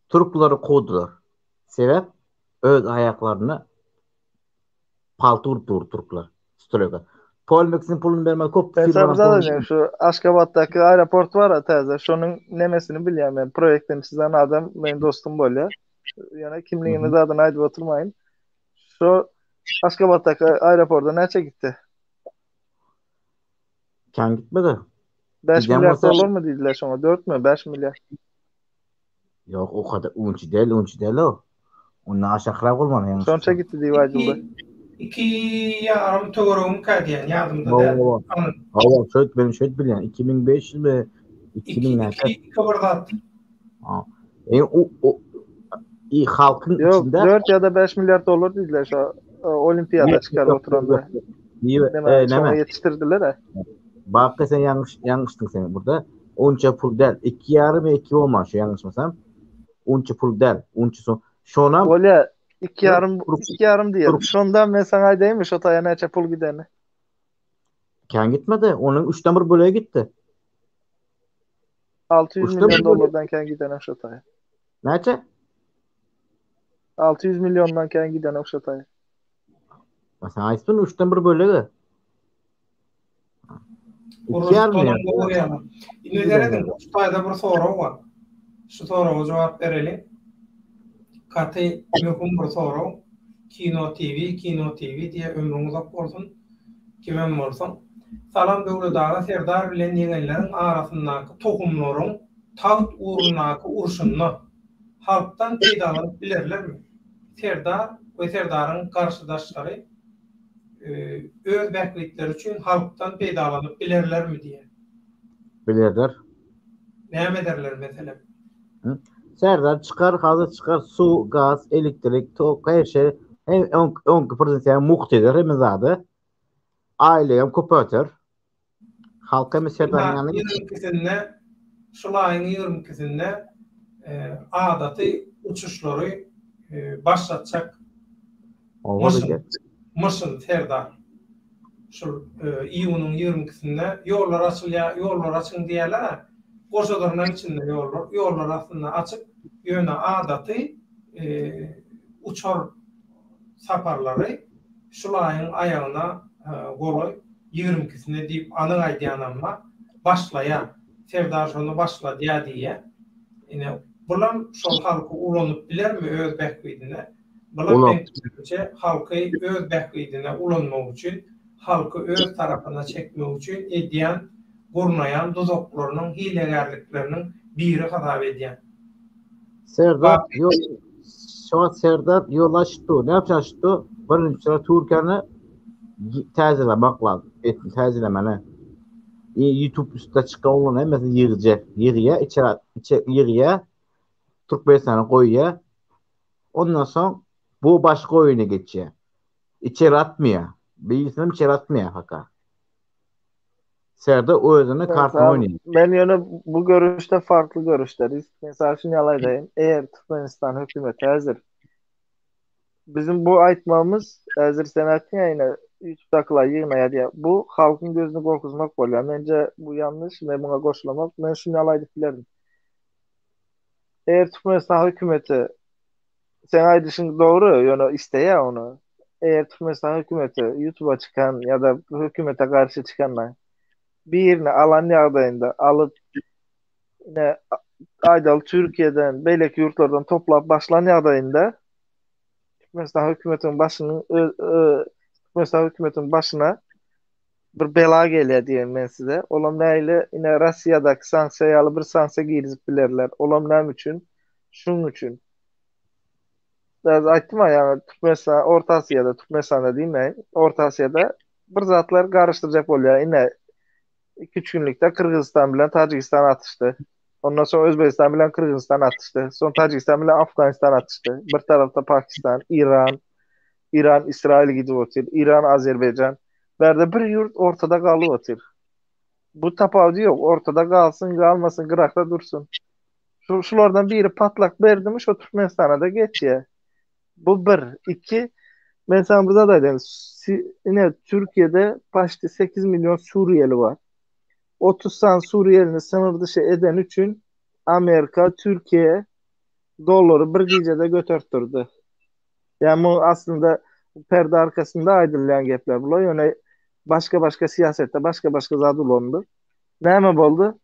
Türkleri kovdular. Sebep öz ayaklarını paltur dur Türkler. Stroke. Polmex'in pulunu vermez. Kop Ben firmanın sana pulunu. diyeyim, şu Aşgabat'taki aeroport var ya teyze. Şunun nemesini biliyorum ben. Projektini çizen adam benim dostum böyle. Yani kimliğini de adını ayıp oturmayın. Şu Aşgabat'taki aeroporta neçe gitti? Kan gitmedi. 5 Gideceğim milyar olsa dolar mı dediler şuna? 4 mü? 5 milyar. yok o kadar unçu değil o. Ondan aşağı olmalı yanlış. Şonça gitti diye vacıldı. iki yarım töweregim kadiyen yadımda da. Oo. Hava şöyle benim şöyle bilen 2500 ve 2000 nerede? iki kıvırdat. O iyi halkın Yok içinde 4 ya da 5 milyar dolar dediler şu olimpiyada çıkar oturanda. Deme, şuna Neme? yetiştirdiler ha. Bak sen yanlıştın sen burada. Onça pul del. 2 yarım ve 2 olmaz şu yanlışmasam. Onça pul del. Onça son. Şona Böyle iki yarım diyelim. Şundan ben sana diyeyim mi? Şu taya neçe pul gideni. kan gitmedi. Onun 3'ten 1 bölüğe gitti. 600 Uçta milyon mı? dolardan kan gidene şu taya. Nece? 600 milyondan kan gidene şu taya. Sen ayıpsın 3'ten 1 bölüğe. 2 yarım Urustonun ya. bu yana. İndiredim. Ustayda bir soru var. Şu soruğa cevap verelim. Katı mühüm bir soru. Kino TV diye ömrünüz olsun. Kimem olsun. Salam Döwletaga Serdar bilen ýeňellerin arasyndaky tohumlaryň taht uğrunaky urşunny halkdan peýdalanyp bilerlermi? Serdar we Serdaryň garşydaşlary öz bäklikleri üçin halkdan peýdalanyp bilerlermi diye. Bilirler. Näme derler mesela? Serdar çıkar, hazır çıkar, su, gaz, elektrik, tok, her şey. 10% yani muhtedir, hemiz adı. Aileyem köpötür. Halka mı Serdar'ın yanına git. 22-sinde şulaýyň 22-sinde adaty uçuşlary başlatacak Mısın Serdar. Şu iýunyň 22-sinde ýollar açyň diýerler. Goşalarynın içinde ýollar aslında açyk ýöne adaty uçar saparlary şulaýyň aýagyna goly 22-sinde diýip anyň aýdýanamma başlaýar. Serdar şonu başla diýe. Ine bulan şol halky ulanyp bilermi öz bäkligine? Bulan beňçe halky öz bäkligine ulanmak üçin, halky öz tarapyna çekmek üçin edýän, gurnaýan dozoklarynyň hilegerlikleriniň biri hasap edýän. Serdar Serdar yol açtı. Ne yapacağdı? Birinci sıra Türkiye'ni təzelemek lazım. Təzelemene. YouTube üstüne çıkan olan mesela yığıya Türkmenistan'a koyuyor. Ondan sonra bu başka oyuna geçiyor. İçeri atmıyor. Bilgisayarım içeri atmıyor haka. Serdar o yüzden kartını oynuyor. Ben yine bu görüşte farklı görüşleriz. Mesela şunu yalaydayım. Eğer Türkmenistan hükümeti hazır. Bizim bu aytmamız hazır senatın yayına YouTube'dakiler yığmaya diye. Bu halkın gözünü korkuzmak oluyor. Bence bu yanlış ve buna koşulamak. Ben şunu yalaydık bilerdim. Eğer Türkmenistan hükümeti sen aydışın doğru yani isteye onu. Eğer Türkmenistan hükümeti YouTube'a çıkan ya da hükümete karşı çıkanlar birini alan yağdayında alıp yine Aydalı Türkiye'den belki yurtlardan toplayıp başlayan yağdayında Türkmenistan hükümetin başına bir bela geliyor diyeyim ben size. Olam neyle yine Rusya'daki sanksiyalı bir sanksiya girizip bilerler. Olam ne için? Şunun için. Biraz aytdım yani Türkmenistan, Orta Asya'da, Türkmenistan'da değil mi? Orta Asya'da bir zatlar karıştıracak oluyor. Yine 2-3 günlükte Kırgızistan bilen Tacikistan atıştı. Ondan sonra Özbekistan bilen Kırgızistan atıştı. Sonra Tacikistan bilen Afganistan atıştı. Bir tarafta Pakistan, İran, İsrail gidiyor otur. İran, Azerbaycan. Berde bir yurt ortada kalı otur. Bu tapavcı yok. Ortada kalsın, kalmasın, kırakta dursun. Şulardan biri patlak verdimiş, o Türkmenistan'a da geçiyor. Bu bir. İki, ben sana burada da dedim. Yine Türkiye'de başta 8 milyon Suriyeli var. 30 tane Suriyelini sınır dışı eden için Amerika Türkiye'ye doları bir gecede götürttürdü. Yani bu aslında perde arkasında aydınlayan gepler bunlar. Yani başka siyasette başka zat ulandı. Näme boldy?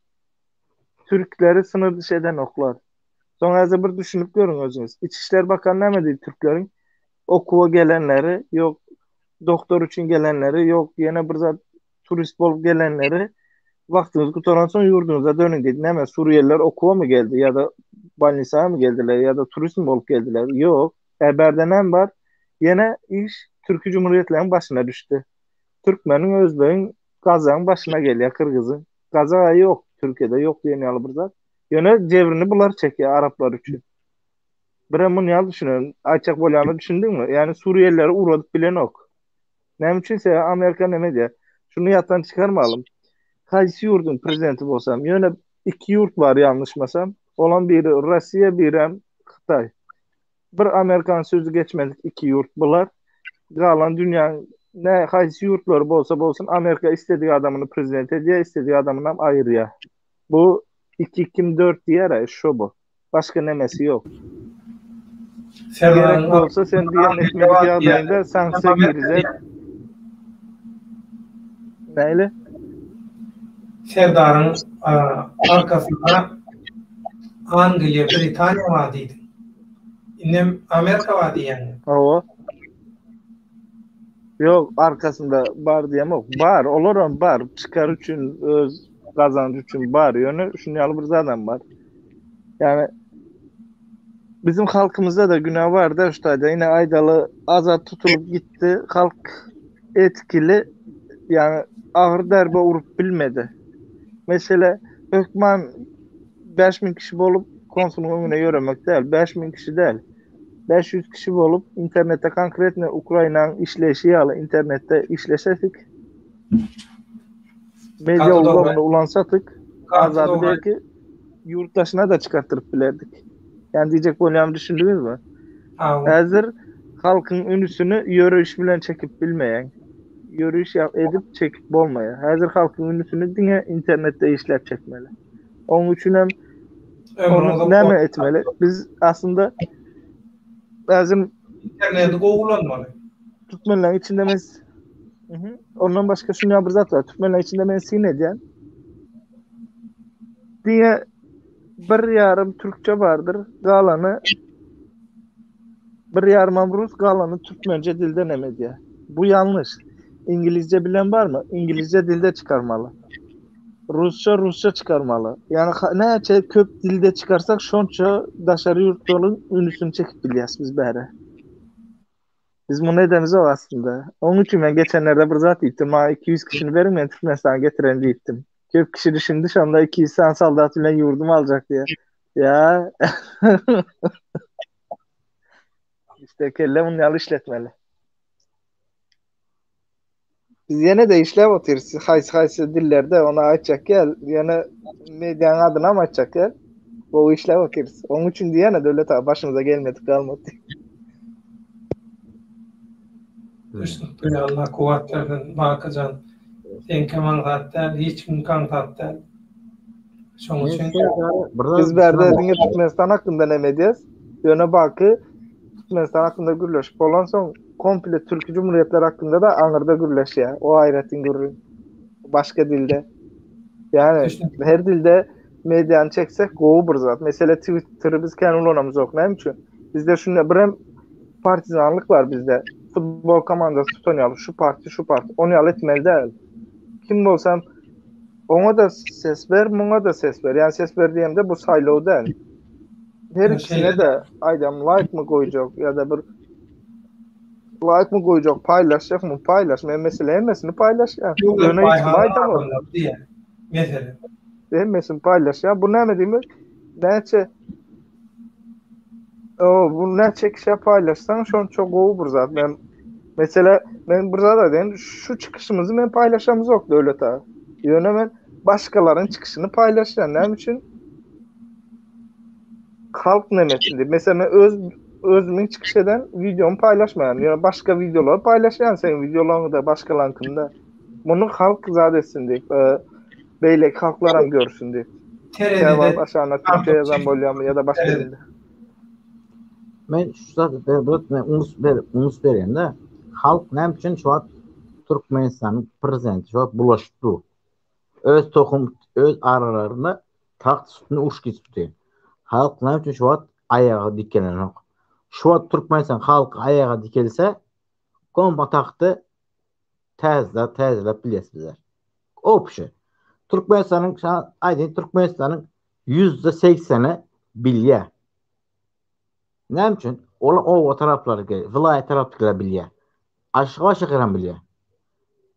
Türkleri sınır dışı eden oklar. Sonra bir düşünüp görün özünüz. İçişler Bakanı näme deyip Türklerin? Okuwa gelenleri, yok doktor için gelenleri, yok yine bir zat turist bolup gelenleri vaktiniz kurtaran son yurdunuza dönün dedi. Näme Suriyeliler okuwa mı geldi ya da Banisa'ya mı geldiler ya da turist mi bolup geldiler? Yok. Haberde näme var? Yine iş Türk Cumhuriyetlerinin başına düştü. Türkmenin, Özbek'in, Kazak'ın başına geliyor, Kırgız'ın. Kazak'a yok, Türkiye'de yok diye yalı bir zat. Yine cevrini bunlar çekiyor Araplar için. Ben bunu ya düşünüyorum. Açık bolyamı düşündün mü? Yani Suriyelileri uğradık bilen ok. Ne içinse Amerika ne diye. Şunu yattan çıkarmayalım. Kaysi yurdun prezidenti olsam. Yine iki yurt var yanlışmasam. Olan biri Rusya, biri Xitay. Bir Amerikan sözü geçmedik iki yurt bular. Galan dünyanın ne kaysi yurtları bolsa Amerika istediği adamını prezident ediyor, istediği adamından ayırıyor. Bu 2-2-4 diye şu bu. Başka nemesi yok. Gerek olsa sen diyen ekmeği adayında sanksiya girecek. Neyle? Serdar'ın arkasında Angliya, Britanya vadiydi. İnnem Amerika vadi yani. O. Yok arkasında bar diyem yok. Bar olurum bar. Çıkar için öz kazancı için bar yönü. Şunu yalı bir zaten var. Yani bizim halkımızda da günah var da işte yine Aydalı azat tutulup gitti. Halk etkili yani ağır darbe vurup bilmedi. Mesela Hökman 5000 kişi bolup konsulun önüne yürümek değil. 5000 kişi değil. 500 kişi bolup internette konkretne Ukrayna'nın işleyişi yalı internette işleşetik. Medya uzamını ulansatık. Azadı belki yurttaşına da çıkarttırıp bilerdik. Yani diyecek bolyam düşündünüz mü? Hazır halkın ünüsünü yürüyüş bilen çekip bilmeyen, yürüyüş edip çekip bolmaya. Hazır halkın ünüsünü dine internette işler çekmeli. Onun için hem onu neme etmeli? Biz aslında lazım interneti kullanmalı. Türkmenlerin içinde mes ondan başka şunu yapır zat var. Türkmenlerin içinde men sine diyen diye bir yarım Türkçe vardır. Galanı bir yarım Rus, galanı Türkmence dilde neme diye. Bu yanlış. İngilizce bilen var mı? İngilizce dilde çıkarmalı. Rusça çıkarmalı. Yani ne köp dilde çıkarsak şonça daşarı yurtların ünüsünü çekip biliyoruz biz beri. Biz bunu edemiz o aslında. Onun için ben geçenlerde bir zat gittim. 200 kişini verin ben Türkmenistan'a getiren gittim. Köp kişi düşündü şu anda 200 tane saldat ile yurdumu alacak diye. Ya. İşte kelle bunu yalı işletmeli. Biz yine de işlev oturuz. Haysi dillerde ona açacak gel. Yine medyanın adına mı açacak gel? O işlev oturuz. Onun için diyene devlet başımıza gelmedik kalmadı. Allah kuvvetlerden bakacan. Sen keman tattal, hiç kim kan tattal. Şoň üçin biz berde diňe Türkmenistan hakkında ne diýäs? Ýöne bakı Türkmenistan hakkında gürleşip bolan soň komple Türk Cumhuriyetleri hakkında da aňyrda gürleşýär. O aýratyn görür. Başka dilde. Yani her dilde medyan çeksek gowy bir zat. Mesela Twitter'ı biz kendi ulanamız yok. Näme üçin? Bizde şunda bir partizanlyk var bizde. Futbol komandası tutanýaly şu parti. Onu ýaly etmeli däl. Kim bolsam ona da ses ver, buna da ses ver. Yani ses ver diýende bu saylaw däl. Her ikisine de aýdam like mı koyacak ya da bir like mı koyacak, paylaşacak mı? Paylaş. Men mesele hemmesini paylaş ya. Öne hiç aýdam var diye. Mesele. Hemmesini paylaş ya. Bu näme diýmek? Näçe bu näçe kişi paylaşsan şon çok gowy bir zat. Men bir zat diýen şu çıkışımızı men paylaşamız yok döwlet abi. Ýöne men başkalarının çıkışını paylaşan. Näme üçin? Halk nemetindi. Mesela özümün çıkış eden videomu paylaşmayan. Yani başka videoları paylaşan senin videolarını da başkalarında. Bunu halk zat etsin diye. Beylek halklar görsün diye. TRT'de aşağına Türkçe yazan bolyamı ya da başka dilde. Men şu zat unus berýän-de halk näme üçin şu Türkmenistan'ın prezidenti şu bulaştı. Öz tohum, öz aralarında taht üstüne uçki tutuyor. Halk ne için şu an ayağa dikelen yok. Şu an Türkmenistan halkı ayağa dikelse kompa tahtı tezle bilesizler. O bir şey. Türkmenistan'ın şu an aydın Türkmenistan'ın %80'i bilye. Ne için? O tarafları vilayet tarafları bilye. Aşağı giren bilye.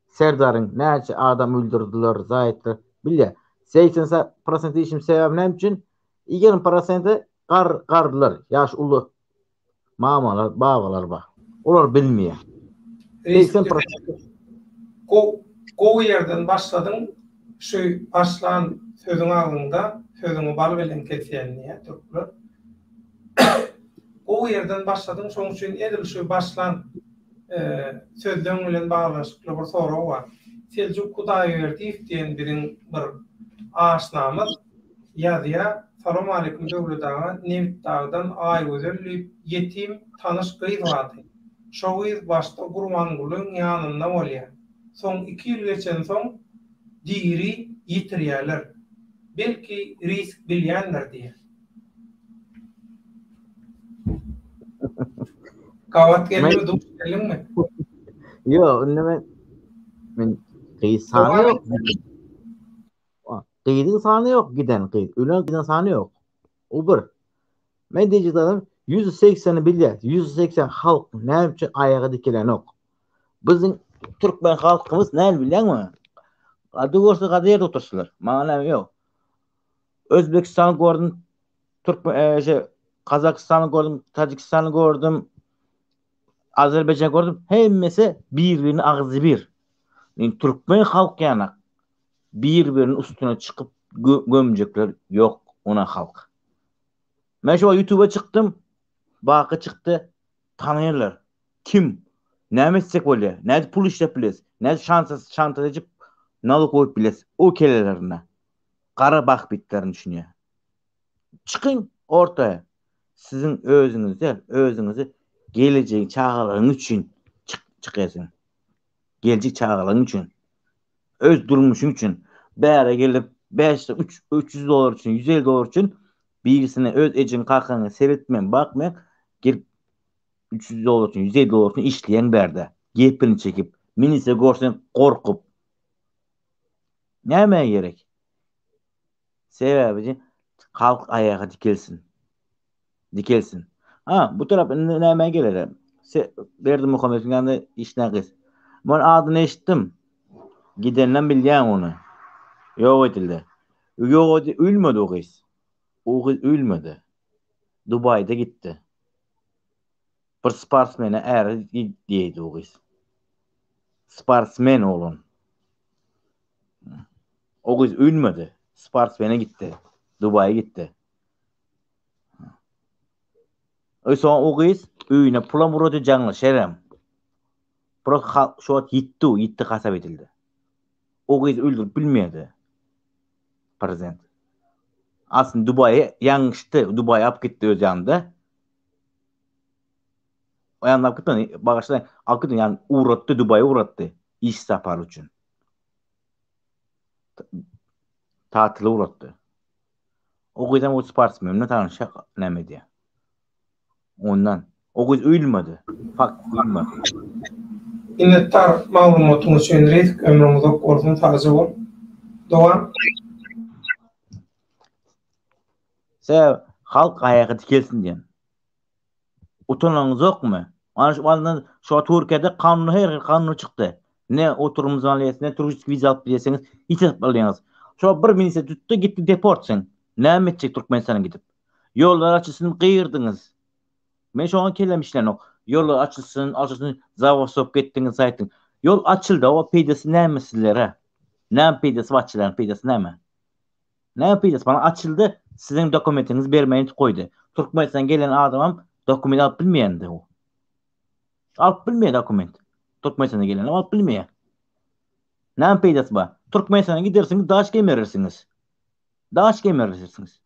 Serdar'ın nece adam öldürdüler, zayıftı bilye. 80% işim sebep ne için? 20% kardılar. Yaş ulu mamalar, babalar var. Onlar bilmiyor. 80% Go yerden başladın, şu başlan sözün ağında, sözünü bal bilen kesenliğe Türkler. Go yerden başladın, son için edil şu başlan sözden bilen bağlaşıklı bir soru var. Selçuk Kudayverdiyev diyen bir aşnamız yazıya Salam aleyküm Döwlet ağa Nevit dağdan ay gözellip yetim tanış kız vardı. Şo kız başta Gurmangul'un yanında bolýar. Son 2 ýyl geçen soň diri yitirýärler. Belki risk bilýänler diýer. Kawat geldi mi? Yo, men kıysanı yok. Kıydın sanı yok giden kıydı. Ölen giden sanı yok. O bir. Men diyeceğim adam %80'i bilýär. %80 halk näme üçin ayağa dikilen yok. Bizim Türkmen halkımız näme bilýärmi? Adı görse gada ýerde otursalar. Maňa yok. Özbekistan gördüm, Kazakistan'ı gördüm, Tacikistan'ı gördüm, Azerbaycan gördüm. Hemmesi birbirinin ağzı bir. Yani Türkmen halk yani birbirinin üstüne çıkıp gömecekler yok ona halk. Ben şu YouTube'a çıktım, bakı çıktı, tanıyorlar. Kim? Ne meslek oluyor? Ne pul işlep biliriz? Ne şanta edip nalı koyup biliriz? O kelelerine. Karabağ bitlerini düşünüyor. Çıkın ortaya. Sizin özünüzü geleceğin çağların için çıkıyorsun. Gelecek çağların için. Öz durmuşun için. Beyara gelip 300 dolar için, 150 dolar için birisine öz ecin kalkanı seyretmeyen bakmayan gelip 300 dolar için, 150 dolar için işleyen berde. Gepini çekip, minise görsen korkup. Ne yapmaya gerek? Sebebi halk ayağa dikelsin. Ha, bu taraf ne yapmaya gelir? Verdim Muhammed'in yanında işine kız. Ben adını eşittim. Gidenden bilýän onu. Yok edildi. Yok edildi. Ölmedi o kız. O kız ölmedi. Dubai'de gitti. Bir sportsmene diyeydi o kız. Sportsmen olun. O kız ölmedi. Sportsmene gitti. Dubai'ye gitti. O kız öýüne pula murady jaňly şerem. Biroq şu yitti hasap edildi. O kız öldürüp bilmedi. Prezident. Aslında Dubai'ye yanlıştı. Dubai'ye alıp gitti öz yanında. O yanına alıp gitti. Bağışlayın. Alıp gitti. Yani uğrattı. Dubai'ye uğrattı. İş saparı için. Tatile uğrattı. O kızdan o sportsmenle tanışacak ne diye. Ondan. O kız ölmedi. Fakt ölmedi. İnnettar maglumatyny söýendirek ömrüňizde gorsun tazy bol. Doğan. Halk ayağa dikelsin diyen. Utanağınız yok mu? Şu Türkiye'de her kanunu çıktı. Ne oturum zanliyesi, ne turist vize alıp bileseniz hiç atmalıyınız. Şu bir minise tuttu gitti deportsun. Ne edecek Türkmenistan'a gidip? Yollar açılsın kıyırdınız. Ben şu an kellemişler o. Yollar açılsın, zavosop gittiniz zaten. Yol açıldı, o peydesi ne meselelere? Ne peydesi açılan peydesi ne mi? Ne peydesi bana açıldı, sizin dokumentiniz vermeyin koydu. Türkmenistan'a gelen adamım dokument alıp bilmeyendi o. Alıp bilmeyen dokument. Türkmenistan'a gelen alıp bilmeyen. Ne peydesi var? Türkmenistan'a gidersiniz, daş kemirirsiniz.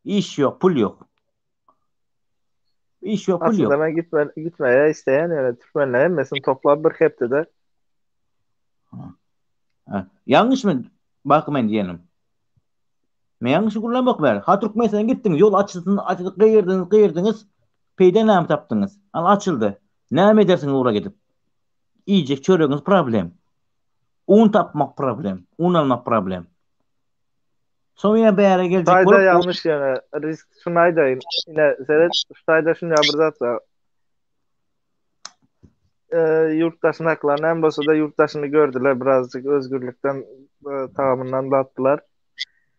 İş yok, pul yok. İş yok, pul yok. Aslında ben gitmeye isteyen yani Türkmenler emmesin toplar bir hepti de Yanlış mı? Bakmayın diyelim. Men yanlış kullanmak var. Ha Türkmenistan'a gittiniz, yol açılsın, açılıp kıyırdınız. Peyde näme tapdınız? Al açıldı. Näme edersiniz oraya gidip? Yiyecek çöreğiniz problem. Un tapmak problem. Un almak problem. Sonra bäre gelecek Stayda bolup yanlış yani. Risk şunaydayım. Yine Seret Stayda şunu yapırdat da yurttaşın haklarını en bolsa da yurttaşını gördüler birazcık özgürlükten tamamından da attılar.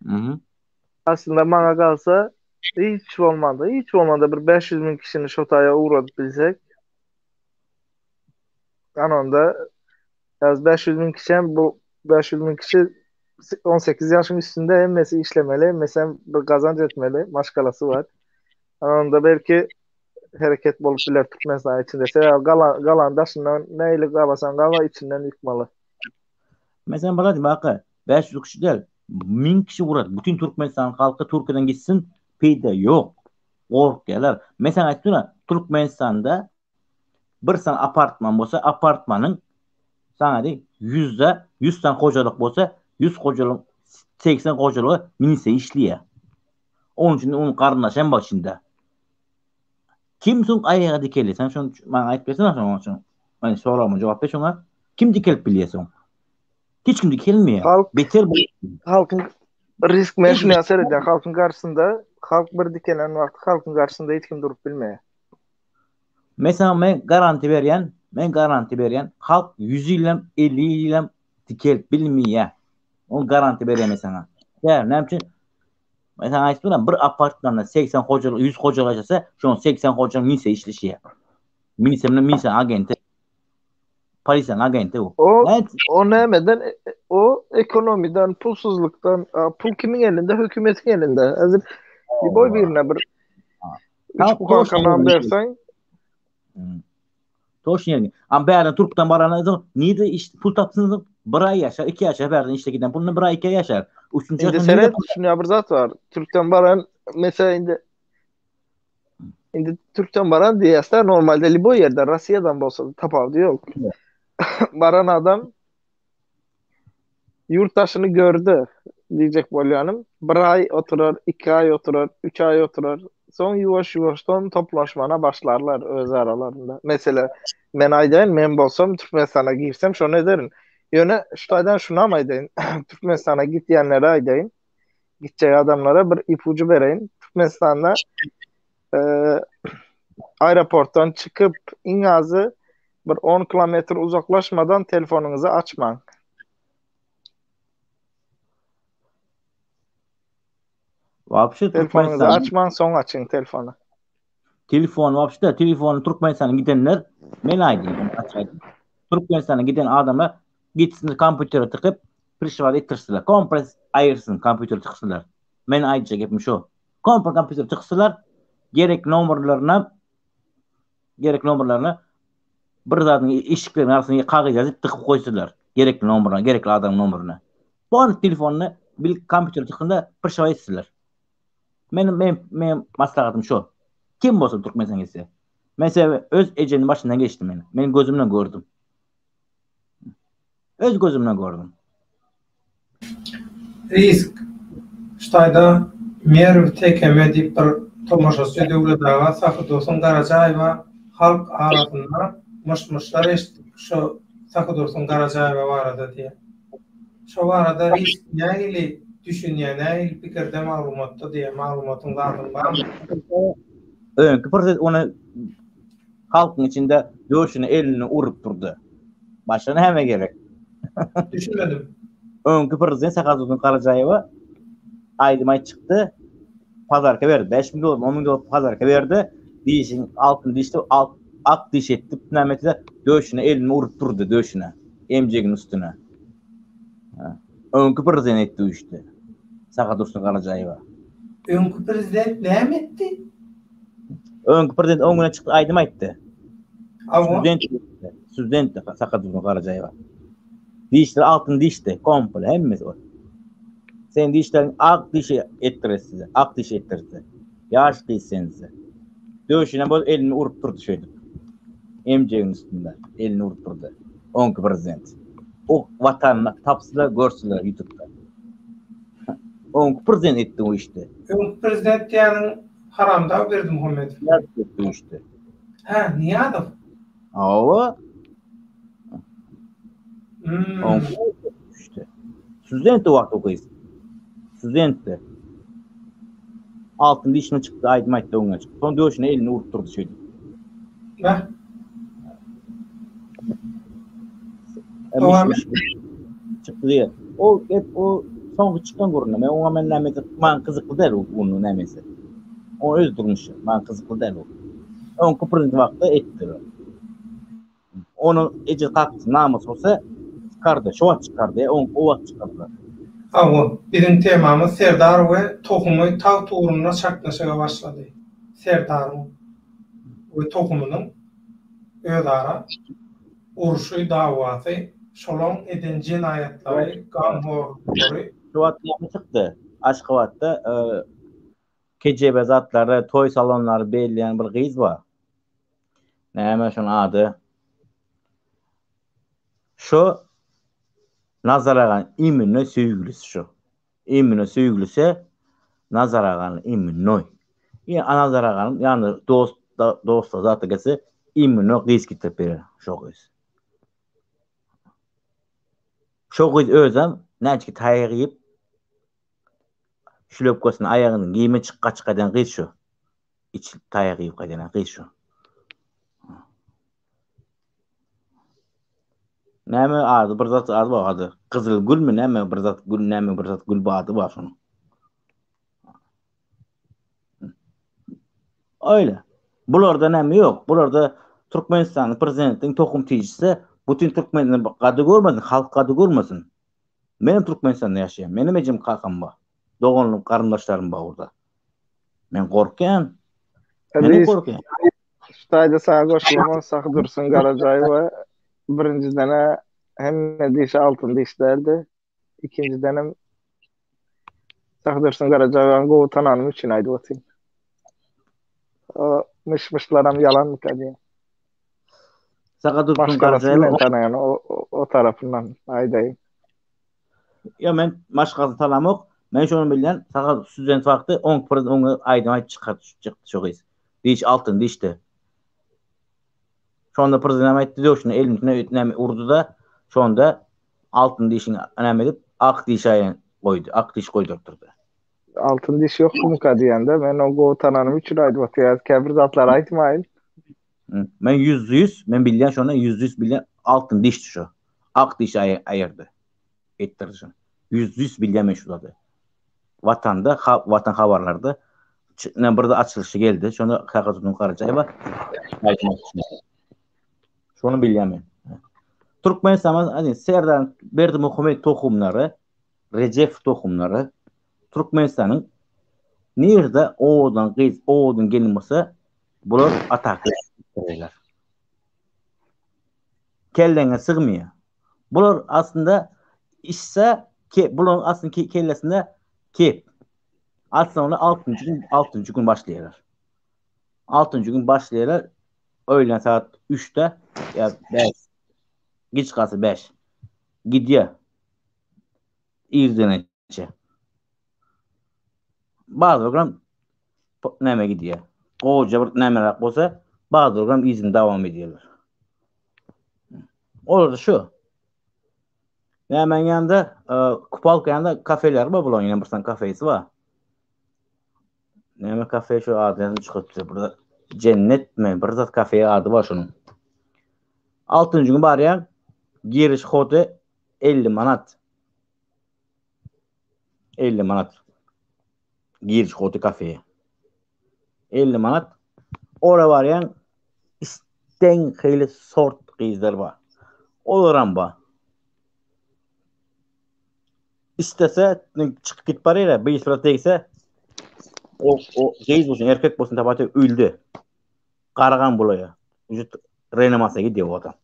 Hı-hı. Aslında bana kalsa hiç olmadı. Hiç olmadı. Bir 500 bin kişinin şotaya uğradı bilsek. Anonda yaz 500 bin kişi bu 500 bin kişi 18 yaşın üstünde emmesi işlemeli. Emmesi bir kazanç etmeli. Maşkalası var. Anonda belki hareket bolup biler Türkmenistan içinde. Galan daşından neyle kavasan kava içinden yıkmalı. Mesela bana bak 500 kişi değil. 1000 kişi vurad. Bütün Türkmenistan halkı Türkiye'den gitsin. Peyde yok. Korkuyorlar. Mesela ayttılar Türkmenistan'da bir sana apartman bolsa apartmanın sana de 100 tane kocalık bolsa 100 kocalık 80 kocalığı minise işliyor. Onun için onun karnına başında. Kimsin ayağa dikeli? Sen şunu bana ayıp versene sonra için. Hani soramı cevap ver şuna. Kim dikelip biliyorsun? Hiç kim dikelmiyor. Beter bu. Halkın risk meşhur eser eden halkın karşısında halk bir dikelen vakti halkın karşısında hiç kim durup bilmeye. Mesela men garanti beriyen halk 100 ile 50 ile dikelip bilmiyor. O garanti bereme sana. Yani ne için? Mesela ayıptır bir apartmanda 80 hocalı 100 hocalı yaşasa şu an 80 hocalı minse işleşiyor. Minse agenti. Polisin agenti o. O nemeden o ekonomiden, pulsuzluktan, pul kimin elinde? Hükümetin elinde. Azim bir boy birine bir üç bu kankandan versen Toş yani. Ama bärden Türk'ten barana niye de işte pul tapsınız? Bir ay yaşar, 2 yaşar bärden işte giden pulunu bir ay 2 yaşar. Üçüncü indi yaşar seret şunu yapır zat var. Türk'ten baran mesela indi Türk'ten baran diyesler normalde libo yerde Rusya'dan bolsa tapavdı yok. Baran adam yurttaşını gördü diyecek bolyanım. Bir ay oturur, 2 ay oturur, 3 ay oturur. Son yuvaştan toplaşmana başlarlar öz aralarında. Mesela men aydayın, men bolsam Türkmenistan'a girsem şunu ederim. Yöne şutaydan şuna mı aydayın? Türkmenistan'a git diyenlere aydayın. Gideceği adamlara bir ipucu vereyim. Türkmenistan'da aeroporttan çıkıp ingazı bir 10 kilometre uzaklaşmadan telefonunuzu açmayın. Вообще Telefonunuzu açman son açın telefonu. Telefonu Türkmenistan'a gidenler men aydın açaydı. Türkmenistan'a giden adamlar gitsin kompütere tıkıp prişvat ettirsinler. Kompres ayırsın kompütere tıksınlar. Men aydacak yapmış o. Kompütere tıksınlar. Gerek numaralarına bir zatın eşiklerin arasına kağıt yazıp tıkıp koysunlar. Gerekli numarana, gerekli adamın numarana. Bu telefonunu bil kompütere tıkında prişvat etsinler. Benim maslahatım şu. Kim bolsa Türkmenistan gitse. Mesela öz ecenin başından geçtim beni. Benim gözümle gördüm. Öz gözümle gördüm. Risk. Ştayda mer tekeme dip bir tomoşasy döwletaga Sakydorsyn Garajaýewa halk arasynda myşmyşlar eşitdik. Şu Sakydorsyn Garajaýewa barada diýe. Şu barada risk nägili düşünýär, nägili pikirde maglumatda diýe maglumatyň barmy? Öňkü prezident onu halkın içinde döşüne elini urup durdu. Başına heme gerek. Düşünmedim. Öňkü prezident Sakydorsyn Garajaýewa aýdymay çykdy. Pazarka berdi. 5 milyon dolar, 10 milyon dolar pazarka berdi. Dişin altın dişti, ak diş etti. Nämetde döşüne elini urup durdu döşüne. Emjegin üstüne. Öňkü prezident etdi işte. Sakydorsyn Garajaýewa. Öňkü prezident näme etdi? Öňkü prezident öňüne çykdy, aýdym aýtdy. Student Sakydorsyn Garajaýewa. Dişler altın dişti, komple hemmesi o. Sen dişlerin ak dişi ettiresiz, ak diş ettirdi. Yaş değilseniz. Döşüne bu elini urup durdu şöyle. Emceğin üstünde elini urup durdu. Öňkü prezident. o vatanına tapsılar görsüler YouTube'da. On prezident etti o işte. Prezident yani haramda verdi Muhammed. Yazdı işte. Ha, niye adam? Ama on işte. Student vakti okuyuz. Student de. Altında işine çıktı. Aydın ayette ona çıktı. Son diyor şuna elini vurtturdu şöyle. Ha? Miş çıktı diye. O hep o son çıkan görünüyor. Ben ona ben nemesi man kızıklı değil onun nemesi. O öz durmuş. Man kızıklı değil o. On kuprin vakti etti. Onu ece kalktı namus olsa çıkardı. Şu an çıkardı. O vakit çıkardı. Awu bizim temamız Serdar ve tohumu taw tuğruna çaklaşaga başladı. Serdar'ın ve tohumunun ödara uruşu davası şolon eden cinayetlari, gamhorlary Şu vakit çıktı. Aşkavat'ta kecebe zatları, toy salonları belirleyen bir kız var. Näme şunun adı? Şu Nazaragan imünü süýgülisi şu. İmünü süýgülisi Nazaragan imünü. Ya Nazaragan yani dost zatı gelse imünü kız kitip berer şu kız. Şu kız özüm näçe taýygyp şlöpkasını ayağının giyimi çıkadan kız şu. İç taýygyp gadan kız şu. Näme adı bir zat adı var adı. Kızıl gül mü näme bir zat gül näme bir zat gül adı var şunun. Öyle. Bularda näme yok. Bularda Türkmenistan'ın prezidentinin tokum tijisi bütün Türkmenler gadı görmesin, halk gadı görmesin. Benim Türkmenistan'da yaşayan, benim ecim kalkam var. Doğanlım, karındaşlarım var orada. Ben korkuyorum. Ben korkuyorum. Şutayda sağa koşulama sakı dursun Garacayeva. Birinci dene hem dişi altın dişlerdi. İkinci dönem sakı dursun Garacayeva'nın kovutananım için aydı otayım. O mışmışlaram yalan mı kadiye? Saka dursun Başkalasıyla Garacayeva. tanıyan o tarafından aydayım. Ya ben başkası talamok. Ben şunu bilen saka student vakti 10% aydan çıktı şu kız. Diş altın dişti. Şu anda prezident etti diyor şunu elimizine urdu da şu anda altın dişini önem edip ak diş ayın koydu. Ak diş koydurtturdu. Altın diş yok mu kadiyende? Ben o kovutananım için aydı otayım. Kebir zatlar aytmayın. Ben %100 ben bilen şu anda %100 bilen altın diş şu. Ak diş ayırdı. Ettirdi şunu. %100 bilen meşhurladı. Vatanda vatan haberlerde ne burada açılışı geldi. Şu anda Kakatun Karacayeva şunu bilen ben. Türkmenistan'ın hani Serdar Berdimuhammed tohumları, Recep tohumları Türkmenistan'ın nerede oğudan kız oğudan gelinmesi bular atak ederler. Kellene sığmıyor. Bular aslında işse ki buların aslında kellesinde ki aslında 6. gün başlayırlar. 6. gün başlayırlar. Öğlen saat 3'te ya 5 geç kalsa 5 gidiyor. İzlenece. Bazı program näme gidiyor. Koca bir nämerak bolsa bazı program izin devam ediyorlar. Orada şu. Hemen yanında Kupalka yanında kafeler var. Bulan yine bir kafesi var. Näme kafe şu adını çıkarttı burada. Cennet mi? Bir zat kafeye adı var şunun. 6. gün var ya giriş kodu 50 manat. 50 manat. Giriş kodu kafeye. 50 manat. Oraya var ya isten hayli sort kızlar var. Oluram var. İstese çıkıp git parayla bir sıra değilse o kız olsun erkek olsun tabatı öldü. Karagan bulaya. Vücut reanimasya gidiyor o adam.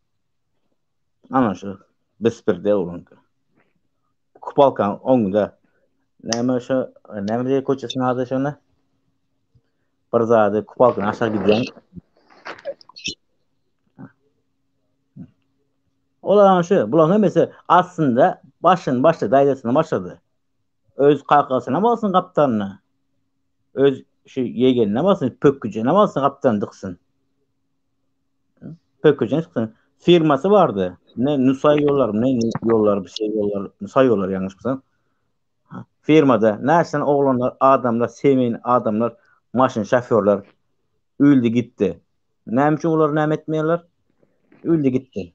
Anlaşılır. Besperde olun. Kupalkan 10 günde näme diye koçasının adı şuna. Barzadı Kupalkan aşağı gidiyor. Olan şu, bulan hemesi aslında başladı, dairesinden başladı. Öz kalkasına basın kaptanına. Öz yegenine basın, pökkücüne basın kaptan dıksın. Pökkücüne dıksın. Firması vardı. Ne sayıyorlar, ne yollar, bir şey yollar, sayıyorlar yanlış mısın? Firmada nereden oğlanlar, adamlar, sevmeyen adamlar, maşın şoförler öldü gitti. Ne için onları nem etmiyorlar? Öldü gitti.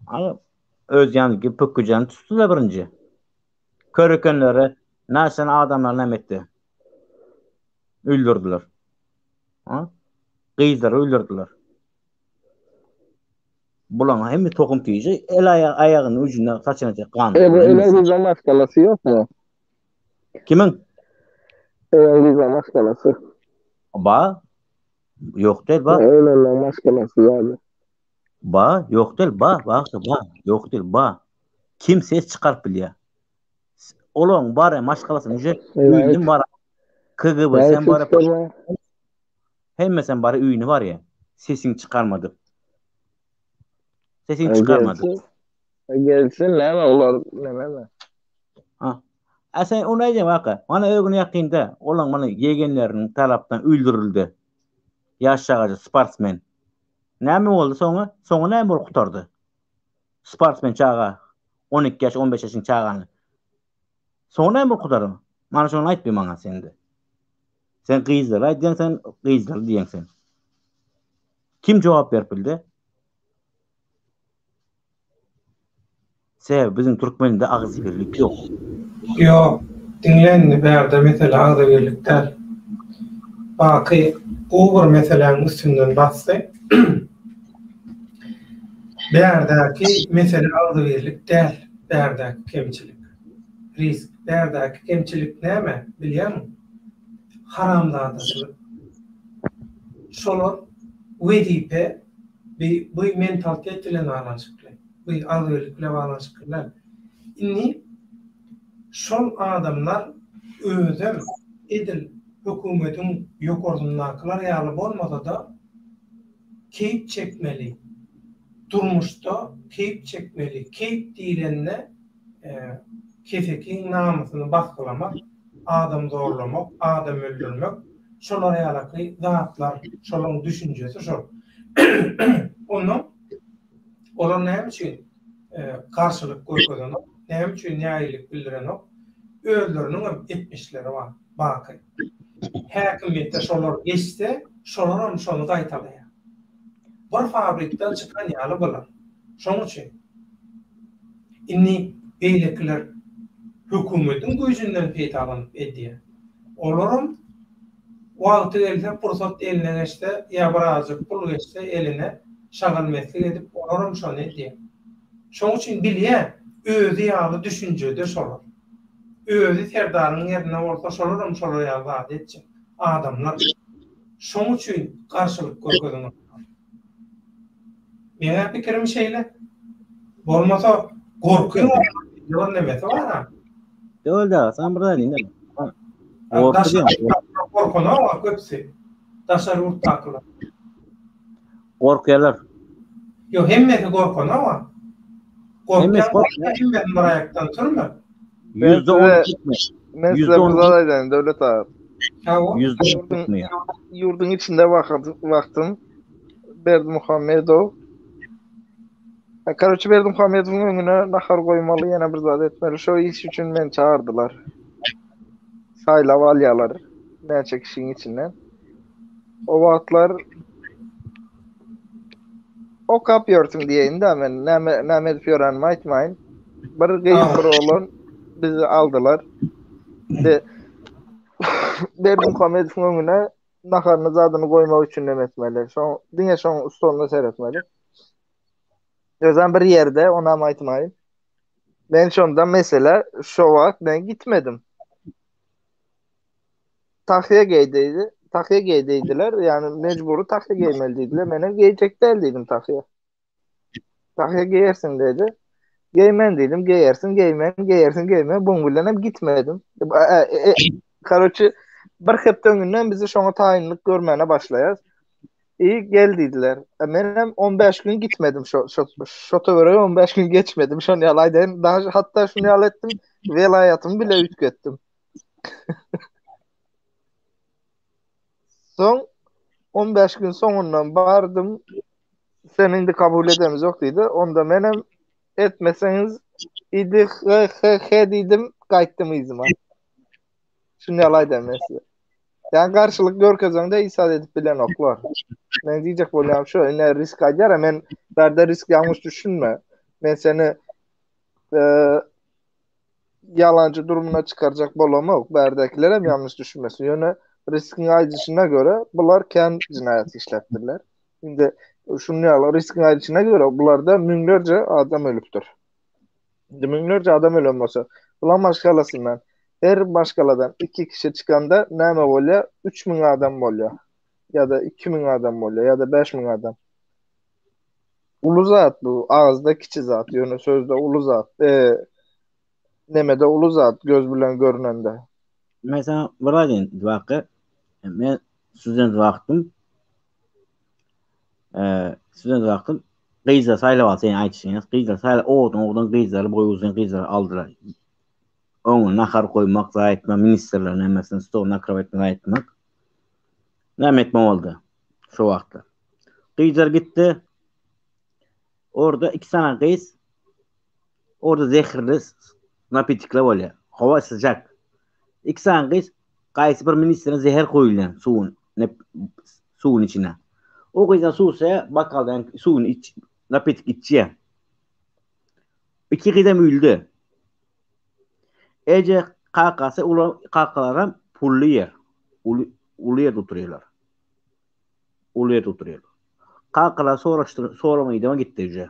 Ama öz yani gibi pökkücüne tuttular birinci. Körükönleri nereden adamlar nem etti? Öldürdüler. Ha? Kızları öldürdüler. Bulan hem tokum tüyücü el ayağının ucundan saçınacak kan. Elazığ'da maskalası yok mu? Kimin? Elazığ'da maskalası. Ba? Yok değil ba. Elazığ'da maskalası yani. Ba yok değil ba. Ba yok değil ba. Kim ses çıkarıp biliyor. Olan bari maşkalasın ücret üyünün bari. KGB sen bari hem sen bari üyünü var ya. Sesini çıkarmadı. Sesini çıkarmadı. Gelsin ne olur ne. Ha. Sen onu diyeceğim vaka. Bana ögünü yakında olan bana yegenlerinin taraftan öldürüldü. Yaşlı sportsmen. Ne mi oldu sonra? Sonra ne mi kurtardı? Sportsmen çağa. 12 yaş 15 yaşın çağını. Sonra ne mi kurtardı? Bana şunu aytma bana sen de. Sen kızlar aytsan sen kızlar diyen. Kim cevap verpildi? Sev bizim Türkmen'de ağız birlik yok. Yo, dinlendi berde mesela ağda birlikler. Bakı Uğur meselenin üstünden bastı. Berdeki mesele ağda birlik değil. Berdeki kemçilik. Risk. Berdeki kemçilik ne mi? Biliyor musun? Haramdadısılık. Şolor vedipe bu mentalite ile bağlantıklı. Bu ağda birlikle bağlantıklı. İnni şol adamlar özüm edil hükümetin yokorundakiler ýaly bolmasa da keyip çekmeli. Durmuşda keyip çekmeli. Keyip diýilende kesekin namusyny baskılamak, adam zorlamak, adam öldürmek, şolara ýaly zatlar, şolaryň düşünjesi şol. Olar näme üçin karşılık görkezanok, näme üçin ýaýlyk bildirenok, özleriniň etmişleri var. Bakın. Häkimiyetde şolar geçse, şolaram şonu gaýtaýar. Bir fabrikden çıkan ýaly bolar. Şonuň üçin inni beýlekler hökümetin gözünden peýdalanyp edýär. Olaram wagty gelse pursat eline geçse, ýa birazjyk pul geçse eline şagal meslik edip olaram şonu edýär. Şonuň üçin bilýär, özü ýaly düşünjede şolar. Özü serdaryň ýerine bolsa şolaram şolar ýaly zat etjek. Adamlar şonuň üçin garşylyk görkezanok. Meňe pikirim şeýle. Bolmasa gorkuyor. Ýol nemesi bar? Öyle sen burada dinle. Korkuna var köpsi. Taşar urtaklar. Korkuyorlar. Yo hemmeti korkuna var. Hemmeti barayaktan turma. %10 gitmiş. Ben size buradaydım Devlet abi. %10 gitmiyor. Yurdun içinde baktım. Berdimuhamedov. Karoçi Berdimuhamedov'un önüne nahar koymalı yana bir zat etmeli. Şu iş için beni çağırdılar. Saylav alyalar. Ne çekişin içinden. O vaatlar o kapıyorsun diyeyim de ben ne edip yoranma etmeyin. Bir geyik bir oğlan bizi aldılar. Berdimuhamedov'un önüne naharını zadını koymak için demetmeli. Dünya şoň stoluna seyretmeli. Özden bir yerde ona aytmayın. Ben şonda mesela şu wagt ben gitmedim. Tahya giydiydiler. Yani mecburu tahya giymeliydiler. Mene giyecek değildim tahya. Tahya giyersin dedi. Giymen dedim. Giyersin, giymen. Bunun bilen gitmedim. Karoçi bir hepden günden bizi şoňa taýinlik görmene başlaýar. İyi geldiler. Benim 15 gün gitmedim Şotovör'e 15 gün geçmedim. Şunu yalaydım. Daha hatta şunu yalettim. Velayatımı bile ütkettim. Son 15 gün sonundan bardım. Senin de kabul edemiz yok dedi. Onda benim etmeseniz idi he dedim kayttım izime. Şunu yalaydım mesela. Yani karşılık görkezende isat edip bilen oklar. Ben diyecek bolyam şu, ne risk acar, men berde risk yanlış düşünme. Ben seni yalancı durumuna çıkaracak bolam yok. Berdekiler hem yanlış düşünmesin. Yani riskin aydışına göre bunlar kendi cinayeti işlettirler. Şimdi şunu yalan, riskin aydışına göre bunlarda minlerce adam ölüptür. Şimdi minlerce adam ölünmese. Bulan başkalasından her başkaladan 2 kişi çıkanda näme bolýar? 3000 adam bolýar. Ya da 2000 adam bolýar ya da 5000 adam. Ulu zat bu. Ağızda kiçi zat. Yani sözde ulu zat. Nemede ulu zat göz bilen görünende. Mesela Vladin vakı men student vaktım student vaktım Gıyza saylap al seni aytışyňyz. Gıyza saylap oğdan gıyzary boy uzun gıyzary aldylar. Onu nakar koymak, zaitme, ministerlerin emesini stol nakar etmek, zaitmek. Näme etme oldu şu vakti. Gıyzar gitti. Orada 2 tane kız. Orada zehirli napitikler bolýar. Hava sıcak. 2 tane kız qaysı bir ministerin zehir koyulan suyun içine. O kızdan suya bakaldan suyun iç napitik içiyor. 2 kızım öldü. Ece kakası kakalara pullu yer. Ulu yer oturuyorlar. Ulu yer oturuyorlar. Kakalar soramayı devam gitti.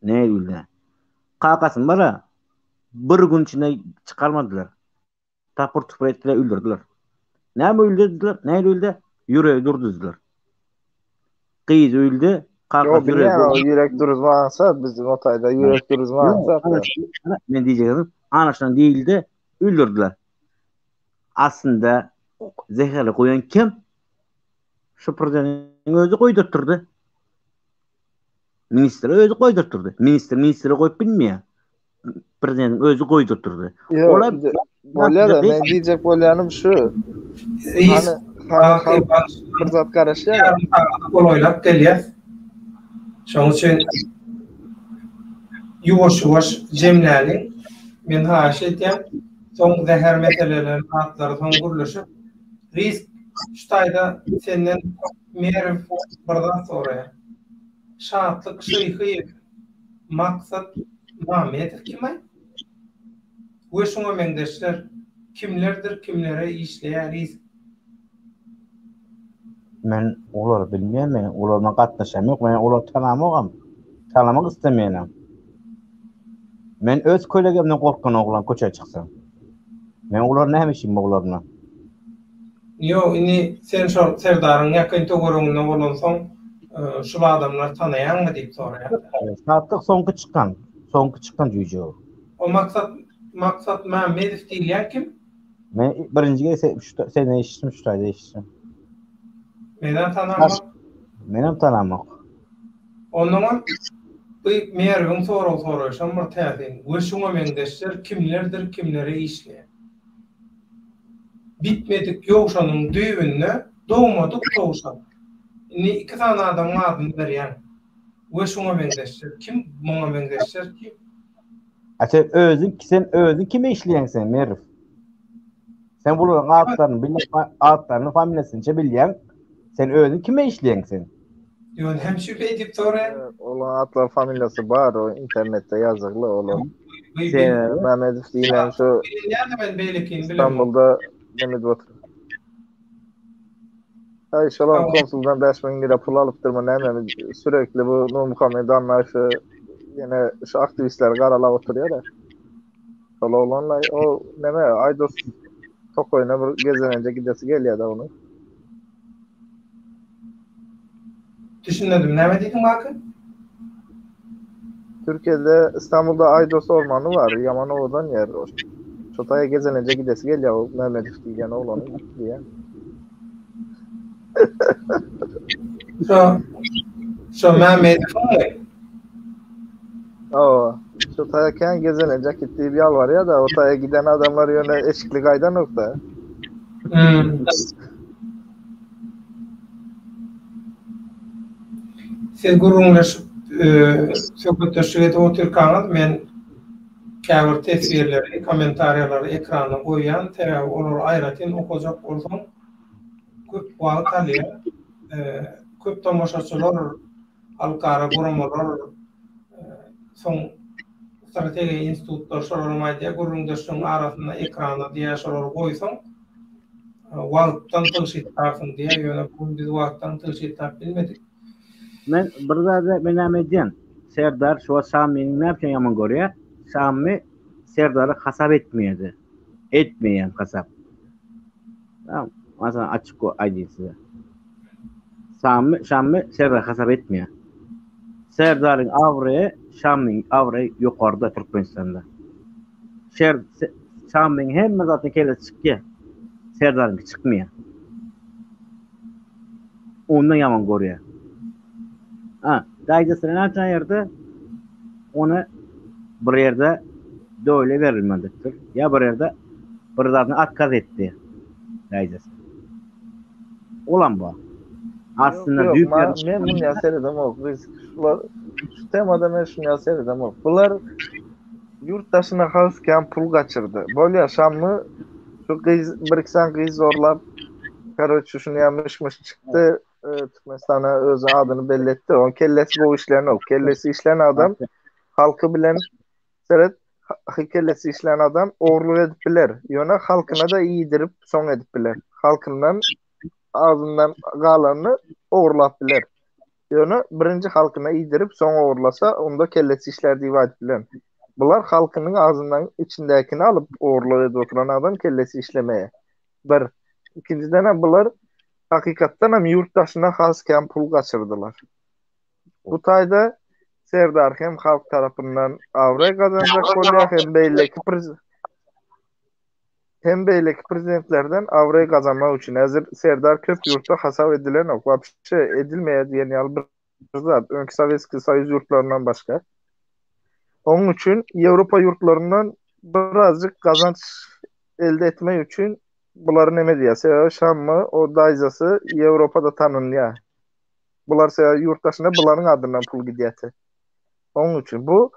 Ne öldü? Kakasın bana bir gün içinde çıkarmadılar. Tapır tupur ettiler, öldürdüler. Ne mi öldürdüler? Ne öldü? Yüreği durdurdular. Kız öldü. Kakas yüreği durdurdular. Yürek duruzmansa bizim otayda yürek duruzmansa. Ben diyeceğim. Anlaşılan değildi. Öldürdüler. Aslında zehirli koyan kim? Şu prezidentin özü koydurtturdu. Ministeri özü koydurtturdu. Ministeri koyup bilmiyor. Prezidentin özü koydurtturdu. Ola bolýar da men diyecek bolýanym şu. Hani fırsat garaşýar. Olaylar gelýär. Şoň üçin ýuwaş jemläli men haşy etýär. Soň zäher meselelerini hatlary soň guruluşyp risk ştaýda senden mer birden sonra şatlyk şyhy maksat Mahmet kimay? Bu şoňa meňdeşler kimlerdir, kimlere işleýär risk? Men olary bilmeýän, men olardan gatnaşam ýok, men olar tanamagam. Tanlamak istemýänm. Men öz kölegemden gorkan oglan köçe çyksam. Men olar näme işim olarna? Yo, ini sen şol sevdaryň ýakyn togorundan bolan soň şu adamlar tanaýanmy diýip soraýar. Satdyk soňky çykan jüýje. O maksat Mehmet diýilýär kim? Men birinji sene işdim, şu taýda işdim. Menen tanamak. Menem tanamak. Ondan bu merwin soraýşan bir täzin. Göşüňe meňdeşler kimlerdir, kimlere işleýär? Bitmedik ýowşanyň düýbünde dogmadyk towşan. Ni 2 tane adam adyny berýär. Göşüňe meňdeşler kim? Muňa meňdeşler kim? Sen özün kime işleýän sen Merif? Sen bularyň adlaryny, familiýasyny bilýän. Sen özün kime işleýän sen? Ýöne hem şüphe edip soraýar. Ola atlar familiýasy bar, o internetde ýazykly ola. Sen Mehmet diýen şu ben beýlekin bilen. İstanbul'da Mehmet otur. Ay şolan konsuldan 5000 lira pul alypdyrma näme sürekli bu Muhammed anlaýşy yine şu aktivistler garalap oturýar da. Şol olanlar o näme Aydos Tokoyna bir gezenence gidesi gelýär da onu. Düşünmedim. Näme diýdin bakın? Türkiye'de İstanbul'da Aydos ormanı var. Yamanova'dan yer o. Şotaya gezenece gidesi gelýär o Mehmet diýen oğlanın diýen. Şu Mehmet Şu tayken gezenecek gittiği bir yol var ya da o taya giden adamlar yöne eşikli kaydan nokta. Siz gururlaşıp söhbetleşip oturkanız men käbir tesbirleri, komentaryaları ekrana koyan, olur ayratin okuyacak bolsam köp wagt alýar. Köp tomoşaçylar, halkara guramalar, soň strategiýa institutlar şolar media guruldaşyň arasynda ekrana diýe şolar goýsaň wagtdan tygşyt tarsyň diýe ýöne bu biz wagtdan tygşyt tap bilmedik. Men bir zada men edýän Serdar şu Sami'nin näçe ýaman görýär. Sami Serdar'ı hasap etmeyedi. Etmeyen kasap. Tamam. Mesela açık aydın size. Şam'ı Serdar hasap etmiyor. Serdar'ın avrayı, Şam'ın avrayı yukarıda Türkmenistan'da. Şam'ın hem zaten kellesi çıkıyor. Serdar'ın çıkmıyor. Ondan yaman görüyor. Dayıcısına ne yapacağı yerde onu bir yerde böyle verilmelidir. Ya bir yerde bir zaten atkaz etti. Dayıcısı. Olan bu. Aslında büyük bir... Ben bunu yazarım o. Şu temada ben şunu yazarım o. Bunlar yurt dışına halsken pul kaçırdı. Böyle yaşamlı şu bir kız zorlap karoçu şunu yapmışmış çıktı. Türkmenistan'a öz adını belletti. On kellesi bu işlerini o. Kellesi işleyen adam halkı bilen seret kellesi işleyen adam oğurluk edip bilir. Yöne halkına da iyidirip son edip bilir. Halkından ağzından qalanını oğurlap bilir. Yöne birinci halkına iyidirip son oğurlasa onda kellesi işler diye bilen. Bunlar halkının ağzından içindekini alıp oğurluk edip oturan adam kellesi işlemeye. Bir. İkinciden bunlar hakikatten hem yurttaşına hasken pul kaçırdılar. Bu tayda Serdar hem halk tarafından avray kazanacak oluyor hem beyleki prezidentlerden avray kazanmak için hazır Serdar köp yurtta hasap edilen o. Vapşe edilmeye diyen yal bir zat. Önkü Sovetski Soyuz yurtlarından başka. Onun için Avrupa yurtlarından birazcık kazanç elde etmek için bunların ne mediyası? Şam'ı, o dayzası Avrupa'da tanınıyor. Bunlar yurttaşına bunların adından pul gidiyeti. Onun için bu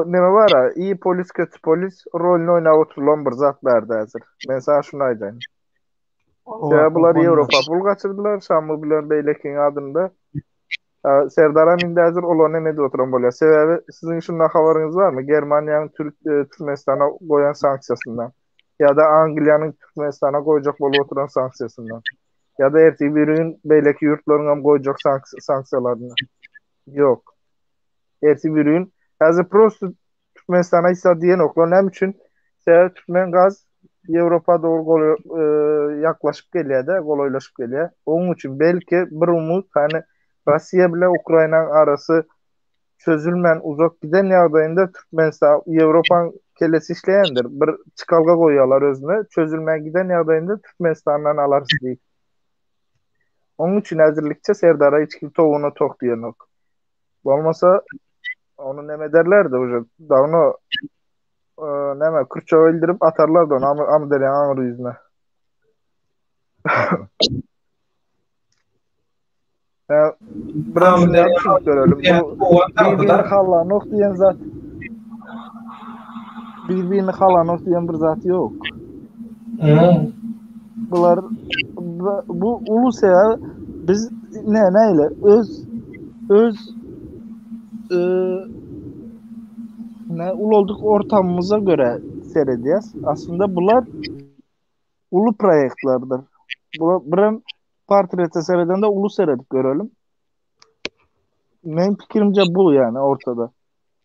ne var ha? İyi polis, kötü polis rolünü oynayıp oturulan bir zat verdi hazır. Ben sana şunu aydım. Bunlar Avrupa pul kaçırdılar. Şam'ı bilen Beylekin adında. Serdar'a minde hazır olan ne medya oturan böyle. Sebebi sizin şundan haberiniz var mı? Germanya'nın Türkmenistan'a koyan sanksiyasından. Ya da Anglia'nın Türkmenistan'a koyacak bolu oturan sanksiyasından. Ya da ertesi bir gün beyleki yurtlarına koyacak sanksiyalarına. Yok. Ertesi bir gün hazır prosto Türkmenistan'a ise diyen oklar ne için Türkmen gaz Avrupa doğru yaklaşıp geliyor da kolaylaşıp geliyor. Onun için belki bir umut hani Rusya ile Ukrayna arası çözülmen uzak giden yardayında Türkmenistan Avrupa'nın kellesi işleyendir. Bir çıkalga koyuyorlar özüne. Çözülmen giden yardayında Türkmenistan'dan alarsın deyip. Onun için hazırlıkça Serdar'a içki toğunu tok diyen ok. Olmasa onu ne derler de hocam. Da onu neme Kürtçe öldürüp atarlar da onu amdeli ağır yüzüne. Biraz yapışıp görelim. Birbirini hallanok diyen zat. Birbirini hallanok diyen bir zat yok. Bunlar bu ulus ya biz neyle öz ul olduk ortamımıza göre seyrediyoruz. Aslında bunlar ulu proyektlerdir. Buram portrete seyreden de ulu seyredip görelim. Benim fikrimce bu yani ortada.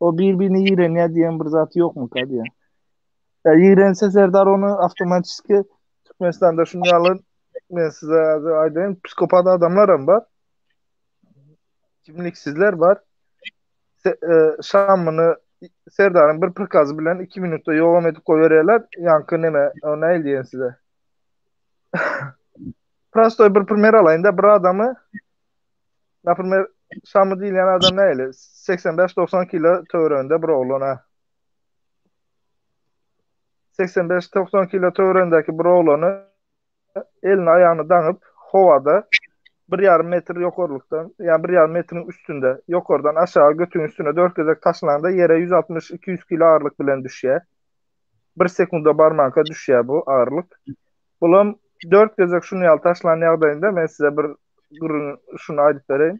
O birbirini yiğreniyor diyen bir zat yok mu kadi ya? Yiğrense Serdar onu avtomatik Türkmenistan'da şunu alın. Ben size aydın psikopat adamlar var. Kimliksizler var. Şam'ını Serdar'ın bir pırkazı bilen 2 minutta yoğun edip koyuyorlar. Yankı neme? O ne diyen size? Prostoy bir primer alayında bir adamı naprimер Şam'ı diýilen adam näle? 85-90 kilo töwerende bir oglana. 85-90 kilo töwerendäki bir oglany elini ayağını daňyp howada 1,5 metr yokorlukdan, yani 1,5 metrin üstünde yokordan aşağı götüň üstüne 4 gezek taşlananda yere 160-200 kilo ağırlık bilen düşýär. 1 sekunda barmanka düşýär bu ağırlık. Bulam 4 gezek şunu ýaly taşlan ýagdaýynda men size bir şunu aýdyp bereyim.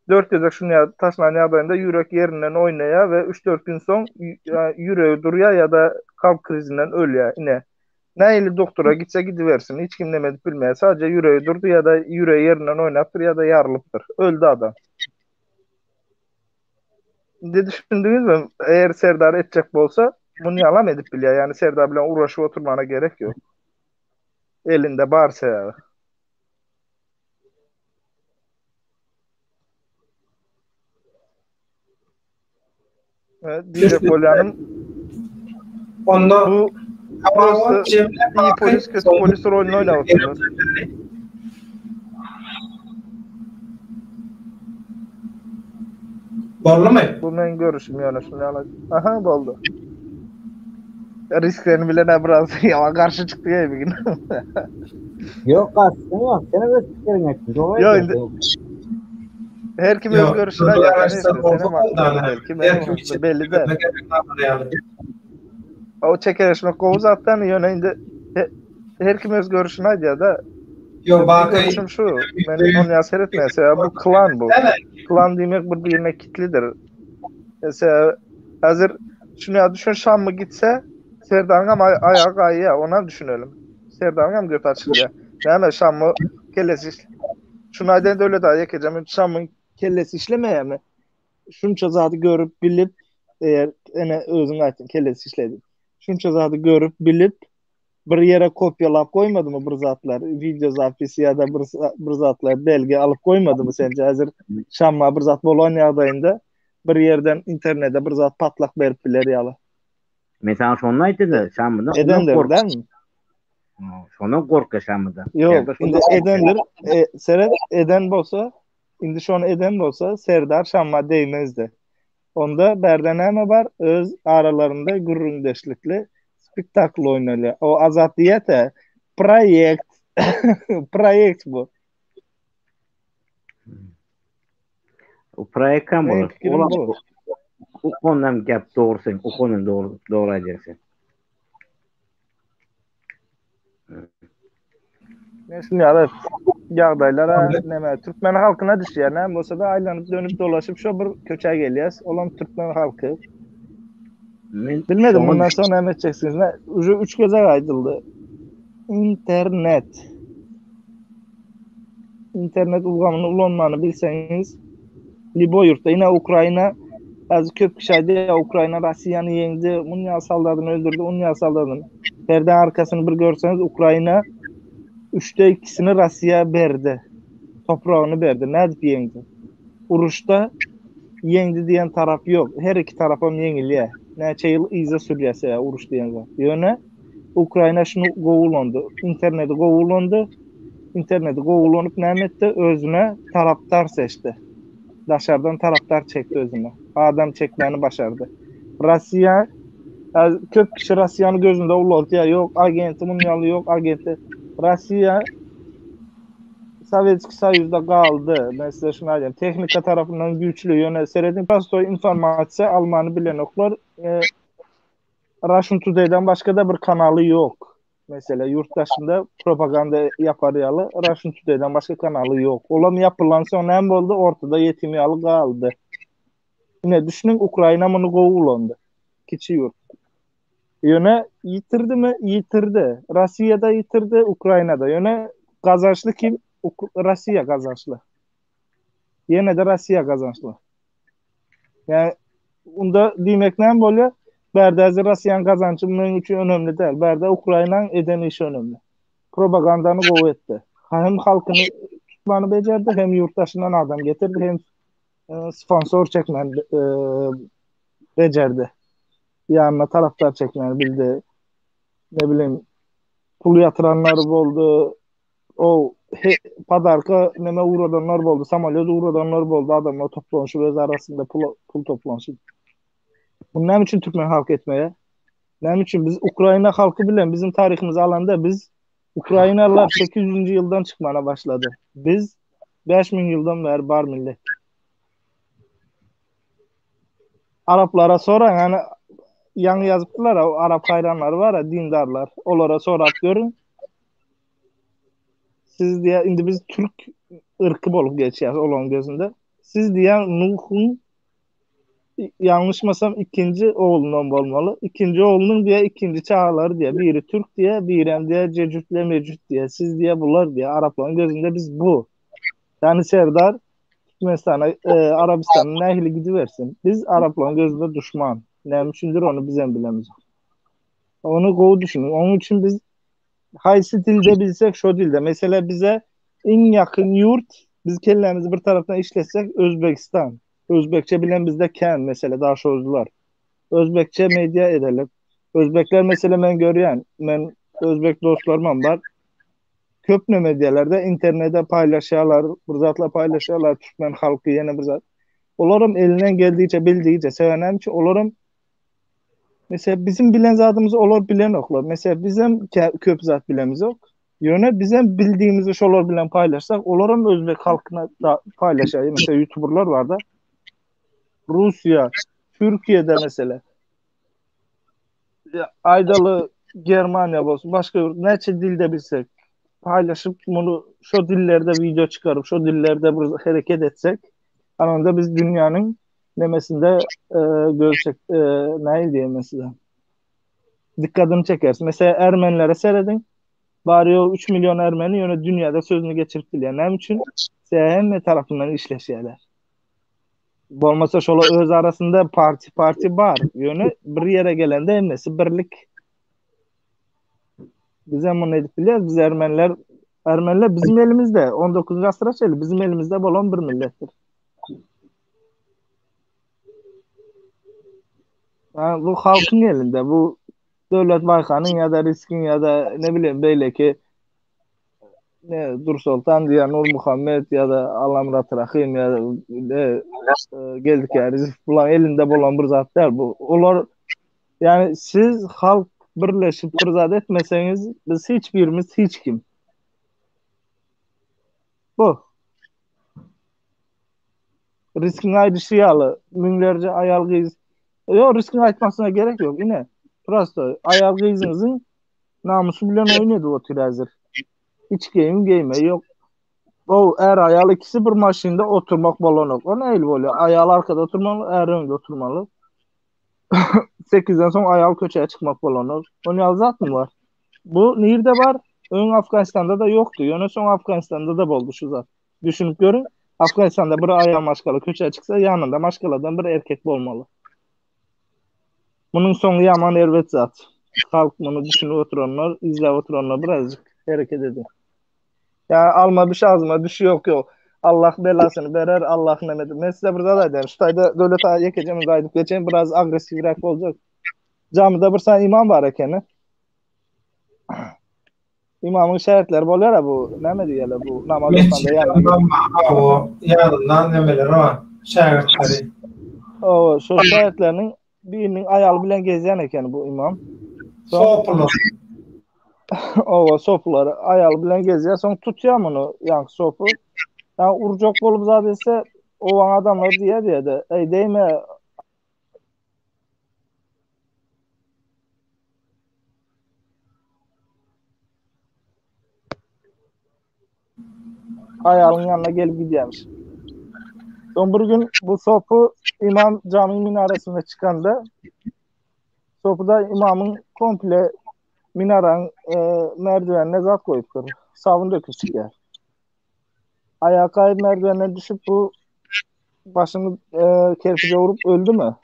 4 gezek şunu ýaly taşlan ýagdaýynda ýürek yerinden oýnaýar we 3-4 gün soň ýüregi durýar ýa-da kalp krizinden ölýär. Ine näili doktora gitse gidiversin. Hiç kim demedi bilmeýär. Sadece yüreği durdu ya da yüreği yerinden oynaptır ya da yarılıptır. Öldü adam. Ne düşündünüz mü? Eğer Serdar edecek bolsa bunu yalan edip bilýär. Yani Serdar bilen uğraşıp oturmana gerek yok. Elinde barsa ya. Evet, diyecek bolýanym. Onda Bu iyi polis, kötü polis rolünü oynapdylar. Bolmy? Bu men görüşüm ýöne şunu ýaly. Aha boldu. Risklerini bilen biraz yalan karşı çıktı ya bir gün. Yok karşısın yok. Sen öyle fikrin ettin. Yok, her kim öz görüşüne belki belli de. O çekereşmek kovuz attan yöneinde her kim öz görüşüne diye de. Yok bakı. Görüşüm şu. Ben onu yaser etmese bu klan bu. Klan demek bir birine kitlidir. Mesela hazır şunu ya düşün Şam mı gitse Serdar'ım ayağa kayıyor ona düşünelim. Serdar'ım göt açılıyor. Yani Şam mı kellesi şunu aydan öyle daha yakacağım. Şam'ın kellesi işlemeye mi? Şunça zaten görüp bilip eğer ene özün aytın kellesi işledi. Şunça zaten görüp bilip bir yere kopyalap koymadı mı bir zatlar? Video zapisi ya da bir zatlar belge alıp koymadı mı sence? Hazır Şam'a bir zat bolan ýagdaýynda bir yerden internete bir zat patlak berip biler ýaly. Mesela şonu aýtdy, Şam'da Edendir, değil mi? Şonu korka Şam'da. Yok, indi edendir. Seret eden bolsa, indi şonu eden bolsa Serdar Şam'a değmezdi. Onda berden näme bar? Öz aralarında gurrundeşlikli spektakl oynalıyor. O azat diyete proyekt proyekt bu. O proyekt kan Benim fikrim bu. bu. O konudan gap doğrusun. O konunun doğru ajaksın. Näşin ýaly ýagdaýlara näme Türkmen halkyna düşýär, näme bolsa da aýlanyp dönüp dolaşyp şo bir köçe gelýäs. Olam Türkmen halky. Bilmedim bundan sonra näme edeceksiniz. Ucu 3 göze aýdyldy. İnternet. İnternet ulgamyny ulanmany bilseňiz, Libo ýurtda ine Ukraina az köp kişi aýdy, Ukraina Russiýany yeňdi, munyal saldadyny öldürdi, unyal saldadyny. Perden arkasını bir görseňiz Ukraina 3'te 2'sini Russiýa berdi. Toprağını berdi. Nädip yeňdi? Uruşda yeňdi diýen tarap ýok. Her iki tarapam yeňilýär. Näçe ýyl iza sürýärse uruş diýenler. Ýöne Ukraina şunu gowulandy. Interneti gowulandy. İnterneti gowulanyp näme etdi? Özüne taraptar seçdi. Daşardan taraptar çekdi özüne. Adam çekmeni başardı. Russiýa köp kişi Russiýany gözünde ulandy. Yok agenti munyaly yok agenti. Russiýa Sovetski Soýuzda galdy. Ben size şunu aýdym. Tehnika tarapyndan güýçlü ýöne seredin pastoy informasiýa almany bilen oklar Russian Today'dan başga da bir kanaly yok. Mesela yurtdaşında propaganda yapar ýaly Russian Today'dan başga kanaly yok. Olam yapylansa näme boldy? Ortada yetim ýaly galdy. Ine düşünün Ukraina muny gowulandy. Kiçi ýurt. Ýöne yitirdi mi? Yitirdi. Russiýada yitirdi, Ukrainada. Ýöne gazançly kim? Russiýa gazançly. Ýene de Russiýa gazançly. Yani unda diýmek näme bolýar? Berde Russiýanyň gazançy men üçin önemli däl. Berde Ukrainanyň eden işi önemli. Propagandany gowy etdi. Hem halkyny tutmany bejerdi, hem ýurtdaşyndan adam getirdi, hem sponsor çekmeni bejerdi. Ýanyna taraptar çekmeni bildi. Ne bileyim pul yatıranlar boldu. O padarka neme uğradanlar boldu, samolyot uğradanlar boldu, adamlar toplanışıp öz arasında pul toplanışıp. Bunu näme üçin Türkmen halk etmeye? Näme üçin biz Ukrayna halkı bilen bizim tarihimizi alanda biz Ukraynalılar 800. yıldan çıkmana başladı. Biz 5000 yıldan beri bar millet. Araplara sonra yani yan yazıptılar o Arap hayranları var ya dindarlar. Onlara sorap görün. Siz diye indi biz Türk ırkı bolup geçiyoruz olan gözünde. Siz diye Nuh'un yanlışmasam ikinci oğlundan olmalı. İkinci oğlunun diye ikinci çağları diye. Biri Türk diye, biri diye Cecütle Mecüt diye. Siz diye bunlar diye. Arapların gözünde biz bu. Yani Serdar Türkmenistan'a, Arabistan'ın nehli gidiversin. Biz Arapların gözünde düşman. Ne üçündür onu bizden bilemiz. Onu go düşünün. Onun için biz haysi dilde bilsek şu dilde. Mesela bize en yakın yurt biz kellerimizi bir taraftan işletsek Özbekistan. Özbekçe bilen bizde ken mesela daha sözlüler. Özbekçe medya edelim. Özbekler mesela ben görüyen, ben Özbek dostlarım var. Köpne medyalarda internette paylaşıyorlar, burzatla paylaşıyorlar Türkmen halkı yeni burzat. Olarım elinden geldiğince bildiğince sevenem ki olarım mesela bizim bilen zatımızı olur bilen oklar. Mesela bizim köp zat bilemiz yok. Yöne bizim bildiğimizi şolar bilen paylaşsak olarım Özbek halkına da paylaşayım. Mesela YouTuber'lar var da Rusya, Türkiye'de mesela Aydalı Germanya olsun başka neçe dilde bilsek paylaşıp bunu şu dillerde video çıkarıp şu dillerde hareket etsek anında biz dünyanın nemesinde görsek ne diye mesela dikkatini çekersin. Mesela Ermenilere seyredin. Bari o 3 milyon Ermeni yöne dünyada sözünü geçirttiler. Ne için? CHM tarafından işleşiyorlar. Olmasa şola öz arasında parti var. Yöne bir yere gelende emnesi birlik. Biz bunu edip biliyoruz. Biz Ermeniler bizim elimizde. 19. asıra çeli bizim elimizde olan bir millettir. Yani bu halkın elinde. Bu devlet başkanının ya da riskin ya da ne bileyim böyle ki ne Dur Sultan diye Nur Muhammed ya da Allah Murat Rahim ya da geldik yani bulan elinde bulan bir zatlar bu. Onlar yani siz halk birleşip bir zat etmeseniz biz hiçbirimiz hiç kim. Bu. Riskin ayrışıyalı minlerce ayal giz. Yok riskin aytmasına gerek yok yine. Prosto ayal gizinizin namusu bilen oynadı o tür hazır. Hiç game yok. O er ayal ikisi bir maşında oturmak balonu. O ne böyle? Ayal arkada oturmalı, er önde oturmalı. 8'den sonra ayal köçeye çıkmak balonu. O ne zat mı var? Bu nerede var? Ön Afganistan'da da yoktu. Yöne son Afganistan'da da oldu şu zat. Düşünüp görün. Afganistan'da bir ayal maşkalı köçeye çıksa yanında maşkaladan bir erkek olmalı. Bunun sonu yaman ervet zat. Halk bunu düşünüp oturanlar, izle oturanlar birazcık hareket edin. Ya alma bir şey ağzıma düşüyor yok. Allah belasını verer, Allah ne medir. Ben size burada da derim. Şu tayda devlete yekeceğimiz aydıp geçen biraz agresif rak olacak. Camide bir tane imam var ekeni. İmamın şehitleri boluyor ya bu. Ne mi diyorlar bu? Namaz okanda yanında. O yanından nemeleri var. Şehitleri. O şu şehitlerinin birinin ayalı bilen gezeyen ekeni bu imam. Sopulu. O sopuları ayalı bilen geziyor. Sonra tutuyor bunu yan sopu. Yani urcok bolup zadese o adamlar diye de değme ayağının yanına gelip gidiyormuş. Son bir gün bu sopu imam cami minarasına çıkanda sopuda imamın komple minaranın merdivenine zat koyup durur. Savun döküp çıkıyor. Ayağa kayıp merdivenden düşüp bu başını kerpiçe vurup öldü mü?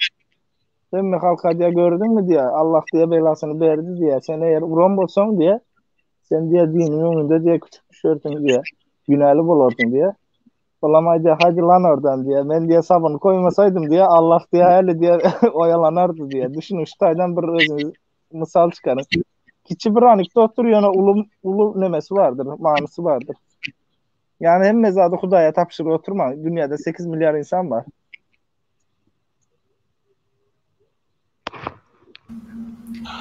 Sen mi halka diye gördün mü diye Allah diye belasını verdi diye sen eğer vuran bolsan diye sen diye dinin önünde diye küçük düşürdün diye günahlı bulurdun diye. Olamaydı hadi lan oradan diye. Ben diye sabunu koymasaydım diye Allah diye öyle diye oyalanardı diye. Düşünün şu taydan bir özünüz çıkarın. Kiçi bir anekdottur yana ulu nemesi vardır, manası vardır. Yani hem mezada Hudaya tapşırıp oturma. Dünyada 8 milyar insan var.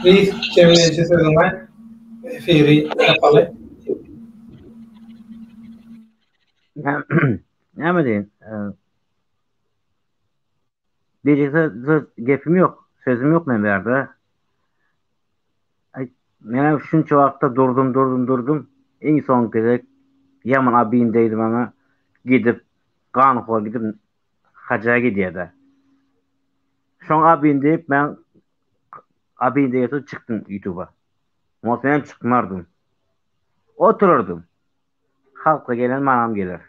Reis Cemil'e sözüm var. Efiri kapalı. Ne diyeyim? Diyecek söz gepim yok. Sözüm yok men berdi. Men şunça vaqtda durdum. En son kez yaman abiyindeydi bana. Gidip Ganxor gidip hacaga gidiyordu. Şoň abin deyip ben abin deyip çıktım YouTube'a. Muhtemelen çıkmardım. Otururdum. Halka gelen manam gelir.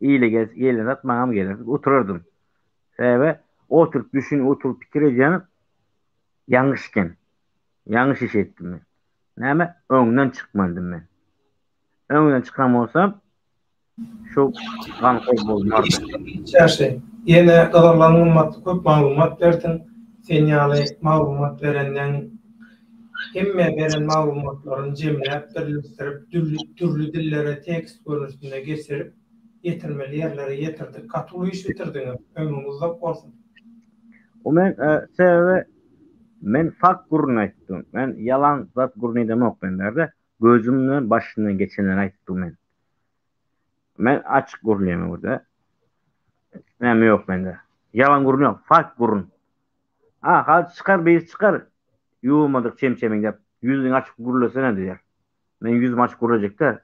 İyile gelen at manam gelir. Otururdum. Sebebi oturup oturup fikir edeceğim. Yanlışken. Yanlış iş ettim ben. Näme? Öňden çıkmadım ben. Öňden çıkam olsam şu Ganxor bolmardy. Her şey. Yine kadarlanılmadı, köp malumat verdin. Sen ýaly malumat verenden hemme beren malumatlaryny jemläp, birleşdirip, türlü dillere tekst görnüşünde geçirip, yetirmeli yerlere yetirdik. Katılı iş bitirdiňiz. Ömrüňizde bolsun. O men sebebi men fak gurun aýtdym. Men yalan zat gurun edemok men derde. Gözümden başından geçenleri aýtdym men. Men açık gurulýam burada. Näme yok mende. Yalan gurun yok. Fak gurun. Hadi çıkar, beýis çıkar. Yuwamadyk çemçemiň dep yüzüň açyk gurulsana diýer. Men yüzüm açyk gurulajak-da.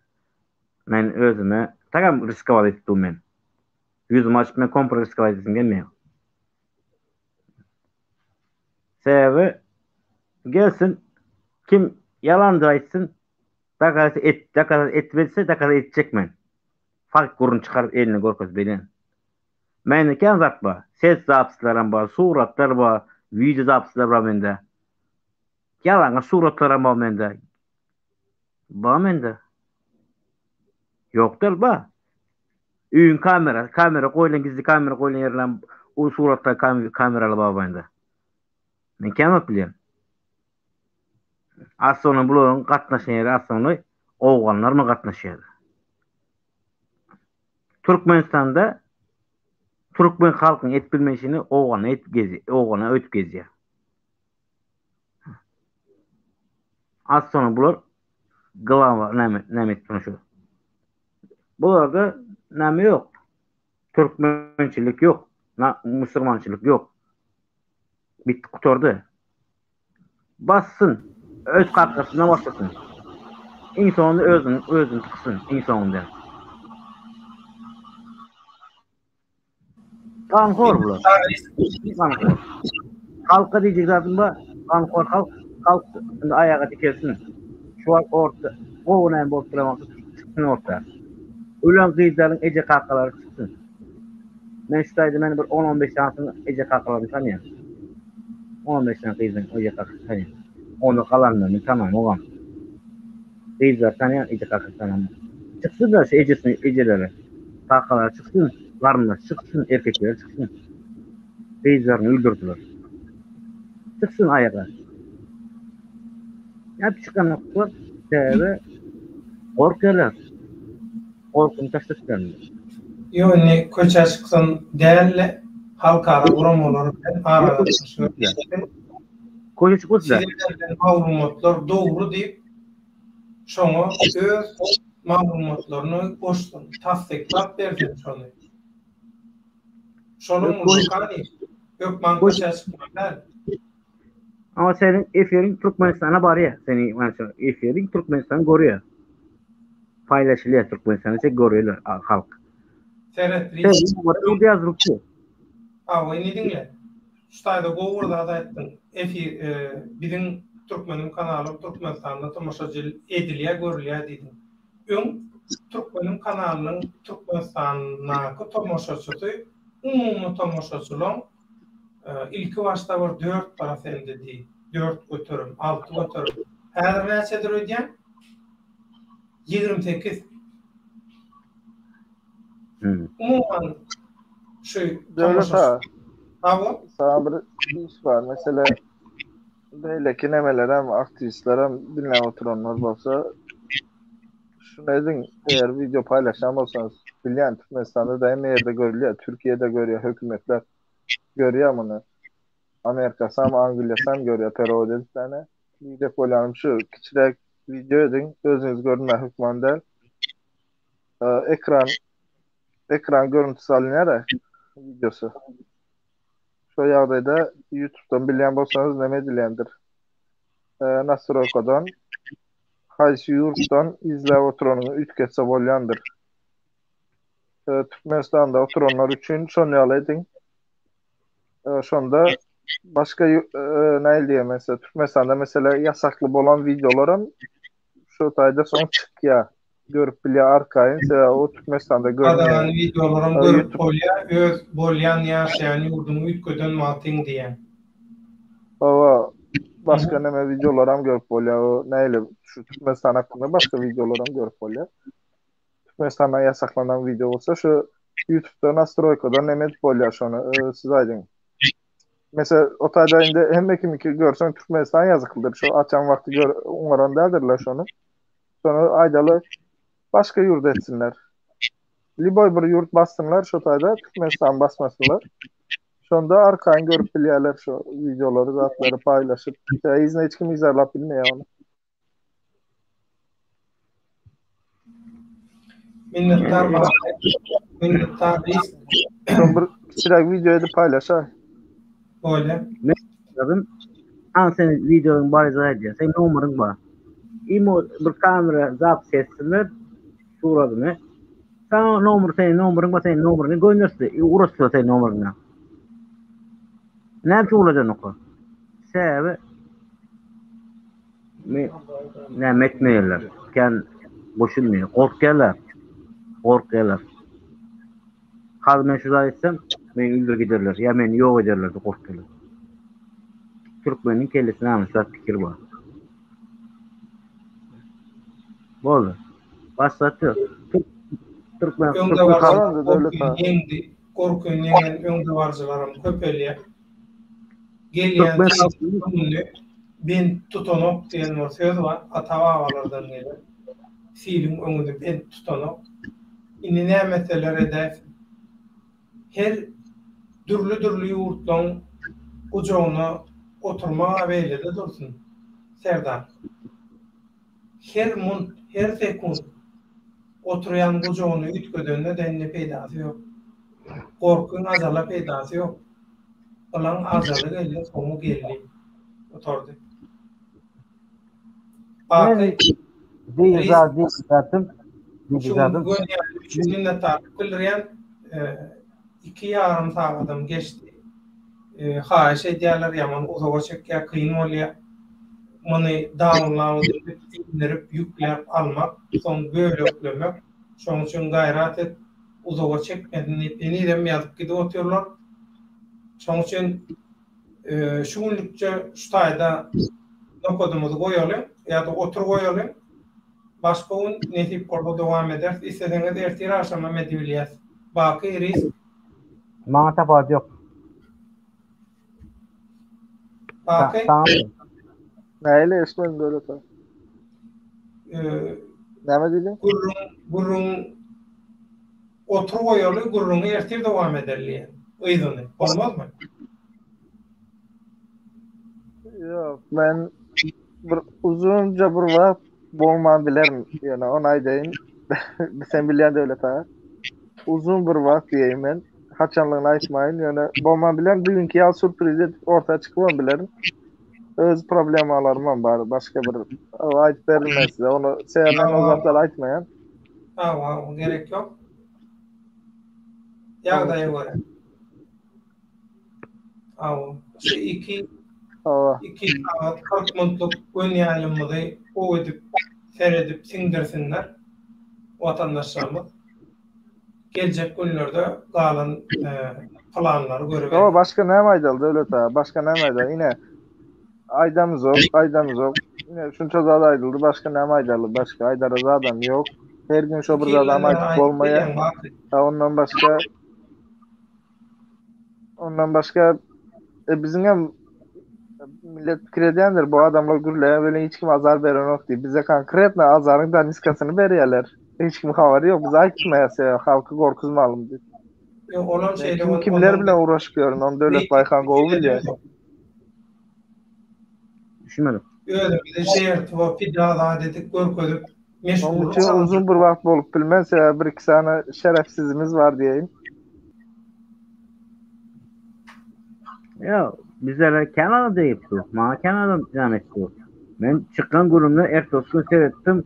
Men özüme tagam riskowat etdim men. Yüzüm açyk men kompra riskowat etdim gelmeýär. Sebebi gelsin kim yalan aýtsyn, dakarat etmese dakarat etjek men. Fark gurun çıkarıp eline gorkoz belen. Mende kan zat ba, ses zapsılaram ba, suratlar ba, video zapsılar ba mende. Yalanga suratlaram ba mende. Ba mende. Yoktur ba. Üyün kamera koyulan gizli kamera koyulan yerlen o suratlar kameralı ba mende. Men kan bilýän. Az sonra buların gatnaşan yeri az sonra oğlanlar mı gatnaşýar? Türkmenistan'da Türkmen halkın et bilmesini oğana ötüp geziyor. Az sonra bular gılava nämet konuşuyor. Bularda näme yok. Türkmençilik yok. Müslümançılık yok. Bitti kutordu. Bassın. Öz karkasına bassın. En sonunda özün tıksın. En sonunda. Ganxor bular. Ganxor. Halka diyecek zaten bu. Ganxor halk ayağa dikelsin. Şu an orta. Oğunan borçlamak çıksın orta. Ölen kıyıcıların ece kalkaları çıksın. Ben şuradaydım ben bir 10-15 tanesini ece kalkalarını tanıyorum. 15 tane kıyıcıların ece kalkaları tanıyorum. Onu kalanlarını tamam oğam. Kıyıcılar tanıyan ece kalkaları tanıyorum. Çıksın da şu eceleri. Kalkaları çıksın. Karınlar çıksın, erkekler çıksın. Kıyıcılarını öldürdüler. Çıksın ayağa. Hep çıkan noktalar sebebi korkuyorlar. Korkun taşlaştılar. Yani köçe çıksın değerli halkara vuramaları arada Koca çıkmışlar. sizlerden malumatlar doğru deyip şonu öz malumatlarını koşsun. Tasdiklap versin şonu. Şonun mutlaka Gökmen köçe çıkmalar. Ama senin efirin Türkmenistan'a barıyor. Senin efirin Türkmenistan'ı koruyor. Paylaşılıyor Türkmenistan'ı çek koruyorlar halk. Seret Sen bu biraz rukçu. ne dinle? Şutayda Goğur'da da ettin. Bizim Türkmenin kanalı Türkmenistan'da tomoşacı ediliye görülüye dedin. Türkmenin kanalının Türkmenistan'naki tomoşacısı umumu tomoşacılığın ilki başta var 4% dedi. 4 götürüm, 6 götürüm. Her neçedir ödeyen? 28. Umuman Devlet Bravo. sana bir iş var. Mesela böyle ki nemeler hem aktivistler hem dinleme oturanlar olsa şunu edin, eğer video paylaşan olsanız, bilyen Türkmenistan'da da hem yerde görülüyor, Türkiye'de görüyor, hükümetler görüyor bunu. Amerika sam, Anglia sam görüyor, Peru dediklerine. Bir de koyalım şu, küçük video edin, özünüz görünme hükman değil. Ekran görüntüsü alınarak videosu. Şu yağdayda YouTube'dan bilyen bolsanız neme dilendir. Nastroykadan Haysi yurtdan izle oturanını ütketse bolyandır. Türkmenistan'da oturanlar için şonu yaladın. Şonda başka ne diye mesela Türkmenistan'da mesela yasaklı olan videoların şu tayda son çık ya görüp bile arkayın mesela o Türkmenistan'da Adalan görünmeyen videolaryň görüp YouTube bolýar, öz bolýan ýaşaýan ýurduny ütköden maltyň diýen. hava başka neme videolarım görüp bolýar o neyle şu Türkmenistan hakkında başka videolarım görüp bolýar. Türkmenistan'dan yasaklanan video olsa şu YouTube'da Nastroyko'da nemet bolýar şonu siz aydın. Mesela o tayda indi hem kim görsen Türkmenistan yazıklıdır. Şu açan vakti umaran derdirler şonu. Sonra aydalı başka yurt etsinler. Liboy bir yurt bassınlar şu tayda Türkmenistan basmasınlar. Şonda arkayın görüp bilýärler şu videoları, zatları paylaşıp. İzne hiç kim izlerlap bilmeýär onu. Minnettar var. Minnettar biz. Son bir kiçirak video edip paylaşa. Böyle. Dedim, an senin videonun bariza ediyor. Senin numarın var. İmo bir kamera zapt etsinler. Suratını. Sen senin numarın var, senin numarını göndersin. Uğraşıyor senin numarını. Ne yapıyor olacaksın oku? Sebebi ne metmeyeler. Ken boşunmuyor. Korkuyorlar. Kal ben şurada etsem beni öldür giderler. Ya beni yok ederler de korkuyorlar. Türkmenin kellesine almışlar fikir var. Boldu. Başlatıyor. Türkmen Öňde barjylarym korkun ýenen öňde barjylarym köpelýär. Gelýän ben tutanok diýen söz var. Ata-babalardan gelir. Film öňünde ben tutanok. Indi nämeseler eder? Her dürlü ýurtlaň ujagyna oturmaga beýlede dursun. Serdar. Her sekund oturyan ujagyny ütködende denne peýdasy ýok. Korkun azala peýdasy ýok. Olan azaly geldi, soňu geldi. Oturdy. Diyizatım. Üçünün takip bilýän 2,5 saatam geçti. Haýyş edýärler ýaman uzaga çekýär, kyn bolýar. Muny download edip, indirip, ýükläp almak, soň böyle öklemek. Şoň üçin gaýrat et, uzaga çekmedin, enidem ýazyp gidip oturýarlar. Şoň üçin şu günlükçe şu taýda nokodumuzy goýaly, ýa-da otur goýaly. Başka gün netip orada devam eder. İstediğiniz ertesi akşama medivliyaz. Bakı risk. Bana tapat yok. Bakı. Tamam. Neyle ismen böyle ta? Ne dedin? Gurrun otur koyalı, gurrunu ertesi devam ederliye. Öydünü. Olmaz mı? Yok, ben uzunca bir vakt bolman bilerim. Yani 10 aydayın. Sen bilýän de öyle ta. Uzun bir vakt diýeyim men. Haçanlygyny aýtmaýyn. Yani bolman bilen bugünkü ýaly sürpriz edip ortaya çykyp bilerim. Öz problemalaryň bar. Başka bir aýtyp bermez size. Onu seýerden o zatlar aýtmaýan. Tamam, gerek yok. Ýagdaýa göre. Iki saat 40 minutluk oynayalımızı o edip, seyredip, sindirsinler vatandaşlarımız. Gelecek günlerde kalan planları görüp. Ama başka ne aydalı öyle ta? Başka ne aydalı? Yine aydamız yok. Yine şunca zada aydıldı. Başka ne aydalı? Başka aydarız adam yok. Her gün şu bir adam aydıp olmaya. Ondan başka bizim hem millet fikir edenler bu adamlar gürleye böyle hiç kim azar veren yok diye. Bize konkretne azarın da niskasını veriyorlar. Hiç kim haberi yok. Biz aytmayasa halkı korkuzmalım diye. Olan şeyle Kimler bile uğraşıyor. Onu Dölet Baykan Gol biliyor. Düşünmedim. Öyle bir de şehir tuva pidala dedik görködük. Onun için uzun bir vakt bolup bilmez ya bir iki tane şerefsizimiz var diyeyim. Ya bizlere Kanada deyip bu. Bana Kanada zannetti. Ben çıkan grubunda Ertos'u seyrettim.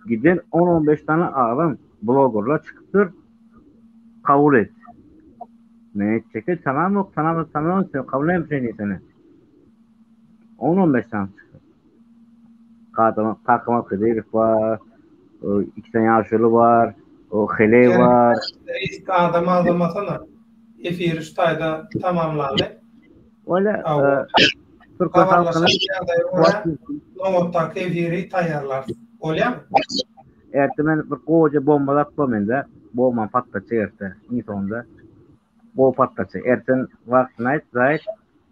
Giden 10-15 tane adam bloggerlar çıktır. Kabul et. Ne edecekler? Tamam yok. Tamam. Sen kabul etmeyeceksin seni. 10-15 tane çıktı. Takıma Kıdırık var. O 2 tane yaşlı var. O Hele var. Risk adam sana. Efir üstayda tamamlandı. Öyle Türk halkının Novotta keviri tayarlar. Öyle mi? ertemen bir koca bombalar atmamında bomba patlatacak erten. İyi sonunda bomba patlatacak. Erten vaktine ait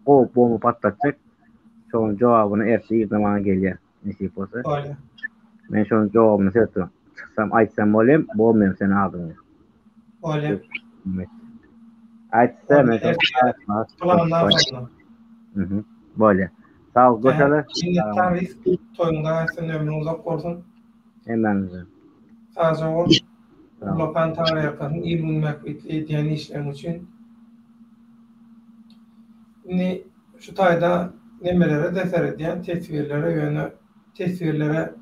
o bomba patlatacak. Şunun cevabını erteyi zamana geliyor. Nasip olsa. Öyle. Ben şunun cevabını söyledim. Çıksam açsam olayım, boğulmayayım seni aldım. Öyle. Açsam ben böyle. Sağ ol. Göçerler. Tarih toyunda sen ömrünü uzak olsun. Hemen. Sadece ol. Lokan tarih yakın. İlmin mekbitli diyen işlem için. Şimdi şu tayda nemelere deser ediyen tesvirlere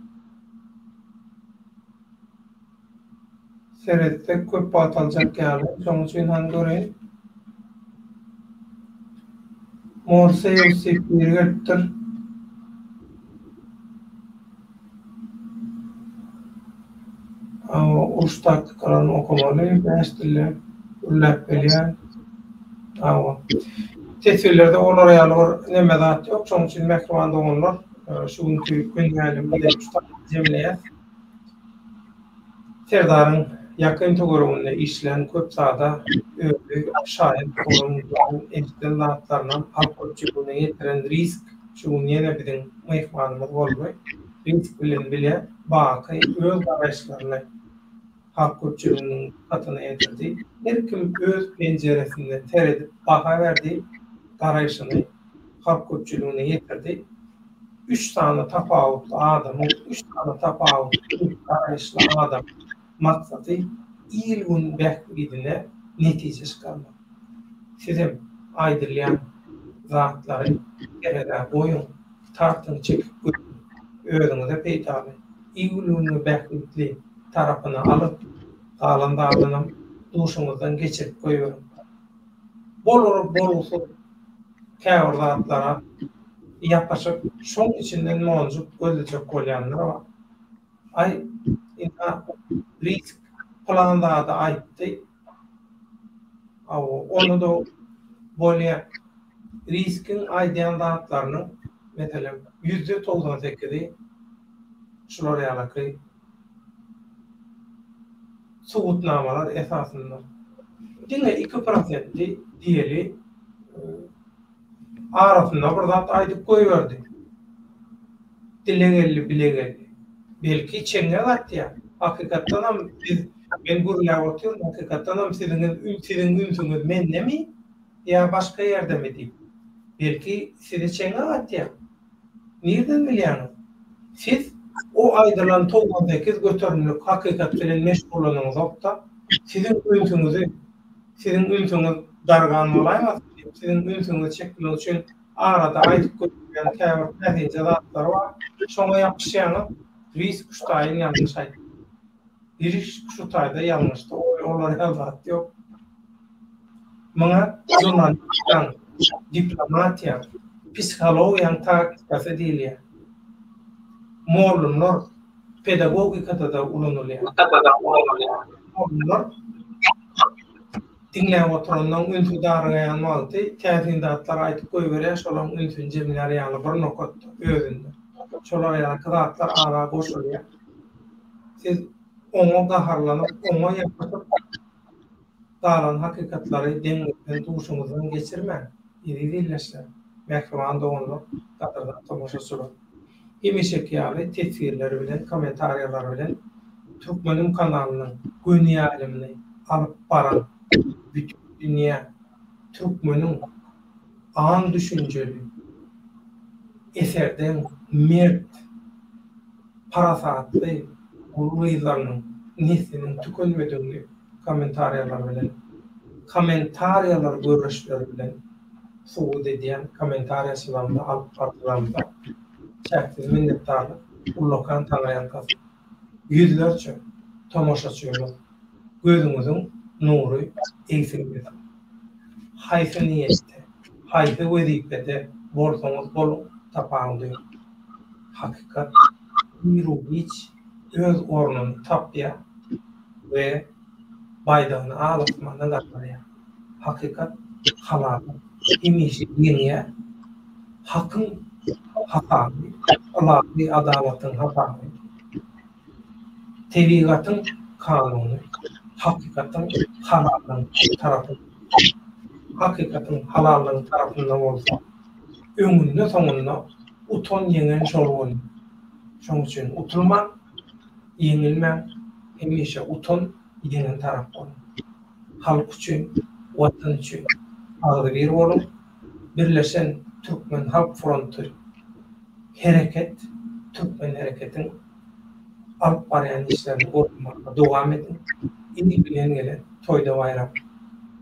seyretsek köp batılacak yani. Onun için hangi orayı Morse Yusuf Birgittir. Uç taktikalarını okumalı. Beştille üllep belirlen. Tesvirlerde onlar ayarlar nemedat yok. Onun için mekrumanda onlar. Şu günkü günlerinde bir de cemliyet. Serdar'ın yakın togorumunda işlen köp sahada şahit olumluların ihtilatlarından alkolçuluğuna yetiren risk şunun yine bizim mehmanımız olmuyor. Risk bile bakı öz araçlarına alkolçuluğunun katına yetirdi. Her kim öz penceresinde teredip baka verdi arayışını alkolçuluğuna yetirdi. 3 tane tapavutlu adamın 3 tane tapavutlu arayışlı adam maksadı ilgun beklediğine netice çıkarmak. Sizin aydırlayan zatları geride boyun tartını çekip öğrenide peytabi. İlgun beklediği tarafını alıp kalanda adının duşumuzdan geçirip koyuyorum. Bol olsun kâr zatlara yaklaşık şunun içinden mevcut gözlecek kolyanlar var. Ay ina risk planında da ayıptı. Onu da böyle riskin aydayan dağıtlarının mesela %98'i şuraya alakalı suğutnamalar esasında. Yine 2% diyeli arasında burada aydık koyuverdi. Dilegelli bilegelli. Belki çenge kattı ya. Hakikaten ama ben buraya oturuyorum. Hakikaten ama sizin ünsünüz menne mi? Ya başka yerde mi değil? Belki sizi çenge kattı ya. Nereden biliyorsunuz? Siz o aydılan 98 götürümlük hakikaten meşgullanınız da sizin ünsünüz dargan olamaz. Sizin ünsünüz çektiğiniz için arada aydık götürülen kâr netice zatlar var. Şuna yapışanı risk kuştayın yanlış aydı. Risk kuştayda yanlıştı. Onlar elbette yok. Bana jurnalistikten, diplomatiya, psikolojiyan taktikası değil ya. Morlunlar pedagogikada da ulanılıyor. Morlunlar dinleyen oturandan ünsü darıgayan maltı, tezindatlar aytıp koyuveren şolan ünsün cemleri yanı bir nokottu, özünde. Şolar yanı kıdatlar ara boşuluyor. Siz onu gaharlanıp, onu yapıp dağılan hakikatları dengetten duşumuzdan geçirmen. İri değilleşler. Mehkemanda onu Katar'dan tomoşaçylar. Emişek ýaly tesirleri bilen, komentaryalar bilen Türkmenim kanalynyň göni ýalimini alyp baran bütün dünýä Türkmenim an düşünjeli eserden mert parasatly guruylarynyň nesliniň tükenmediğini komentaryalar görüşleri bilen suud ediyen komentaryaçylarymda alyp bardylarymda çäksiz minnetdarlyk ullakan taňaýan yüzlerce tomoşaçylar gözüňiziň nury eýsirdi. Haýsy niýetde, haýsy wezipede bolsaňyz boluň tapandy. Hakykat bir hiç öz ornuny tapýar we baydagyny alypmana gatnaýar. Hakykat halaly imişi ýene hakyň hataly, alaky adalatyň hataly. Tebigatyň kanuny, hakikatyň halalyň tarapy. Hakikatyň halalyň tarapynda bolsa, öňünde soňunda uton ýeňen şolgun. Şoň üçin utulma, ýeňilme, hemişe uton ýeňen tarap bol. Halk üçin, watan üçin agry bir bolup, birleşen Türkmen Halk Frontu hereket, Türkmen hereketiň alyp barýan işlerini gormakda dowam edin. Indi bilen gelen toýda bayram.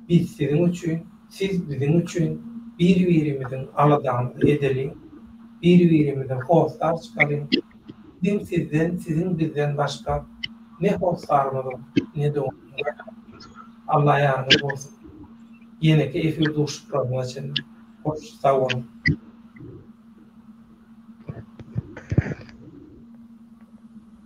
Biz siziň üçin, siz biziň üçin bir-birimiziň aladanyny edelim. Bir-birimiziň howslar çykaryň. Din sizden, sizin bizden başka ne howslarymyz, ne de Allah ýardymy bolsun. Ýene-ki efir duşup barmak üçin hoş sag bolun.